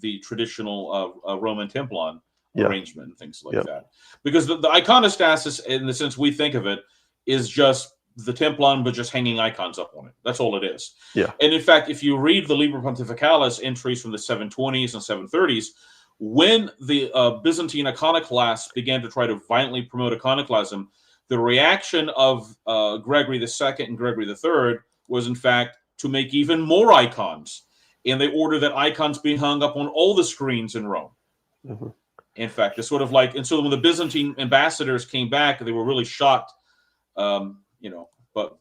the traditional Roman Templon arrangement and things like that. Because the iconostasis, in the sense we think of it, is just the Templon, but just hanging icons up on it. That's all it is. Yeah. And in fact, if you read the Liber Pontificalis entries from the 720s and 730s, when the Byzantine iconoclasts began to try to violently promote iconoclasm, the reaction of Gregory II and Gregory III was, in fact, to make even more icons. And they ordered that icons be hung up on all the screens in Rome. Mm-hmm. In fact, it's sort of and so when the Byzantine ambassadors came back, they were really shocked, but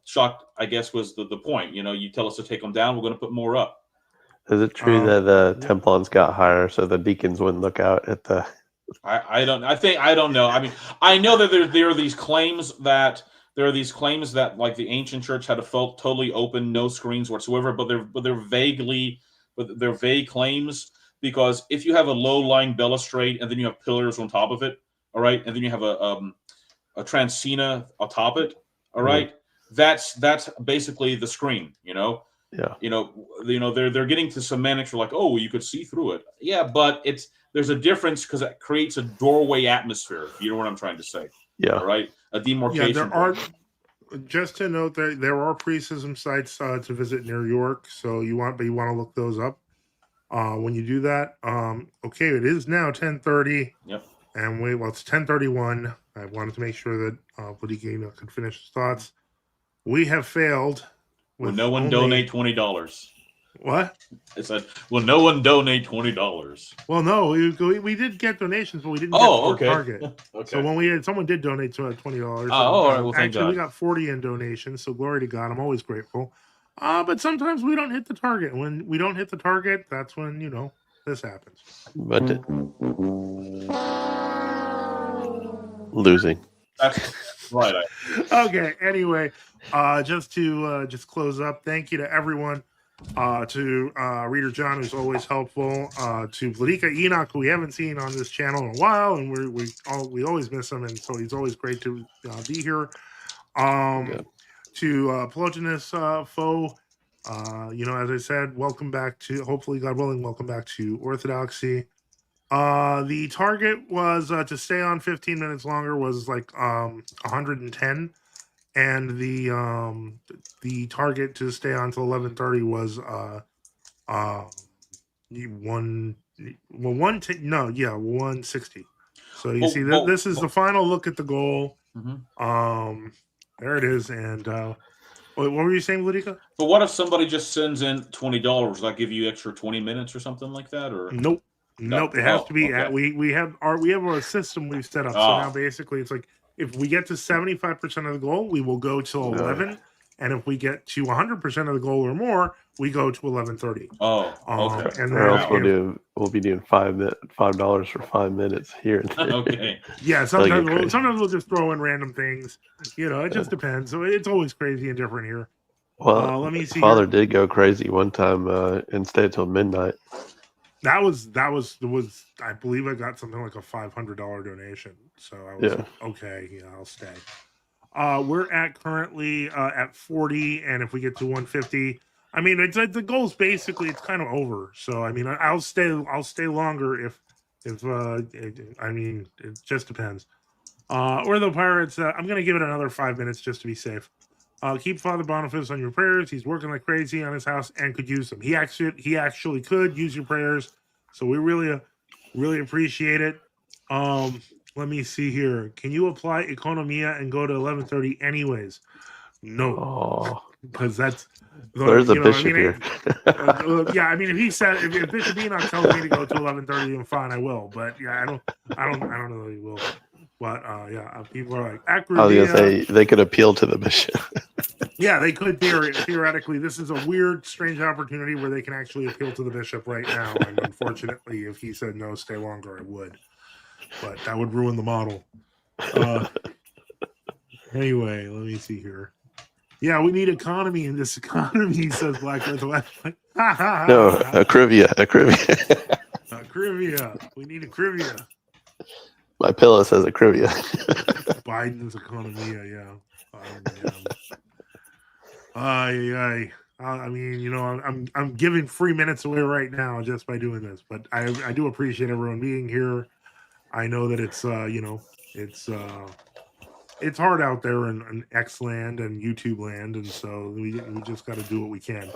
shocked, I guess, was the point. You tell us to take them down, we're going to put more up. Is it true that the Templons got higher so the deacons wouldn't look out at the... I don't know. I mean, I know that there are these claims that like the ancient church had a totally open, no screens whatsoever, but they're vague claims, because if you have a low-lying balustrade and then you have pillars on top of it, all right, and then you have a transcena atop it, all right, that's basically the screen, Yeah. They're getting to semantics for you could see through it. Yeah, but there's a difference because it creates a doorway atmosphere. If you know what I'm trying to say. Yeah. All right. A demarcation. Yeah, there are. Just to note that there are pre-schism sites to visit near York, so you want to look those up. when you do that. Okay, it is now 10:30. Yep. And it's 10:31. I wanted to make sure that Vladika could finish his thoughts. We have failed. Will no one donate $20? What? I said, will no one donate $20? Well, no, we did get donations, but we didn't Oh, get okay. target. Okay. So someone did donate to $20. all right. Well, thank actually, we God. got 40 in donations. So glory to God. I'm always grateful. But sometimes we don't hit the target. When we don't hit the target, that's when this happens. But losing. That's right. Okay. Anyway, just to close up, thank you to everyone. To Reader John, who's always helpful. To Vladika Enoch, who we haven't seen on this channel in a while, and we always miss him, and so he's always great to be here. To Plotinus Foe, as I said, welcome back to, hopefully, God willing, welcome back to Orthodoxy. The target was to stay on 15 minutes longer was like 110, and the target to stay on till 11:30 was 160. So you see that this is the final look at the goal. Mm-hmm. There it is. And what were you saying, Vladika? But what if somebody just sends in $20? Will that give you extra 20 minutes or something like that? Or Nope. It has to be okay. we have a system we've set up. So now basically it's like if we get to 75% of the goal, we will go till 11. And if we get to 100% of the goal or more, we go to 11:30. Oh, okay. And or else we'll be doing $5 for 5 minutes here and there. Okay. Yeah, sometimes we'll just throw in random things. It just depends. So it's always crazy and different here. Well, let me see. Father did go crazy one time and stayed till midnight. That was I believe I got something like a $500 donation. So I was like, okay, I'll stay. We're at currently at 40, and if we get to 150, I mean, it's the goal's basically it's kind of over. So I mean, I'll stay longer if I mean, it just depends. Or the Pirates, I'm gonna give it another 5 minutes just to be safe. Keep Father Boniface on your prayers. He's working like crazy on his house and could use them. He actually could use your prayers. So we really appreciate it. Let me see here. Can you apply Economia and go to 11:30 anyways? No, because that's there's a bishop here. Yeah, I mean, if he said if Bishop Enoch tells me to go to 11:30, then fine, I will. But yeah, I don't know that he will. But yeah, people are like, I was gonna say they could appeal to the bishop. Yeah, they could theoretically. This is a weird, strange opportunity where they can actually appeal to the bishop right now. And unfortunately, if he said no, stay longer, I would. But that would ruin the model. Anyway, let me see here. Yeah, we need economy in this economy, says Black Earth West. No, Acrivia. Acrivia. We need Acrivia. My pillow says Acrivia. Biden's economy, yeah. I mean, I'm giving free minutes away right now just by doing this, but I do appreciate everyone being here. I know that it's it's hard out there in X land and YouTube land, and so we just got to do what we can.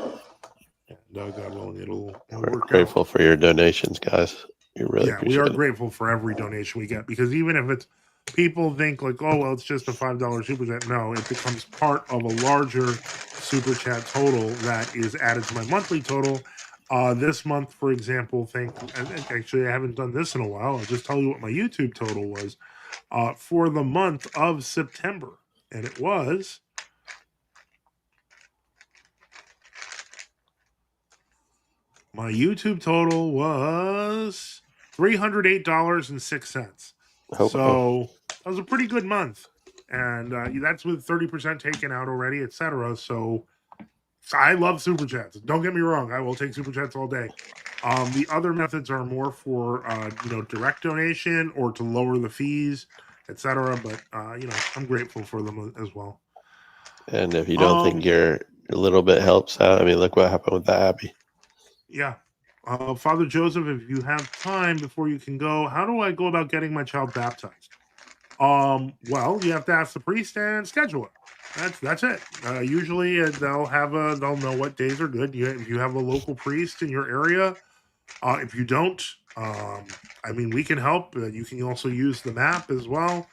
And God willing, it'll We're work grateful out. for your donations, guys. We really we are appreciate it. grateful for every donation we get, because even if it's people think like, oh well, it's just a $5 super chat. No, it becomes part of a larger super chat total that is added to my monthly total. This month, for example, actually I haven't done this in a while. I'll just tell you what my YouTube total was for the month of September, and it was my YouTube total was $308.06. So that was a pretty good month, and that's with 30% taken out already, etc. So I love super chats. Don't get me wrong; I will take super chats all day. The other methods are more for direct donation or to lower the fees, etc. But I'm grateful for them as well. And if you don't think your little bit helps out, I mean, look what happened with the Abbey. Yeah. Father Joseph, if you have time before you can go, how do I go about getting my child baptized? Well, you have to ask the priest and schedule it. That's it. Usually they'll know what days are good. If you have a local priest in your area, If you don't, I mean, we can help. You can also use the map as well.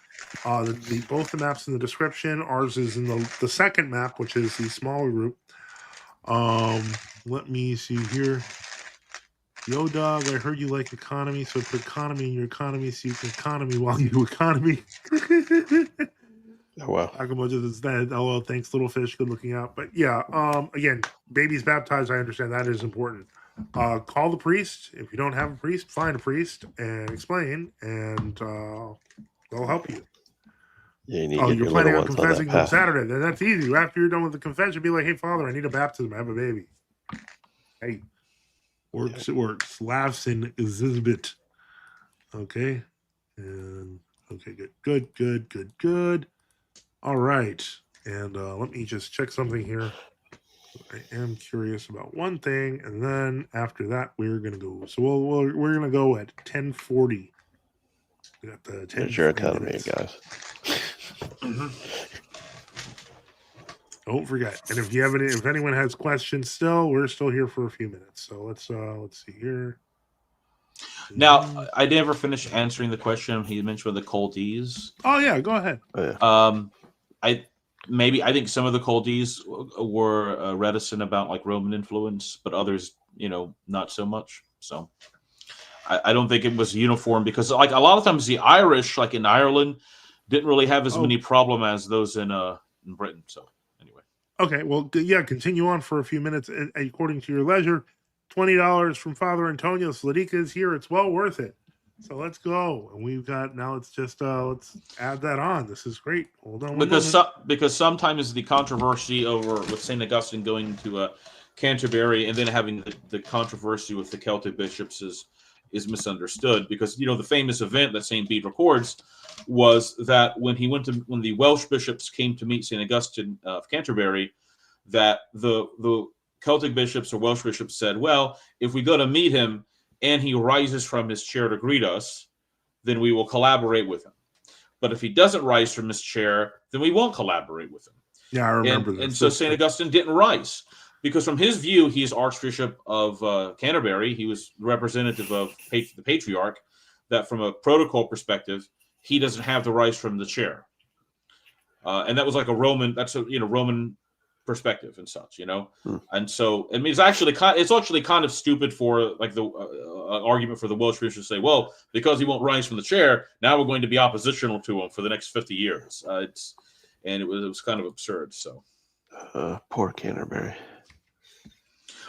Both the maps in the description. Ours is in the second map, which is the smaller group. Let me see here. Yo, dog, I heard you like economy, so put economy in your economy so you can economy while you do economy. Oh, wow. Akamoja is dead. Oh, thanks, little fish. Good looking out. But yeah, again, babies baptized. I understand that is important. Call the priest. If you don't have a priest, find a priest and explain, and they'll help you. Yeah, you need to get You're your planning little on ones on that confessing on path. Saturday. Then that's easy. After you're done with the confession, be like, hey, Father, I need a baptism. I have a baby. Hey, works, it works. Laughs in Elizabeth. Okay. And okay, good. All right. And let me just check something here. I am curious about one thing, and then after that, we're gonna go. So we're gonna go at 10:40. We got the 10. There's your economy, guys. Don't forget. And if anyone has questions, we're still here for a few minutes. So let's see here. Now, I never finished answering the question he mentioned with the Chaldees. Oh yeah, go ahead. Oh, yeah. I think some of the Chaldees were reticent about like Roman influence, but others, not so much. So I don't think it was uniform because like a lot of times the Irish, like in Ireland, didn't really have as many problem as those in Britain. So anyway. Okay, well, yeah, continue on for a few minutes according to your leisure. $20 from Father Antonio Sladika is here. It's well worth it. So let's go. And we've got now. It's just let's add that on. This is great. Hold on. Because sometimes the controversy over with Saint Augustine going to Canterbury and then having the controversy with the Celtic bishops is misunderstood because the famous event that Saint Bede records was that when the Welsh bishops came to meet Saint Augustine of Canterbury, that the Celtic bishops or Welsh bishops said, well, if we go to meet him and he rises from his chair to greet us, then we will collaborate with him. But if he doesn't rise from his chair, then we won't collaborate with him. Yeah, I remember this. And so St. Augustine didn't rise because from his view, he's Archbishop of Canterbury. He was representative of the Patriarch, that from a protocol perspective, he doesn't have to rise from the chair. And that was like Roman perspective and such, and so I mean it's actually kind of stupid for like the argument for the Welsh bishops to say, well, because he won't rise from the chair, now we're going to be oppositional to him for the next 50 years. It was kind of absurd. So poor Canterbury.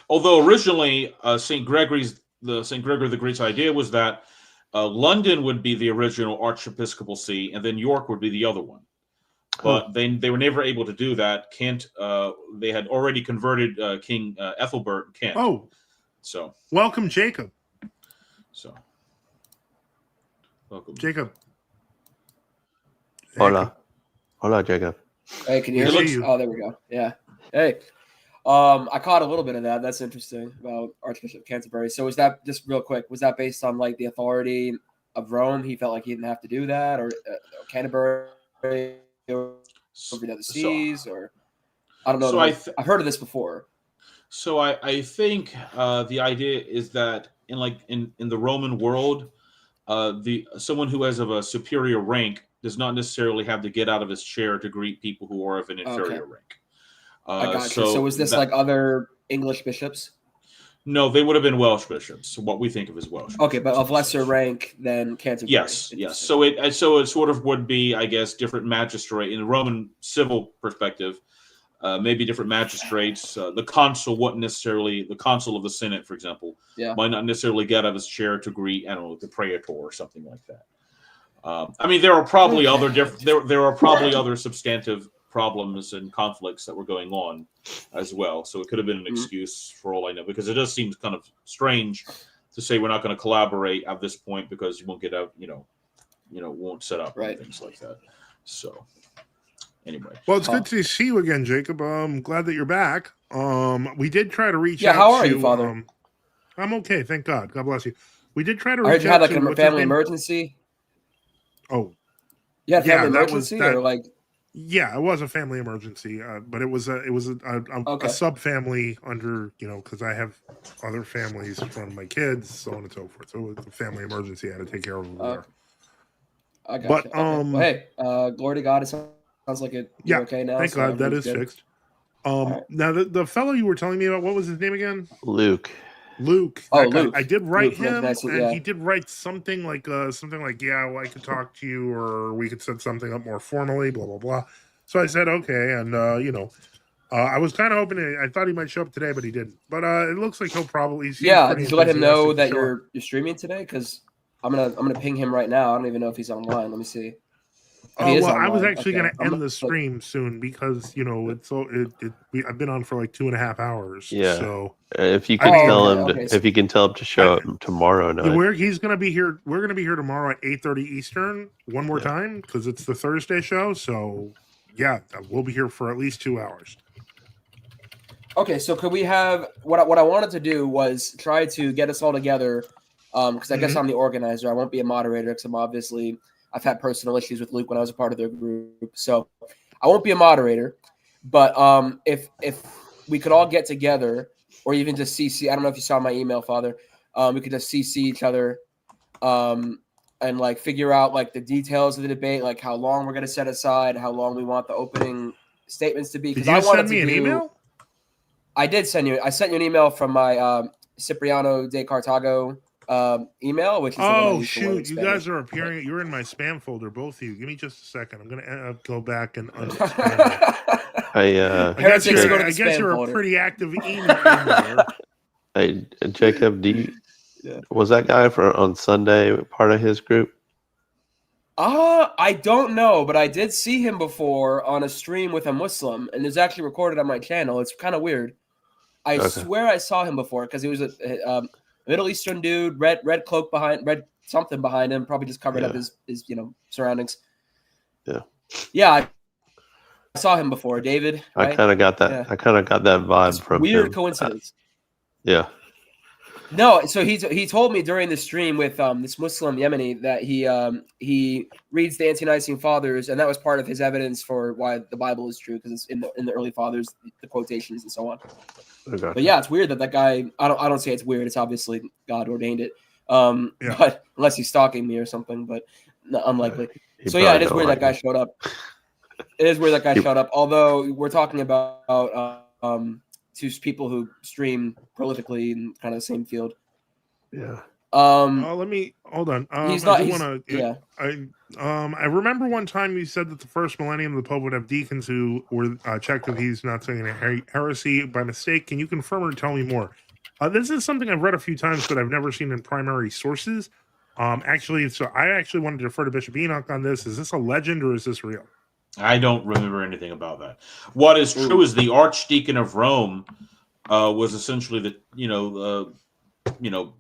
Although originally St. Gregory the Great's idea was that London would be the original archiepiscopal see, and then York would be the other one. But they were never able to do that. Kent, they had already converted King Ethelbert in Kent. Oh, so welcome, Jacob. Welcome, Jacob. Hola, Jacob. Hey, can you hear me? Oh, there we go. Yeah. Hey, I caught a little bit of that. That's interesting about Archbishop Canterbury. So was that just real quick? Was that based on like the authority of Rome? He felt like he didn't have to do that, or Canterbury? Over the other seas, or I don't know. So I've heard of this before. So I think the idea is that in the Roman world, someone who has of a superior rank does not necessarily have to get out of his chair to greet people who are of an inferior rank. I got you. So was this like other English bishops? No, they would have been Welsh bishops. What we think of as Welsh. Okay, but of lesser rank than Canterbury. Yes. So it sort of would be, I guess, different magistrate in the Roman civil perspective. Maybe different magistrates. The consul wouldn't necessarily. The consul of the Senate, for example, might not necessarily get out of his chair to greet, I don't know, the praetor or something like that. I mean, there are probably other there are probably other substantive problems and conflicts that were going on as well. So it could have been an excuse for all I know, because it does seem kind of strange to say we're not going to collaborate at this point because you won't get out, won't set up and things like that. So anyway. Well, it's good to see you again, Jacob. I'm glad that you're back. We did try to reach out. How are you, Father? I'm okay, thank God. God bless you. We did try to reach out. I heard you had like a family emergency. Oh. Yeah, family emergency or like. Yeah, it was a family emergency, but it was a sub family under, because I have other families from my kids, so on and so forth. So it was a family emergency I had to take care of over there. I got you. Okay. Well, hey, glory to God. It sounds like you're okay now. Thank God that is good. Fixed. Right. Now the fellow you were telling me about, what was his name again? Luke. Luke. Luke. I did write him, and he did write something like, yeah, well, I could talk to you, or we could set something up more formally, blah blah blah. So I said okay, and I was kind of hoping I thought he might show up today, but he didn't. But it looks like he'll probably. Did you let him know that you're streaming today? Because I'm gonna ping him right now. I don't even know if he's online. Let me see. I was actually going to end the stream soon because I've been on for like 2.5 hours. Yeah. So if you can tell him, if you can tell him to show up tomorrow night. He's going to be here. We're going to be here tomorrow at 8:30 Eastern. One more time because it's the Thursday show. So yeah, we'll be here for at least 2 hours. Okay, so could we have what I wanted to do was try to get us all together because I guess I'm the organizer. I won't be a moderator because I've had personal issues with Luke when I was a part of their group, so I won't be a moderator. But if we could all get together, or even just CC, I don't know if you saw my email, Father. We could just CC each other, and like figure out like the details of the debate, like how long we're gonna set aside, how long we want the opening statements to be. Did you send me an email? I did send you. I sent you an email from my Cipriano de Cartago email, which is shoot, you guys are appearing. You're in my spam folder, both of you. Give me just a second. I'm gonna go back and unspam. I guess you're a pretty active emailer. Hey, Jacob, was that guy on Sunday part of his group? I don't know, but I did see him before on a stream with a Muslim, and it's actually recorded on my channel. It's kind of weird. I swear I saw him before because he was a Middle Eastern dude, red cloak red something behind him, probably just covered up his surroundings. Yeah, I saw him before, David. Right? I kind of got that. Yeah. I kind of got that vibe from weird him. Coincidence. Yeah. No, so he told me during the stream with this Muslim Yemeni that he reads the Ante-Nicene Fathers, and that was part of his evidence for why the Bible is true, because it's in the early Fathers, the quotations and so on. But yeah, it's weird that guy. I don't say it's weird. It's obviously God ordained it. But unless he's stalking me or something, but unlikely. So yeah, it is weird that guy showed up. It is weird that guy showed up. Although we're talking about two people who stream prolifically in kind of the same field. Yeah. Let me hold on. He's not. I remember one time you said that the first millennium the Pope would have deacons who were checked if he's not saying a heresy by mistake. Can you confirm or tell me more? This is something I've read a few times, but I've never seen in primary sources. So I actually wanted to defer to Bishop Enoch on this. Is this a legend or is this real? I don't remember anything about that. What is true is the Archdeacon of Rome was essentially the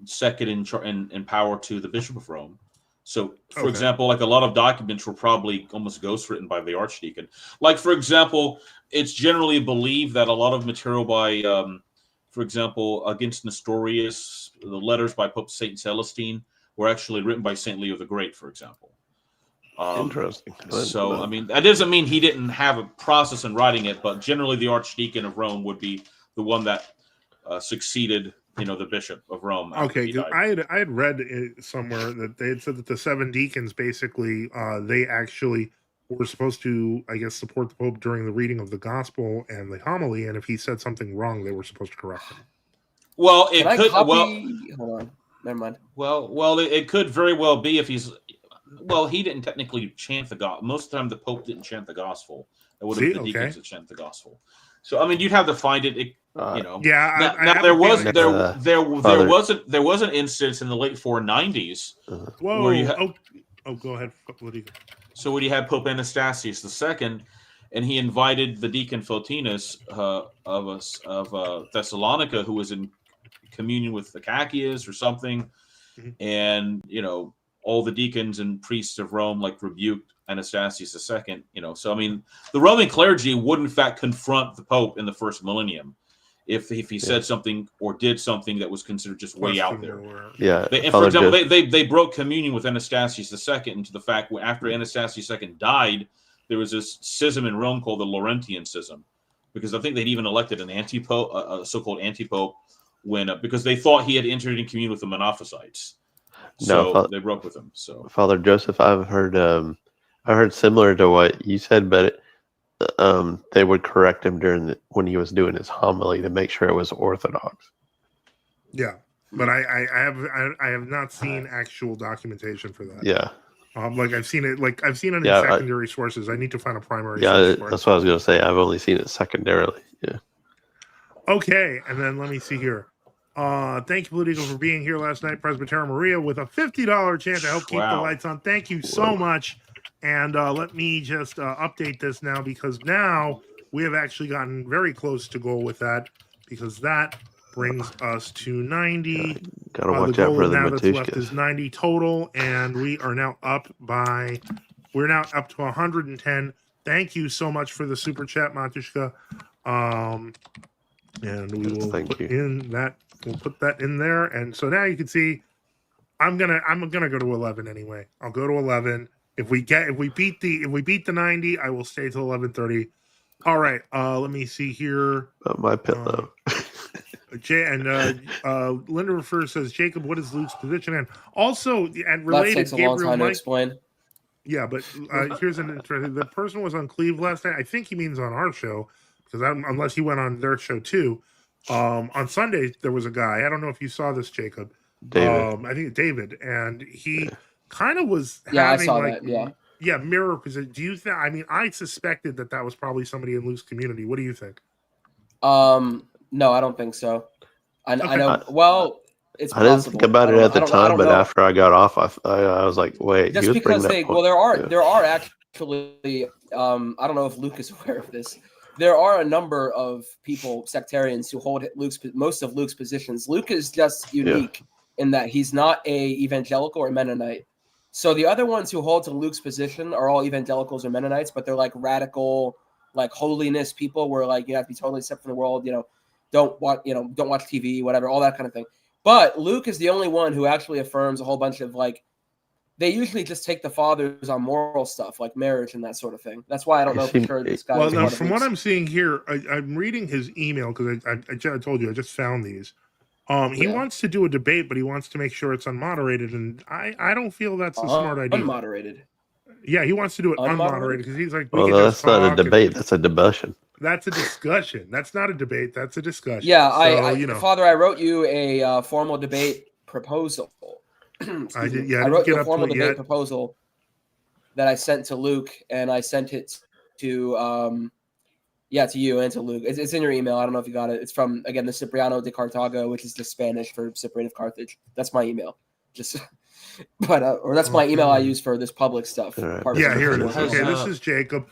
second in power to the Bishop of Rome. So, for example, like a lot of documents were probably almost ghostwritten by the Archdeacon. Like, for example, it's generally believed that a lot of material by, for example, against Nestorius, the letters by Pope Saint Celestine were actually written by Saint Leo the Great, for example. Interesting. So, I mean, that doesn't mean he didn't have a process in writing it, but generally the Archdeacon of Rome would be the one that succeeded, the Bishop of Rome. Okay, I had read somewhere that they had said that the 7 deacons basically they actually were supposed to, I guess, support the Pope during the reading of the Gospel and the homily, and if he said something wrong, they were supposed to correct him. Well, it could. Hold on, never mind. Well, it could very well be if he's. Well, he didn't technically chant the gospel. Most of the time, the Pope didn't chant the gospel. It would have been the deacons that chant the gospel. So, I mean, you'd have to find it. Yeah. Now there was an instance in the late 490s. Whoa! Where you go ahead. What do you? So when you had Pope Anastasius II, and he invited the deacon Photinus of Thessalonica, who was in communion with Acacius or something, and all the deacons and priests of Rome rebuked Anastasius II. So I mean, the Roman clergy would in fact confront the Pope in the first millennium if he said something or did something that was considered just way out there. Yeah. For example, they broke communion with Anastasius II into the fact after Anastasius II died, there was this schism in Rome called the Laurentian schism, because I think they'd even elected an anti-pope, a so-called anti-pope, when because they thought he had entered in communion with the Monophysites. So they broke with him. So Father Joseph, I've heard similar to what you said, but they would correct him when he was doing his homily to make sure it was Orthodox. Yeah, but I have not seen actual documentation for that. Yeah. Like I've seen it in secondary sources. I need to find a primary source for that's what I was going to say. I've only seen it secondarily. Yeah. Okay, and then let me see here. Thank you, Politico, for being here last night. Presbyterian Maria with a $50 chance to help keep the lights on. Thank you so much. And let me just update this now, because now we have actually gotten very close to goal with that, because that brings us to 90. Gotta watch out for the now that's left Matushkas. is 90 total, and we are now up to 110. Thank you so much for the super chat, Matushka. And we will we'll put that in there. And so now you can see I'm gonna go to 11 anyway. I'll go to 11. If we beat the 90, I will stay till 11:30. All right. Let me see here. My pillow. Linda refers says, Jacob, what is Luke's position? And also, and That related, takes a long time to explain. Yeah, but here's an interesting. The person was on Cleve last night. I think he means on our show, because unless he went on their show too. On Sunday there was a guy. I don't know if you saw this, Jacob. David. I think David, and he kind of was Yeah, having I saw like that. Yeah. mirror position. Do you think? I mean, I suspected that was probably somebody in Luke's community. What do you think? No, I don't think so. I know. Well, it's possible. I didn't think about it at the time, but after I got off, I was like, wait. Just because there are actually I don't know if Luke is aware of this. There are a number of people, sectarians, who hold most of Luke's positions. Luke is just unique in that he's not a evangelical or Mennonite. So the other ones who hold to Luke's position are all evangelicals or Mennonites, but they're like radical, like holiness people, where like you have to be totally separate from the world. Don't watch TV, whatever, all that kind of thing. But Luke is the only one who actually affirms a whole bunch of like. They usually just take the fathers on moral stuff like marriage and that sort of thing. That's why I don't know for sure this guy. Well, now, from what I'm seeing here, I'm reading his email because I told you I just found these. He wants to do a debate, but he wants to make sure it's unmoderated, and I don't feel that's a smart idea. Unmoderated. Yeah, he wants to do it unmoderated because he's like, well, that's not a debate. That's a discussion. That's a discussion. That's not a debate. That's a discussion. Yeah, Father, I wrote you a formal debate proposal. I did. Yeah, I wrote you a formal debate proposal that I sent to Luke, and I sent it to to you and to Luke. It's in your email. I don't know if you got it. It's from the Cipriano de Cartago, which is the Spanish for Cyprian of Carthage. That's my email. Or that's my email I use for this public stuff. Right. Yeah, here it is. Okay, this is Jacob.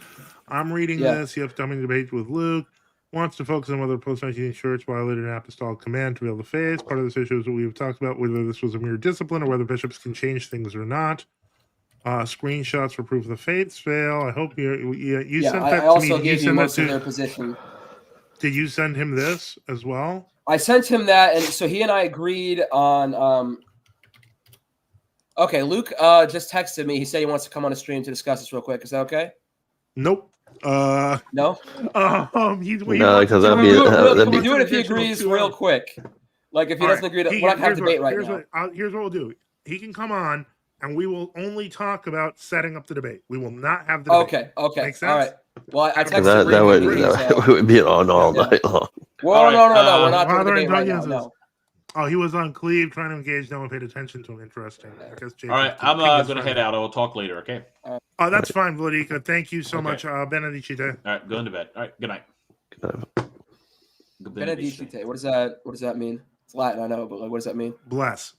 I'm reading this. You have to debate with Luke. Wants to focus on whether post-19 church violated an apostolic command to be able to face. Part of this issue is what we have talked about, whether this was a mere discipline or whether bishops can change things or not. Screenshots for proof of the faiths fail. I hope you sent that to me. I also gave you most of their position. Did you send him this as well? I sent him that, and so he and I agreed on. Okay, Luke just texted me. He said he wants to come on a stream to discuss this real quick. Is that okay? Nope. No. No, because that'd be do it if he agrees real quick. Like if he doesn't agree, we're not having a debate right now. Here's what we'll do. He can come on, and we will only talk about setting up the debate. We will not have the debate. Okay. Make sense? All right. Well, I texted that would be on all night long. Well, no. We're not doing the debate right now. No. Oh, he was on Cleve trying to engage. No one paid attention to him. Interesting. I guess all right, I'm going to head out. I'll talk later, okay? Oh, that's fine, Vladika. Thank you so much. Benedicite. All right, going to bed. All right, good night. Benedicite. What does that mean? It's Latin, I know, but like, what does that mean? Bless.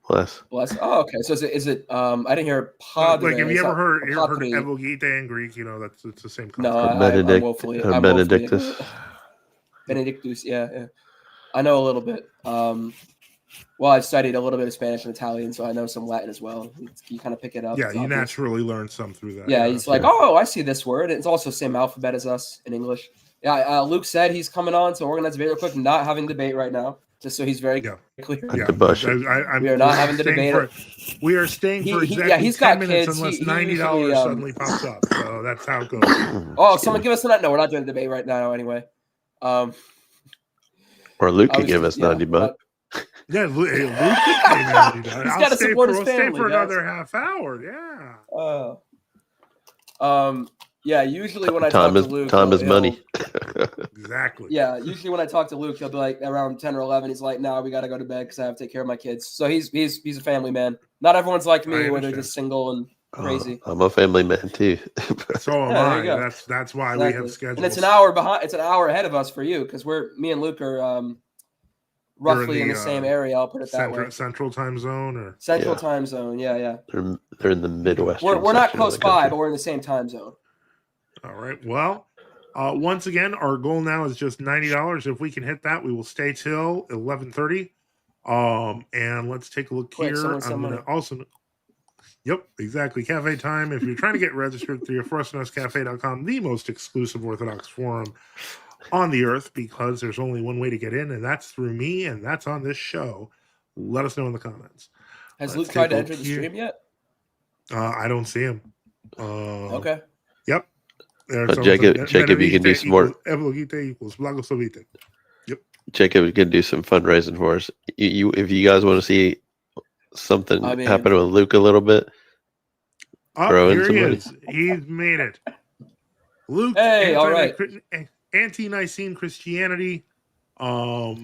Bless. Oh, okay. So is it? I didn't hear padre. Like, have you ever heard evogite in Greek? It's the same concept. No, I'm Benedictus. Benedictus. Yeah. I know a little bit. Well, I studied a little bit of Spanish and Italian, so I know some Latin as well. You kind of pick it up. Yeah, you naturally learn some through that. Yeah, he's like, oh, I see this word. It's also the same alphabet as us in English. Yeah, Luke said he's coming on, so we're going to have to debate real quick. Not having debate right now. Just so he's very Yeah. clear. Yeah, the bush. We are not having the debate. We are staying for He- exactly he's 10 got minutes kids. unless He $90 usually, suddenly pops up. So that's how it goes. Oh, someone give us a nut. No, we're not doing the debate right now anyway. Or Luke I could was give just- us $90. Yeah, Luke could pay $90. He's I'll gotta stay support for, his we'll stay family, for guys. another half hour. Yeah. Yeah, usually when I Time talk is to Luke, time is he'll- money. Exactly. Yeah, usually when I talk to Luke, he'll be like around 10 or 11. He's like, "No, we got to go to bed because I have to take care of my kids." So he's a family man. Not everyone's like I me, where they're understand. just single and crazy. I'm a family man too. So am Yeah, there I. you go. That's why we have Exactly. schedules. And it's an hour behind. It's an hour ahead of us for you because me and Luke are roughly in the same area. I'll put it that way. Central time zone or Central Yeah. time zone. Yeah. They're in the Midwest. We're not close by, but we're in the same time zone. all right. Well, once again, our goal now is just $90. If we can hit that, we will stay till 11:30. And let's take a look Quick, here. someone I'm send gonna money. also. Yep, exactly. Cafe time. If you're trying to get registered through ForestNestCafe.com, the most exclusive Orthodox forum on the earth, because there's only one way to get in, and that's through me, and that's on this show. Let us know in the comments. Has Let's Luke tried take to a enter look the here. stream yet? I don't see him. Okay. Yep. There, But so Jacob, you can do some more. Evologite equals Blagosovite. Jacob can do some fundraising for us. If you guys want to see something happen with Luke a little bit, throw in Here some he money. is. He's made it. Luke, Hey, all right. Anti-Nicene Christianity. So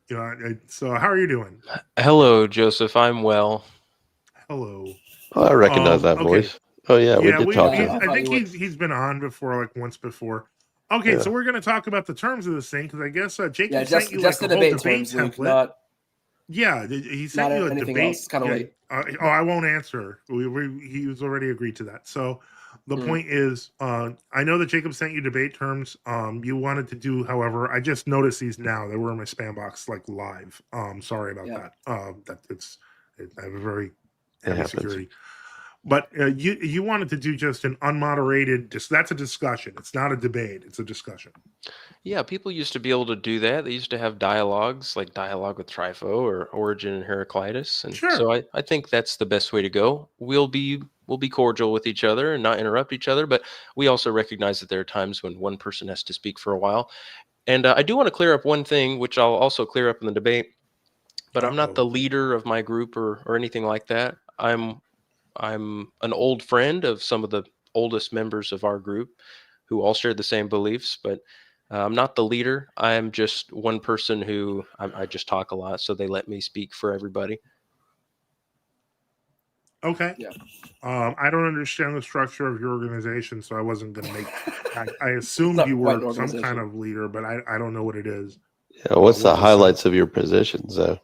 how are you doing? Hello, Joseph. I'm well. Hello. Oh, I recognize that okay. voice. Oh yeah, we did talk to him. I think he's been on before, like once before. Okay, so we're going to talk about the terms of this thing because I guess Jacob sent you like a whole debate terms, template. Luke, yeah, he sent you a debate. Else. It's kind of late. I won't answer. He was already agreed to that. So the point is, I know that Jacob sent you debate terms. You wanted to do, however, I just noticed these now. They were in my spam box, like live. Sorry about that. I have a very heavy security. But you wanted to do just an unmoderated. That's a discussion. It's not a debate. It's a discussion. Yeah, people used to be able to do that. They used to have dialogues, like dialogue with Trypho or Origin and Heraclitus, and so I think that's the best way to go. We'll be cordial with each other and not interrupt each other, but we also recognize that there are times when one person has to speak for a while. And I do want to clear up one thing, which I'll also clear up in the debate. But I'm not the leader of my group or anything like that. I'm an old friend of some of the oldest members of our group who all share the same beliefs, but I'm not the leader. I am just one person who I just talk a lot, so they let me speak for everybody. Okay. Yeah. I don't understand the structure of your organization, so I wasn't going to make. I assumed you were some kind of leader, but I don't know what it is. Yeah, what's the highlights of your positions, though?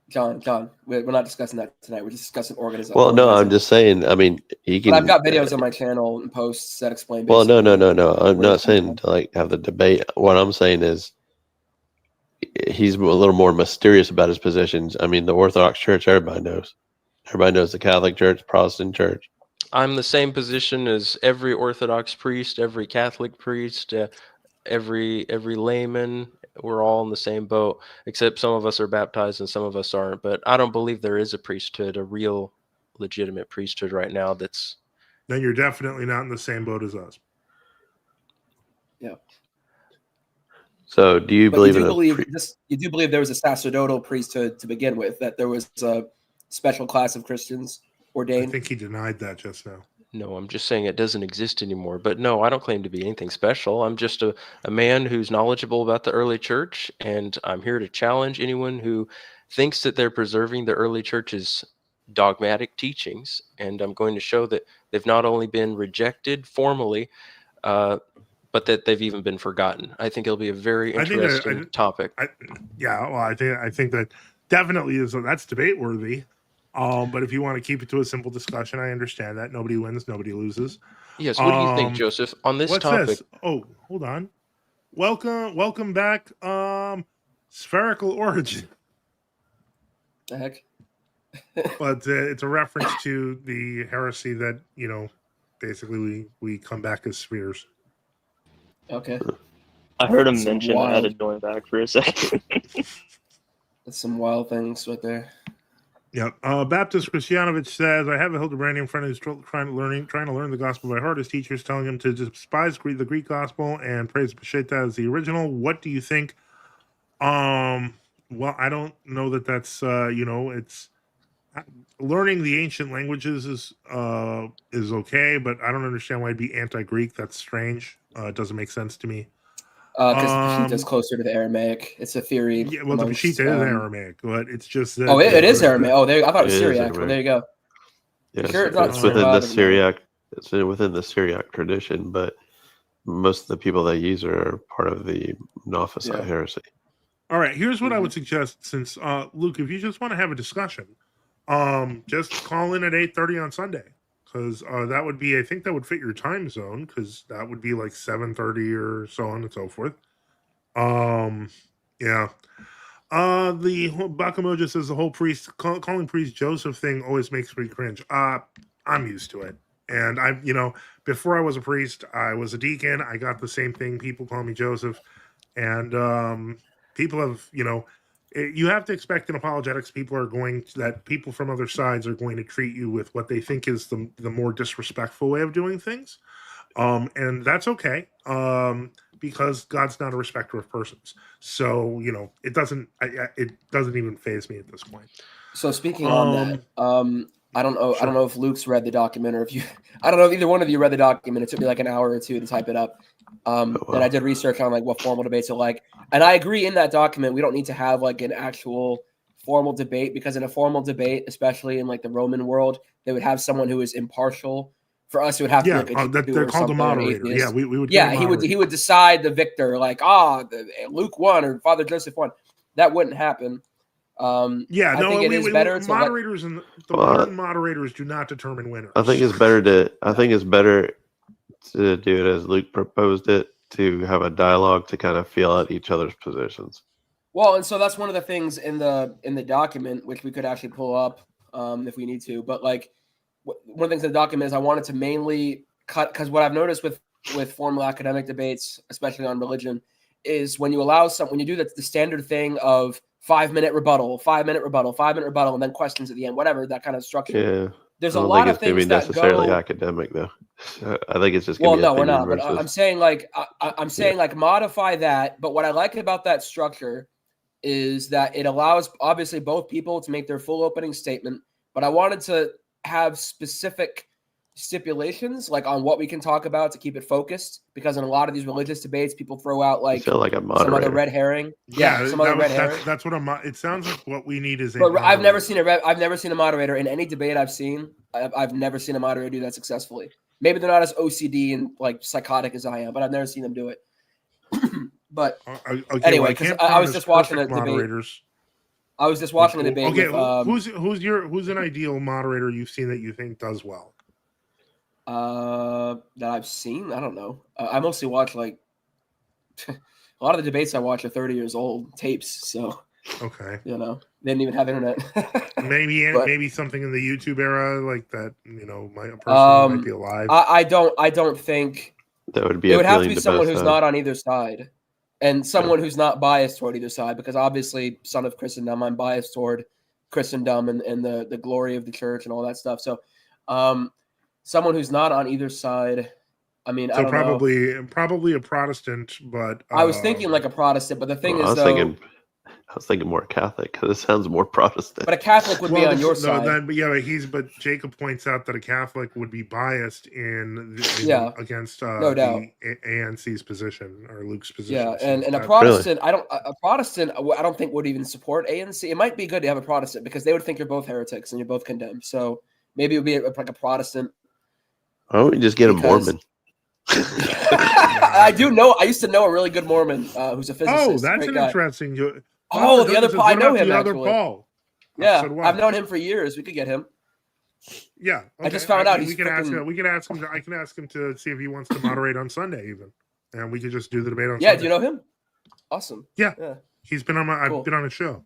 John, we're not discussing that tonight. We're just discussing organization. Well, no, I'm just saying. I mean, he can. But I've got videos on my channel and posts that explain. Well, no. I'm not saying to like have the debate. What I'm saying is, he's a little more mysterious about his positions. I mean, the Orthodox Church, everybody knows. Everybody knows the Catholic Church, Protestant Church. I'm the same position as every Orthodox priest, every Catholic priest, every layman. We're all in the same boat, except some of us are baptized and some of us aren't. But I don't believe there is a priesthood, a real legitimate priesthood right now. Then you're definitely not in the same boat as us. Yeah. So do you believe you do believe there was a sacerdotal priesthood to begin with, that there was a special class of Christians ordained? I think he denied that just now. No, I'm just saying it doesn't exist anymore. But no, I don't claim to be anything special. I'm just a man who's knowledgeable about the early church, and I'm here to challenge anyone who thinks that they're preserving the early church's dogmatic teachings. And I'm going to show that they've not only been rejected formally, but that they've even been forgotten. I think it'll be a very interesting topic. I think that definitely is. That's debate worthy. But if you want to keep it to a simple discussion, I understand that. Nobody wins, nobody loses. Yes. What do you think, Joseph, on this topic? This? Oh, hold on. Welcome back. Spherical origin. The heck? But it's a reference to the heresy that, basically we come back as spheres. Okay. I heard him mention I had to join back for a second. That's some wild things right there. Yeah. Baptist Christianovich says, I have a Hildebrandian friend who's trying to learn the gospel by heart. His teacher's telling him to despise the Greek gospel and praise Peshitta as the original. What do you think? Well, I don't know that that's it's learning the ancient languages is okay, but I don't understand why it'd be anti-Greek. That's strange. It doesn't make sense to me. Because Peshitta is closer to the Aramaic. It's a theory. Yeah, well, the Peshitta is Aramaic, but it's just that. It is Aramaic. I thought it was Syriac. Well, there you go. Yeah, sure it's within the Syriac. It's within the Syriac tradition, but most of the people they use are part of the Nophysite heresy. All right, here's what I would suggest. Since Luke, if you just want to have a discussion, just call in at 8:30 on Sunday, because that would be, I think that would fit your time zone, because that would be like 7:30 or so on and so forth. Yeah. The whole Bakamoja says the whole calling priest Joseph thing always makes me cringe. I'm used to it, and before I was a priest, I was a deacon. I got the same thing. People call me Joseph, and people have, you have to expect in apologetics, people from other sides are going to treat you with what they think is the more disrespectful way of doing things. And that's okay. Because God's not a respecter of persons. So, it doesn't even faze me at this point. So speaking on that, I don't know. Sure. I don't know if Luke's read the document or I don't know if either one of you read the document. It took me like an hour or two to type it up. And I did research on like what formal debates are like. And I agree in that document, we don't need to have like an actual formal debate, because in a formal debate, especially in like the Roman world, they would have someone who is impartial. For us, it would have to be like they're called a moderator. Yeah, we would. Yeah, he would decide the victor, like Luke won or Father Joseph won. That wouldn't happen. I think it is better to moderators and the modern moderators do not determine winners. I think it's better to do it as Luke proposed it, to have a dialogue to kind of feel out each other's positions. Well, and so that's one of the things in the document, which we could actually pull up if we need to. But like, one of the things in the document is I wanted to mainly cut, because what I've noticed with formal academic debates, especially on religion, is when you do the standard thing of 5-minute rebuttal, 5-minute rebuttal, 5-minute rebuttal, and then questions at the end, whatever, that kind of structure. Yeah. There's a lot of things that necessarily academic though. I think it's just we're not. But I'm saying like modify that. But what I like about that structure is that it allows obviously both people to make their full opening statement. But I wanted to have specific stipulations like on what we can talk about to keep it focused, because in a lot of these religious debates people throw out like some other red herring. That's what it sounds like. What we need is I've never seen a moderator in any debate I've seen. I've never seen a moderator do that successfully. Maybe they're not as OCD and like psychotic as I am, but I've never seen them do it. But anyway, because I was just watching a debate. I was just watching a debate. Okay, who's an ideal moderator you've seen that you think does well? That I've seen, I don't know. I mostly watch like a lot of the debates I watch are 30 years old tapes. So okay, they didn't even have internet. maybe something in the YouTube era like that. A person might be alive. I don't think that would be. It would have to be someone who's not on either side. And someone who's not biased toward either side, because obviously, son of Christendom, I'm biased toward Christendom and the glory of the church and all that stuff. So, someone who's not on either side. I mean, I don't know. Probably a Protestant, but I was thinking like a Protestant, but the thing is, I was thinking more Catholic, because it sounds more Protestant. But a Catholic would be on your side. But Jacob points out that a Catholic would be biased against no doubt the ANC's position or Luke's position. Yeah, and a Protestant, really? I don't think would even support ANC. It might be good to have a Protestant because they would think you're both heretics and you're both condemned. So maybe it would be like a Protestant. Why don't we just get a Mormon? I used to know a really good Mormon who's a physicist. Oh, that's an interesting. The other Paul. I know him actually. Paul. Yeah, I've known him for years. We could get him. Yeah, okay. I just found out we can ask him. I can ask him to see if he wants to moderate on Sunday, even, and we could just do the debate on. Yeah, Sunday. do you know him? Awesome. Yeah. He's been on I've been on his show.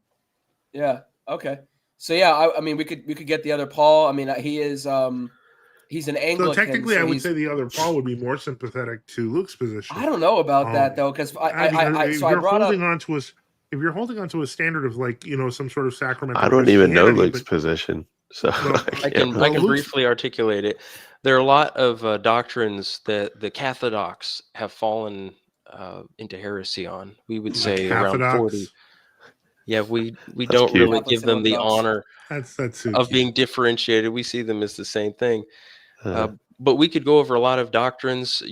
Yeah. Okay. So yeah, I mean, we could get the other Paul. I mean, he is. He's an Anglican. So technically, I would say the other Paul would be more sympathetic to Luke's position. I don't know about that though, because I brought holding on to us. if you're holding onto a standard of like, some sort of sacramental, I don't even know Christianity, Luke's position, so Well, I can briefly articulate it. There are a lot of doctrines that the Cathodox have fallen into heresy on. We would say around 40. Yeah, we don't cute. really give them the honor that's so of cute. being differentiated. We see them as the same thing. But we could go over a lot of doctrines.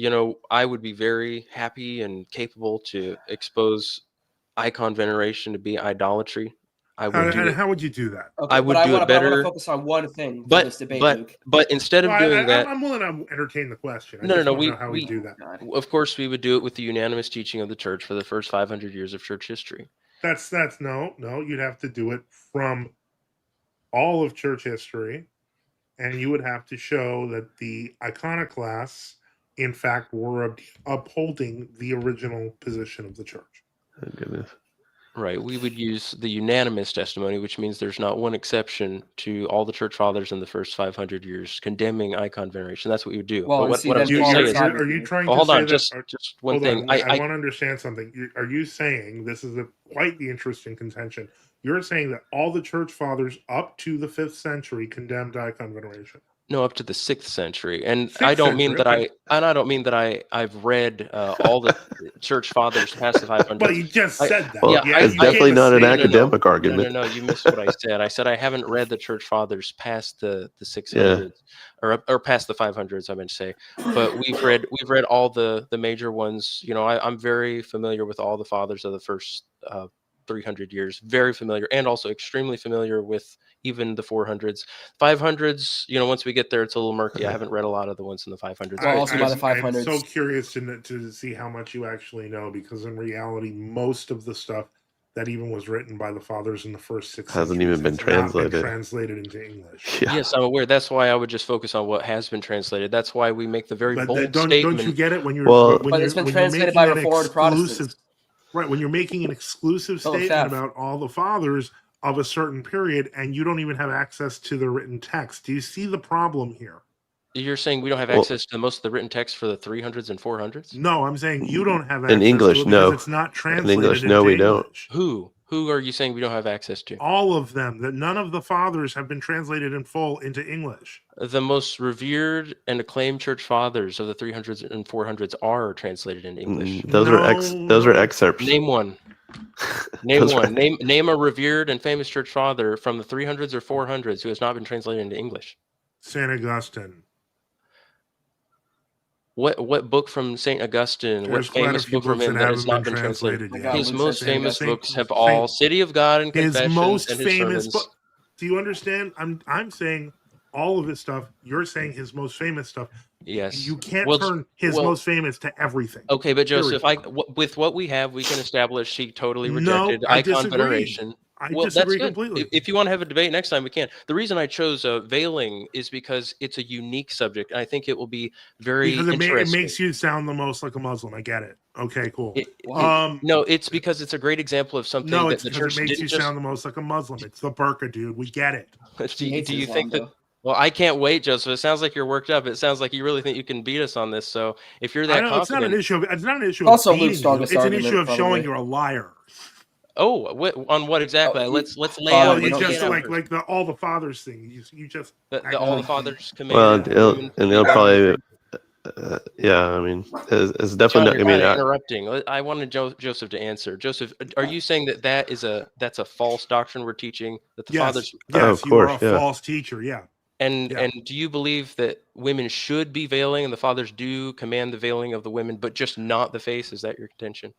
I would be very happy and capable to expose icon veneration to be idolatry. I would do And it. how would you do that? Okay, I would but do it better. I want to focus on one thing for this debate, Luke. But instead of doing that, I'm willing to entertain the question. No. Know how we do that. Of course, we would do it with the unanimous teaching of the church for the first 500 years of church history. That's no. You'd have to do it from all of church history, and you would have to show that the iconoclasts, in fact, were upholding the original position of the church. Oh, goodness. Right. We would use the unanimous testimony, which means there's not one exception to all the church fathers in the first 500 years condemning icon veneration. That's what we would do. Well, but see, what I'm then saying is, are you trying to hold say on, that, just one thing. I want to understand something. Are you saying, this is quite the interesting contention, you're saying that all the church fathers up to the 5th century condemned icon veneration? No, up to the 6th century, and I don't mean that I've read all the church fathers past the 500s. But you just said that. Well, it's definitely not an academic argument. No, you missed what I said. I said I haven't read the church fathers past the 600s or past the 500s. I meant to say, but we've read all the major ones. I'm very familiar with all the fathers of the first 300 years, very familiar, and also extremely familiar with even the 400s. 500s, once we get there, it's a little murky. I haven't read a lot of the ones in the 500s. I'm so curious to see how much you actually know, because in reality, most of the stuff that even was written by the fathers in the first 6 hasn't even been translated into English. Yeah. Yes, I'm aware. That's why I would just focus on what has been translated. That's why we make the very bold statement. Don't you get it when you're? But it's been translated by Reformed Protestants. Right, when you're making an exclusive statement about all the fathers of a certain period, and you don't even have access to the written text. Do you see the problem here? You're saying we don't have access to most of the written text for the 300s and 400s? No, I'm saying you don't have access in English. to it No, it's not translated. In English, no, we don't. Who are you saying we don't have access to? All of them. That none of the fathers have been translated in full into English. The most revered and acclaimed church fathers of the 300s and 400s are translated into English. Those are excerpts. Name one. Name one. Name a revered and famous church father from the 300s or 400s who has not been translated into English. St. Augustine. What book from St. Augustine? There's what famous book from him that has not been translated? His most famous books have all City of God and Confessions. His most and his famous book. Do you understand? I'm saying all of his stuff. You're saying his most famous stuff. Yes. You can't turn his most famous to everything. Okay, but Joseph, with what we have, we can establish he totally rejected icon veneration. I disagree completely. If you want to have a debate next time, we can. The reason I chose veiling is because it's a unique subject, and I think it will be very interesting. It makes you sound the most like a Muslim. I get it. Okay, cool. No, it's because it's a great example of something that the church makes you sound the most like a Muslim. It's the burqa, dude. We get it. Do you think that? Well, I can't wait, Joseph. It sounds like you're worked up. It sounds like you really think you can beat us on this. So if you're that confident, it's not an issue. It's not an issue. Also, Luke's strongest argument. It's an issue of showing you're a liar. Oh, on what exactly? Let's lay out. You just like the all the fathers thing. You just the all the fathers command. Well, they'll probably. Yeah, I mean, it's definitely. John, interrupting. I wanted Joseph to answer. Joseph, are you saying that's a false doctrine we're teaching that the fathers? Yes, of course, you are a false teacher. Yeah. And do you believe that women should be veiling and the fathers do command the veiling of the women, but just not the face? Is that your contention?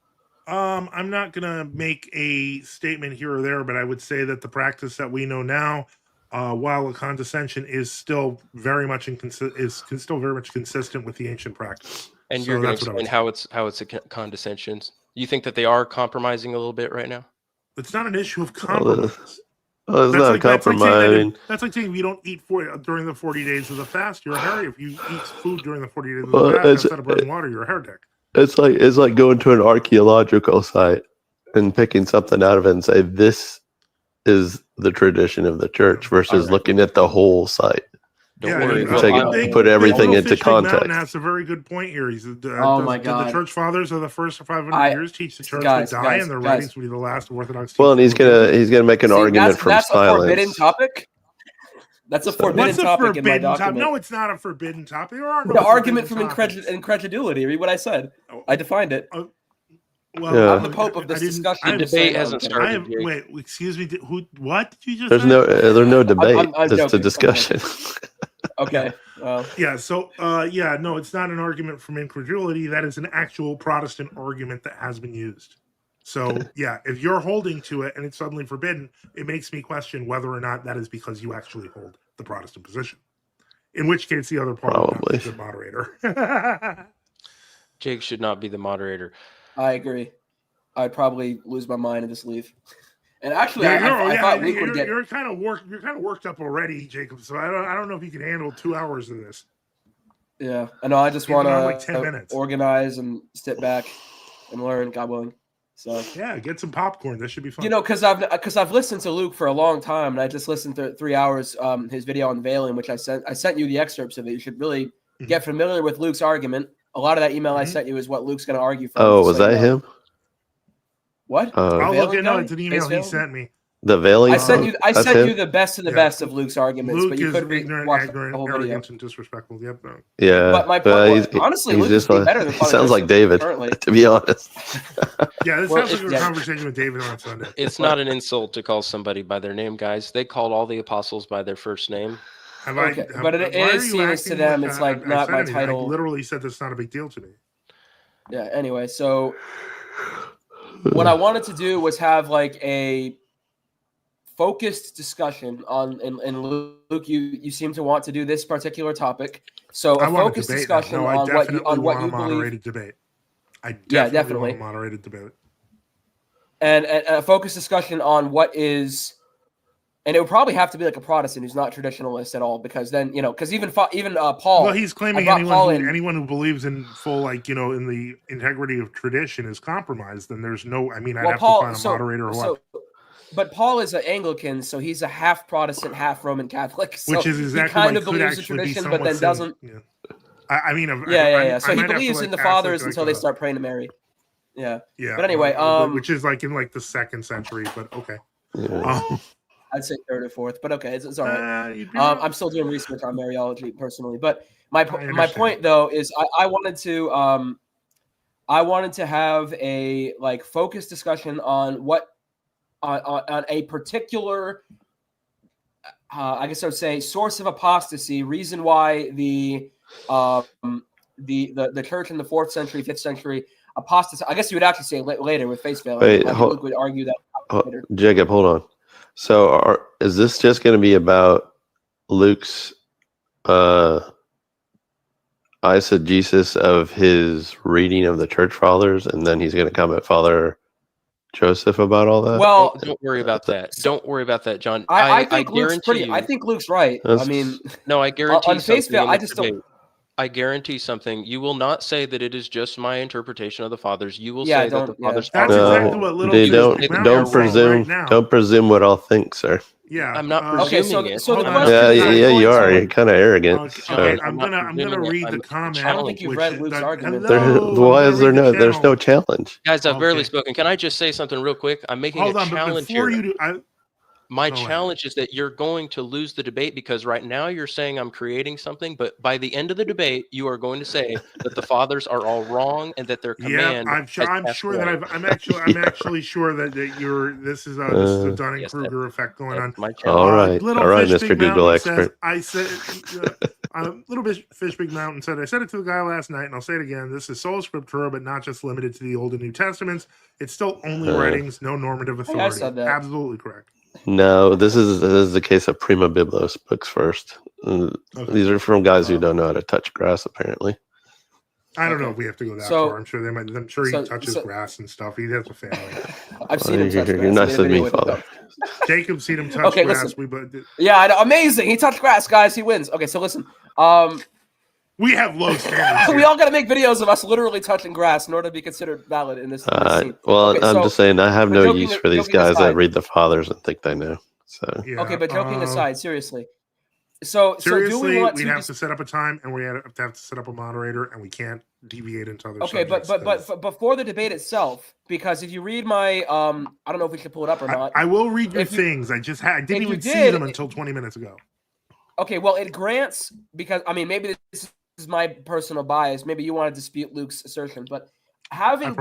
I'm not gonna make a statement here or there, but I would say that the practice that we know now, while a condescension is still very much consistent with the ancient practice. And you're going to explain how it's a condescension. You think that they are compromising a little bit right now? It's not an issue of compromise. It's not a compromise. That's like saying if you don't eat during the 40 days of the fast, you're a heretic. If you eat food during the 40 days of the fast instead of bread and water, you're a heretic. It's like going to an archaeological site and picking something out of it and say this is the tradition of the church versus looking at the whole site. Don't worry. Put everything into context. That's a very good point here. He's oh my God. Did the church fathers of the first 500 years teach the church would die and their writings would be the last Orthodox? Well, and he's gonna make an argument from silence. That's a forbidden topic. That's a forbidden topic in my document. No, it's not a forbidden topic. There are no the argument from incredulity. Read what I said. I defined it. Well, I'm the Pope of this discussion. The debate hasn't started. Wait, excuse me. What did you just There's say? There's no debate. It's a discussion. Okay. Well. Yeah. So, no, it's not an argument from incredulity. That is an actual Protestant argument that has been used. So, yeah, if you're holding to it and it's suddenly forbidden, it makes me question whether or not that is because you actually hold the Protestant position. In which case, the other part is the moderator. Jake should not be the moderator. I agree. I'd probably lose my mind and just leave. And actually, I thought Luke would get. You're kind of worked up already, Jacob. So I don't know if you can handle 2 hours of this. Yeah, I know. I just want to like 10 minutes. Organize and sit back and learn, God willing. So yeah, get some popcorn. This should be fun. You know, because I've listened to Luke for a long time, and I just listened to 3 hours his video on veiling, which I sent you the excerpts of it. You should really get familiar with Luke's argument. A lot of that email I sent you is what Luke's going to argue for. Oh, was that him? What? I'll look it. No, it's an email he sent me. The veiling. I sent you the best of the best of Luke's arguments, Luke but you could ignorant, arrogant, and disrespectful. Yep. Yeah. But my point, honestly, Luke is better than. He sounds like David, to be honest. Yeah, this sounds like a conversation with David on Sunday. It's not an insult to call somebody by their name, guys. They called all the apostles by their first name. But it is serious to them. It's like not my title. I literally said that's not a big deal to me. Yeah. Anyway, so what I wanted to do was have like a focused discussion on, and Luke, you seem to want to do this particular topic. So a focused discussion on what you believe. Debate. I definitely want a moderated debate. And a focused discussion on what is. And it would probably have to be like a Protestant who's not traditionalist at all, because then, because even Paul. Well, he's claiming anyone who believes in full, in the integrity of tradition is compromised. Then there's no. I mean, I'd have to find a moderator or what. But Paul is an Anglican, so he's a half Protestant, half Roman Catholic. So which is exactly he kind of believes in tradition, but then doesn't. Yeah. I mean, So he believes in the fathers until they start praying to Mary. Yeah. Yeah. But anyway, which is like in the 2nd century, but okay. Yeah. I'd say 3rd or 4th, but okay, it's all right. I'm still doing research on Mariology personally, but my point though is I wanted to have a like focused discussion on what on a particular I guess I would say source of apostasy, reason why the church in the 4th century, 5th century apostasy. I guess you would actually say later with face veiling. Wait, Luke would argue that later. Jacob, hold on. So is this just going to be about Luke's eisegesis of his reading of the church fathers, and then he's going to come at Father Joseph about all that? Well, don't worry about that. Don't worry about that, John. I think Luke's right. I mean, no, I guarantee on face value, I just don't. I guarantee something. You will not say that it is just my interpretation of the fathers. You will say that the fathers. That's exactly what little. Don't presume. Don't presume what I'll think, sir. Yeah, I'm not presuming it. So the question you are. You're kind of arrogant. Okay, I'm gonna read the comment. I don't think you've read Luke's argument. Why is there no? There's no challenge. Guys, I've barely spoken. Can I just say something real quick? I'm making a challenge here. My challenge is that you're going to lose the debate, because right now you're saying I'm creating something, but by the end of the debate, you are going to say that the fathers are all wrong and that their command. Yeah, I'm sure that I'm actually sure that this is a Dunning-Kruger effect going on. All right, Mr. Google expert. I said, Little Fish Big Mountain said, I said it to the guy last night, and I'll say it again. This is sola scriptura, but not just limited to the Old and New Testaments. It's still only writings, no normative authority. I said that. Absolutely correct. No, this is the case of Prima Biblos books first. These are from guys who don't know how to touch grass, apparently. I don't know if we have to go that far. I'm sure they might. I'm sure he touches grass and stuff. He has a family. I've seen him touch grass. You're nicer than me, Father. Jacob's seen him touch grass. Yeah, I know. Amazing. He touched grass, guys. He wins. Okay, so listen. We have low standards. We all got to make videos of us literally touching grass in order to be considered valid in this scene. Well, okay, I'm just saying I have no use for these guys that read the fathers and think they know. So okay, but joking aside, seriously, So seriously, do we want we'd to have to set up a time, and we have to set up a moderator, and we can't deviate into other okay, subjects. but before the debate itself, because if you read my I don't know if we should pull it up or not. I will read your things. I didn't even see them until 20 minutes ago. Okay, well, it grants because I mean maybe this is my personal bias. Maybe you want to dispute Luke's assertion, but having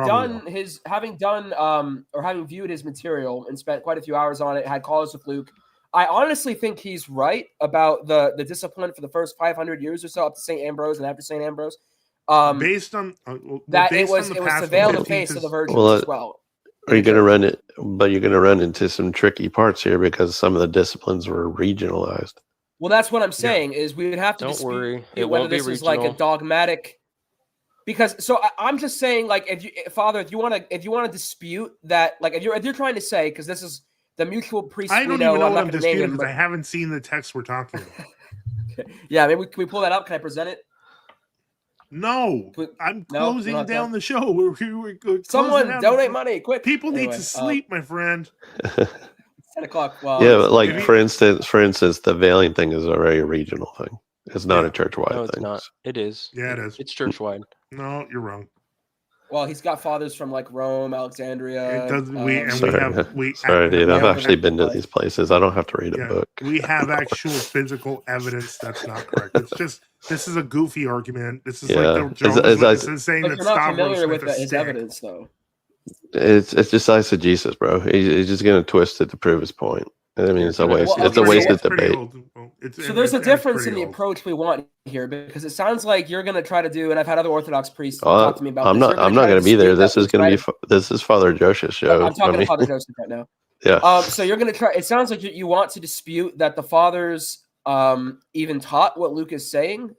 viewed his material and spent quite a few hours on it, had calls with Luke, I honestly think he's right about the discipline for the first 500 years or so up to St. Ambrose and after St. Ambrose. Based on that based it was to veil the face of the virgins as well. Are you going to run it? But you're going to run into some tricky parts here because some of the disciplines were regionalized. Well, that's what I'm saying is we would have to dispute whether this is like a dogmatic. Because I'm just saying, like, if you want to dispute that, like, if you're trying to say, because this is the mutual priest, I don't even know what I'm disputing because I haven't seen the text we're talking about. Yeah, maybe can we pull that up? Can I present it? No, I'm closing down the show. We're someone donate money, quick! People need to sleep, my friend. 10 o'clock. Well, yeah, but like for instance, the veiling thing is a very regional thing. It's not a church-wide thing. No, it's not. It is. Yeah, it is. It's church-wide. No, you're wrong. Well, he's got fathers from like Rome, Alexandria. It does. Sorry, dude. I've actually been to these places. I don't have to read a book. We have actual physical evidence that's not correct. It's just this is a goofy argument. This is like the Jehovah's Witnesses saying that Stavros familiar with his evidence, though. It's just eisegesis, bro. He's just gonna twist it to prove his point. I mean, it's a waste. It's a wasted debate. So there's a difference in the approach we want here because it sounds like you're going to try to do, and I've had other Orthodox priests talk to me about. I'm not going to be there. This is going to be. This is Father Joseph's show. I'm talking to Father Joseph right now. Yeah. So you're going to try. It sounds like you want to dispute that the fathers even taught what Luke is saying,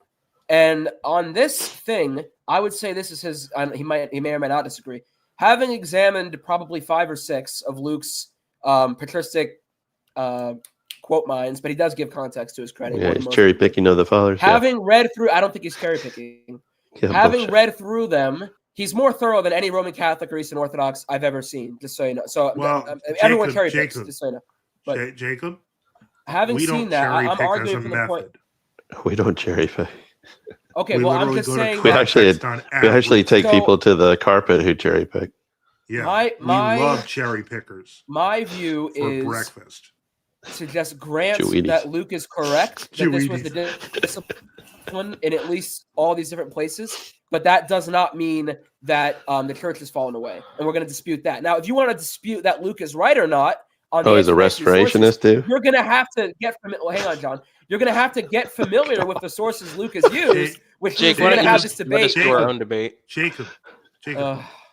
and on this thing, I would say this is his. He may or may not disagree. Having examined probably 5 or 6 of Luke's patristic quote mines, but he does give context to his credit. Yeah, he's cherry picking of the fathers. Having read through, I don't think he's cherry picking. Having read through them, he's more thorough than any Roman Catholic or Eastern Orthodox I've ever seen. Just so you know. So everyone cherry picks. Just so you know. But Jacob, having seen that, I'm arguing from the point. We don't cherry pick. Okay, well, I'm just saying we actually take people to the carpet who cherry pick. Yeah, we love cherry pickers. My view is breakfast. To just grant that Luke is correct, that this was the discipline in at least all these different places, but that does not mean that the church has fallen away, and we're going to dispute that. Now, if you want to dispute that Luke is right or not, he's a restorationist too. You're going to have to get familiar. Well, hang on, John. You're going to have to get familiar with the sources Luke has used, which means we're going to have this debate. Our own debate. Jacob,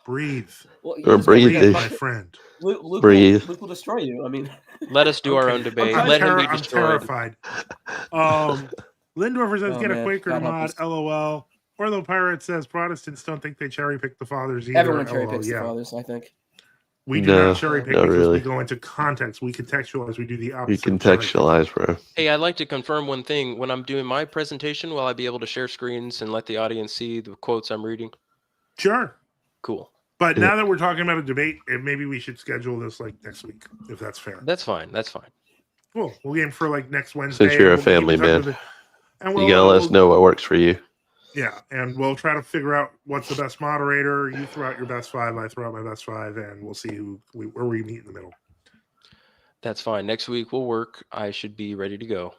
breathe. Well, breathe, my friend. Luke will destroy you. I mean, let us do our own debate. Let him be destroyed. I'm terrified. Lindorfer says, "Get a Quaker mod." LOL. Ortho Pirate says, "Protestants don't think they cherry pick the fathers either." Everyone cherry picks the fathers, I think. We do not cherry pick because we go into context. We contextualize. We do the opposite. You contextualize, bro. Hey, I'd like to confirm one thing. When I'm doing my presentation, will I be able to share screens and let the audience see the quotes I'm reading? Sure. Cool. But now that we're talking about a debate, maybe we should schedule this like next week, if that's fair. That's fine. That's fine. Cool. We'll aim for like next Wednesday. Since you're a family man, you gotta let us know what works for you. Yeah, and we'll try to figure out what's the best moderator. You throw out your best 5, I throw out my best 5, and we'll see where we meet in the middle. That's fine. Next week will work. I should be ready to go.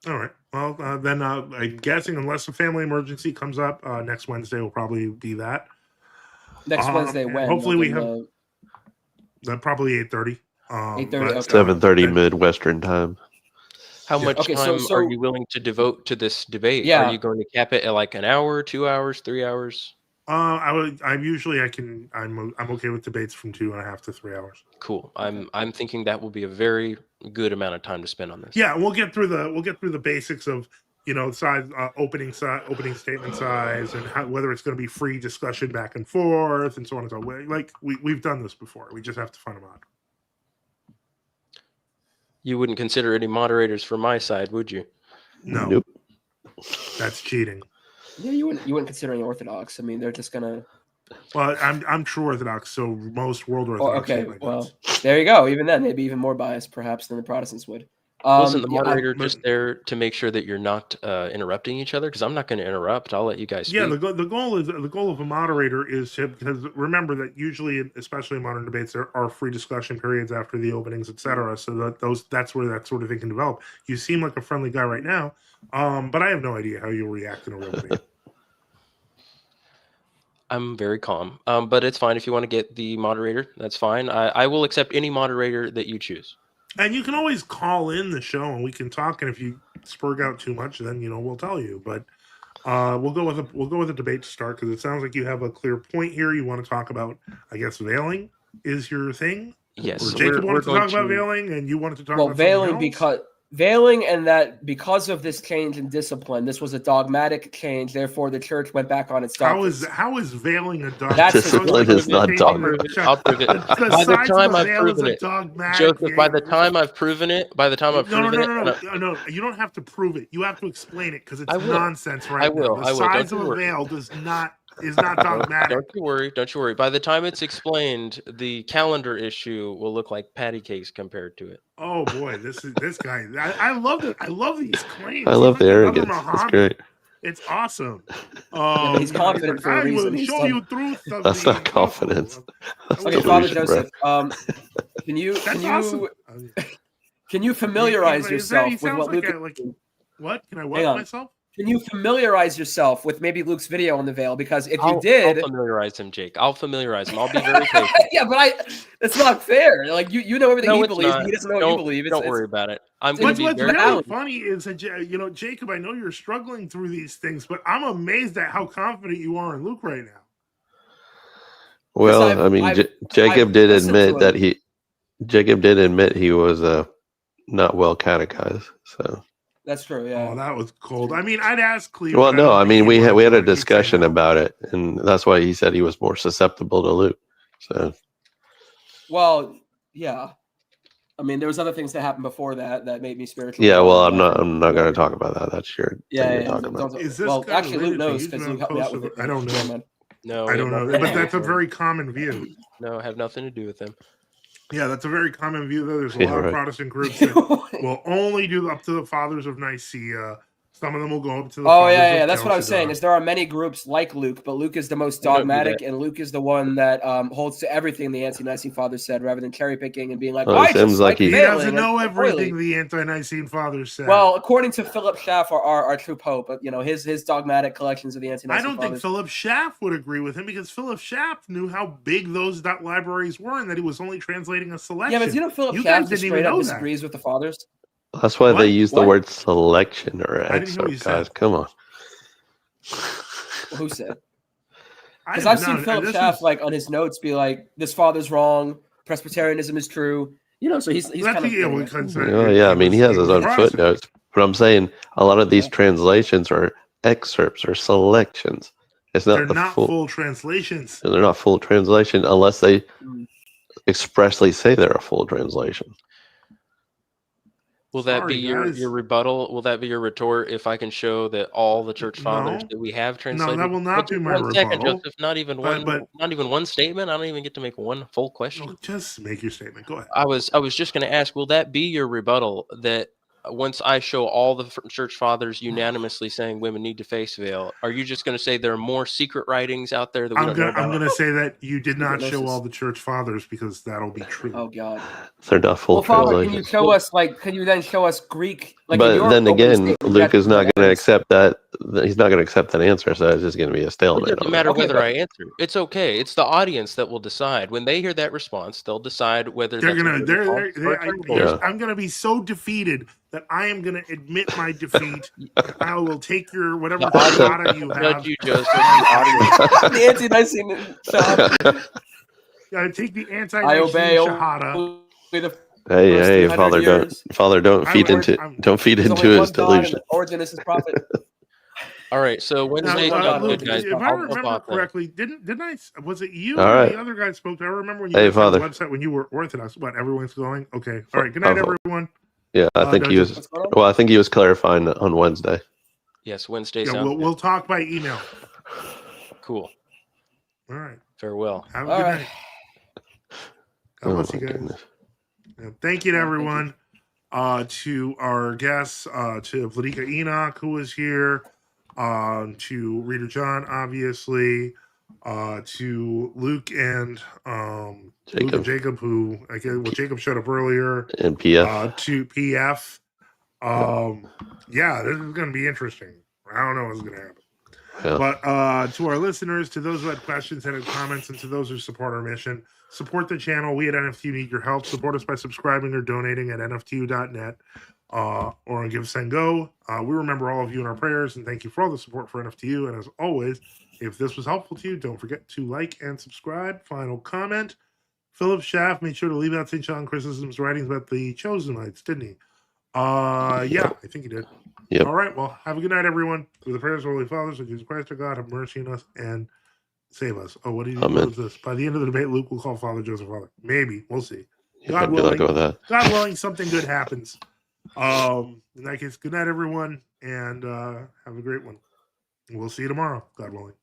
All right. Well, then I'm guessing unless a family emergency comes up, next Wednesday will probably be that. Next Wednesday, when? Hopefully we have probably 8:30. 8:30. 7:30 Midwestern time. How much time are you willing to devote to this debate? Yeah. Are you going to cap it at like an hour, 2 hours, 3 hours? I'm okay with debates from 2.5 to 3 hours. Cool. I'm thinking that will be a very good amount of time to spend on this. Yeah, we'll get through the basics of size, opening statement size, and whether it's going to be free discussion back and forth, and so on and so on. Like we've done this before. We just have to find them out. You wouldn't consider any moderators from my side, would you? No. Nope. That's cheating. Yeah, you wouldn't consider any Orthodox. I mean, they're just gonna. Well, I'm True Orthodox, so most World Orthodox. Okay, well, there you go. Even then, they'd be even more biased, perhaps, than the Protestants would. Wasn't the yeah, moderator just there to make sure that you're not interrupting each other? Because I'm not going to interrupt. I'll let you guys speak. Yeah, the goal of a moderator is to, because remember that usually, especially in modern debates, there are free discussion periods after the openings, etc. So that's where that sort of thing can develop. You seem like a friendly guy right now, but I have no idea how you'll react in a real debate. I'm very calm, but it's fine if you want to get the moderator. That's fine. I will accept any moderator that you choose. And you can always call in the show and we can talk. And if you spurg out too much, then we'll tell you. But we'll go with a debate to start, because it sounds like you have a clear point here. You want to talk about, I guess, veiling is your thing. Yes. Or Jacob wanted to talk about veiling, and you wanted to talk about veiling something else? Veiling, and that because of this change in discipline, this was a dogmatic change. Therefore, the church went back on its doctrines. How is veiling a dogma? That's discipline is not dogma. I'll prove it. By the time I've proven it, Joseph. By the time I've proven it, no, you don't have to prove it. You have to explain it, because it's nonsense right now. The size of a veil is not dogmatic. Don't you worry. By the time it's explained, the calendar issue will look like patty cakes compared to it. Oh boy, this guy. I love it. I love these claims. I love the arrogance. It's great. It's awesome. He's confident for a reason. I will show you truth. That's not confidence. That's okay, Father Joseph. Right? Can you familiarize yourself with what Luke? What? Can I what myself? Can you familiarize yourself with maybe Luke's video on the veil? Because if you did, I'll familiarize him, Jake. I'll familiarize him. I'll be very patient. Yeah, but it's not fair. Like you know everything he believes, and he doesn't know what you believe. Don't worry about it. What's really funny is that Jacob, I know you're struggling through these things, but I'm amazed at how confident you are in Luke right now. Well, Jacob did admit he was not well catechized. So. That's true. Yeah. Oh, that was cold. I mean, I'd ask Cleveland. Well, no, I mean we had a discussion about it, and that's why he said he was more susceptible to Luke. So. Well, yeah. I mean, there was other things that happened before that made me spiritual. Yeah. Well, I'm not going to talk about that. That's your thing to talk about. Is this actually, Luke knows because Luke helped me out with it. I don't know. No, I don't know. But that's a very common view. No, I have nothing to do with him. Yeah, that's a very common view, though. There's a lot of Protestant groups that will only do up to the Fathers of Nicaea. Some of them will go up to the Fathers of that's what I was saying. Is there are many groups like Luke, but Luke is the most dogmatic, and Luke is the one that holds to everything the Ante-Nicene Fathers said, rather than cherry picking and being like, it seems like he doesn't know everything the Ante-Nicene Fathers said. Well, according to Philip Schaff, our true pope, but his dogmatic collections of the Ante-Nicene Fathers. I don't think Philip Schaff would agree with him, because Philip Schaff knew how big those libraries were, and that he was only translating a selection. Yeah, but Philip Schaff just straight up disagrees with the Fathers. That's why they use the word selection or excerpt, guys. Come on. Who said? Because I've seen Philip Schaff on his notes be like, "This father's wrong. Presbyterianism is true." So he's kind of. I mean, he has his own footnotes, but I'm saying a lot of these translations are excerpts or selections. They're not full translations. They're not full translation unless they expressly say they're a full translation. Will that be your rebuttal? Will that be your retort if I can show that all the church fathers that we have translated? No, that will not be my rebuttal. Second, Joseph, not even one statement. I don't even get to make one full question. Just make your statement. Go ahead. I was just going to ask, will that be your rebuttal, that once I show all the church fathers unanimously saying women need to face veil, are you just going to say there are more secret writings out there that we don't know about? I'm going to say that you did not show all the church fathers, because that'll be true. Oh God, they're not full translation. Can you show us can you then show us Greek? But then again, Luke is not going to accept that. He's not going to accept that answer, so it's just going to be a stalemate. It doesn't matter whether I answer. It's okay. It's the audience that will decide. When they hear that response, they'll decide whether I'm going to be so defeated that I am going to admit my defeat. I will take your whatever shahada you have. You, Joseph, the Ante-Nicene shahada. Yeah, take the Ante-Nicene shahada. Hey, Father, don't feed into his delusion. Origen is his prophet. All right, so Wednesday's not good, guys. If I remember correctly, didn't I? Was it you? All right. The other guy spoke. I remember when you went on the website when you were Orthodox. What, everyone's going? Okay. All right. Good night, everyone. Yeah, I think he was. Well, I think he was clarifying on Wednesday. Yes, Wednesday. Yeah, we'll talk by email. Cool. All right. Farewell. Have a good night. God bless you guys. Yeah, thank you to everyone. To our guests, to Vladika Enoch, who was here, to Reader John, obviously, to Luke and Jacob, who I guess Jacob showed up earlier, and PF. To PF. Yeah, this is going to be interesting. I don't know what's going to happen. Yeah. But to our listeners, to those who had questions and had comments, and to those who support our mission, support the channel. We at NFTU need your help. Support us by subscribing or donating at nftu.net or on Give, Send, Go. We remember all of you in our prayers, and thank you for all the support for NFTU. And as always, if this was helpful to you, don't forget to like and subscribe. Final comment. Philip Schaff made sure to leave out St. John Chrysostom's writings about the Chosenites, didn't he? Yeah, I think he did. Yep. All right. Well, have a good night, everyone. Through the prayers of Holy Fathers, of Jesus Christ, our God, have mercy on us and save us. Oh, what do you do this? By the end of the debate, Luke will call Father Joseph Father. Maybe. We'll see. God willing. God willing, something good happens. In that case, good night, everyone, and have a great one. We'll see you tomorrow, God willing.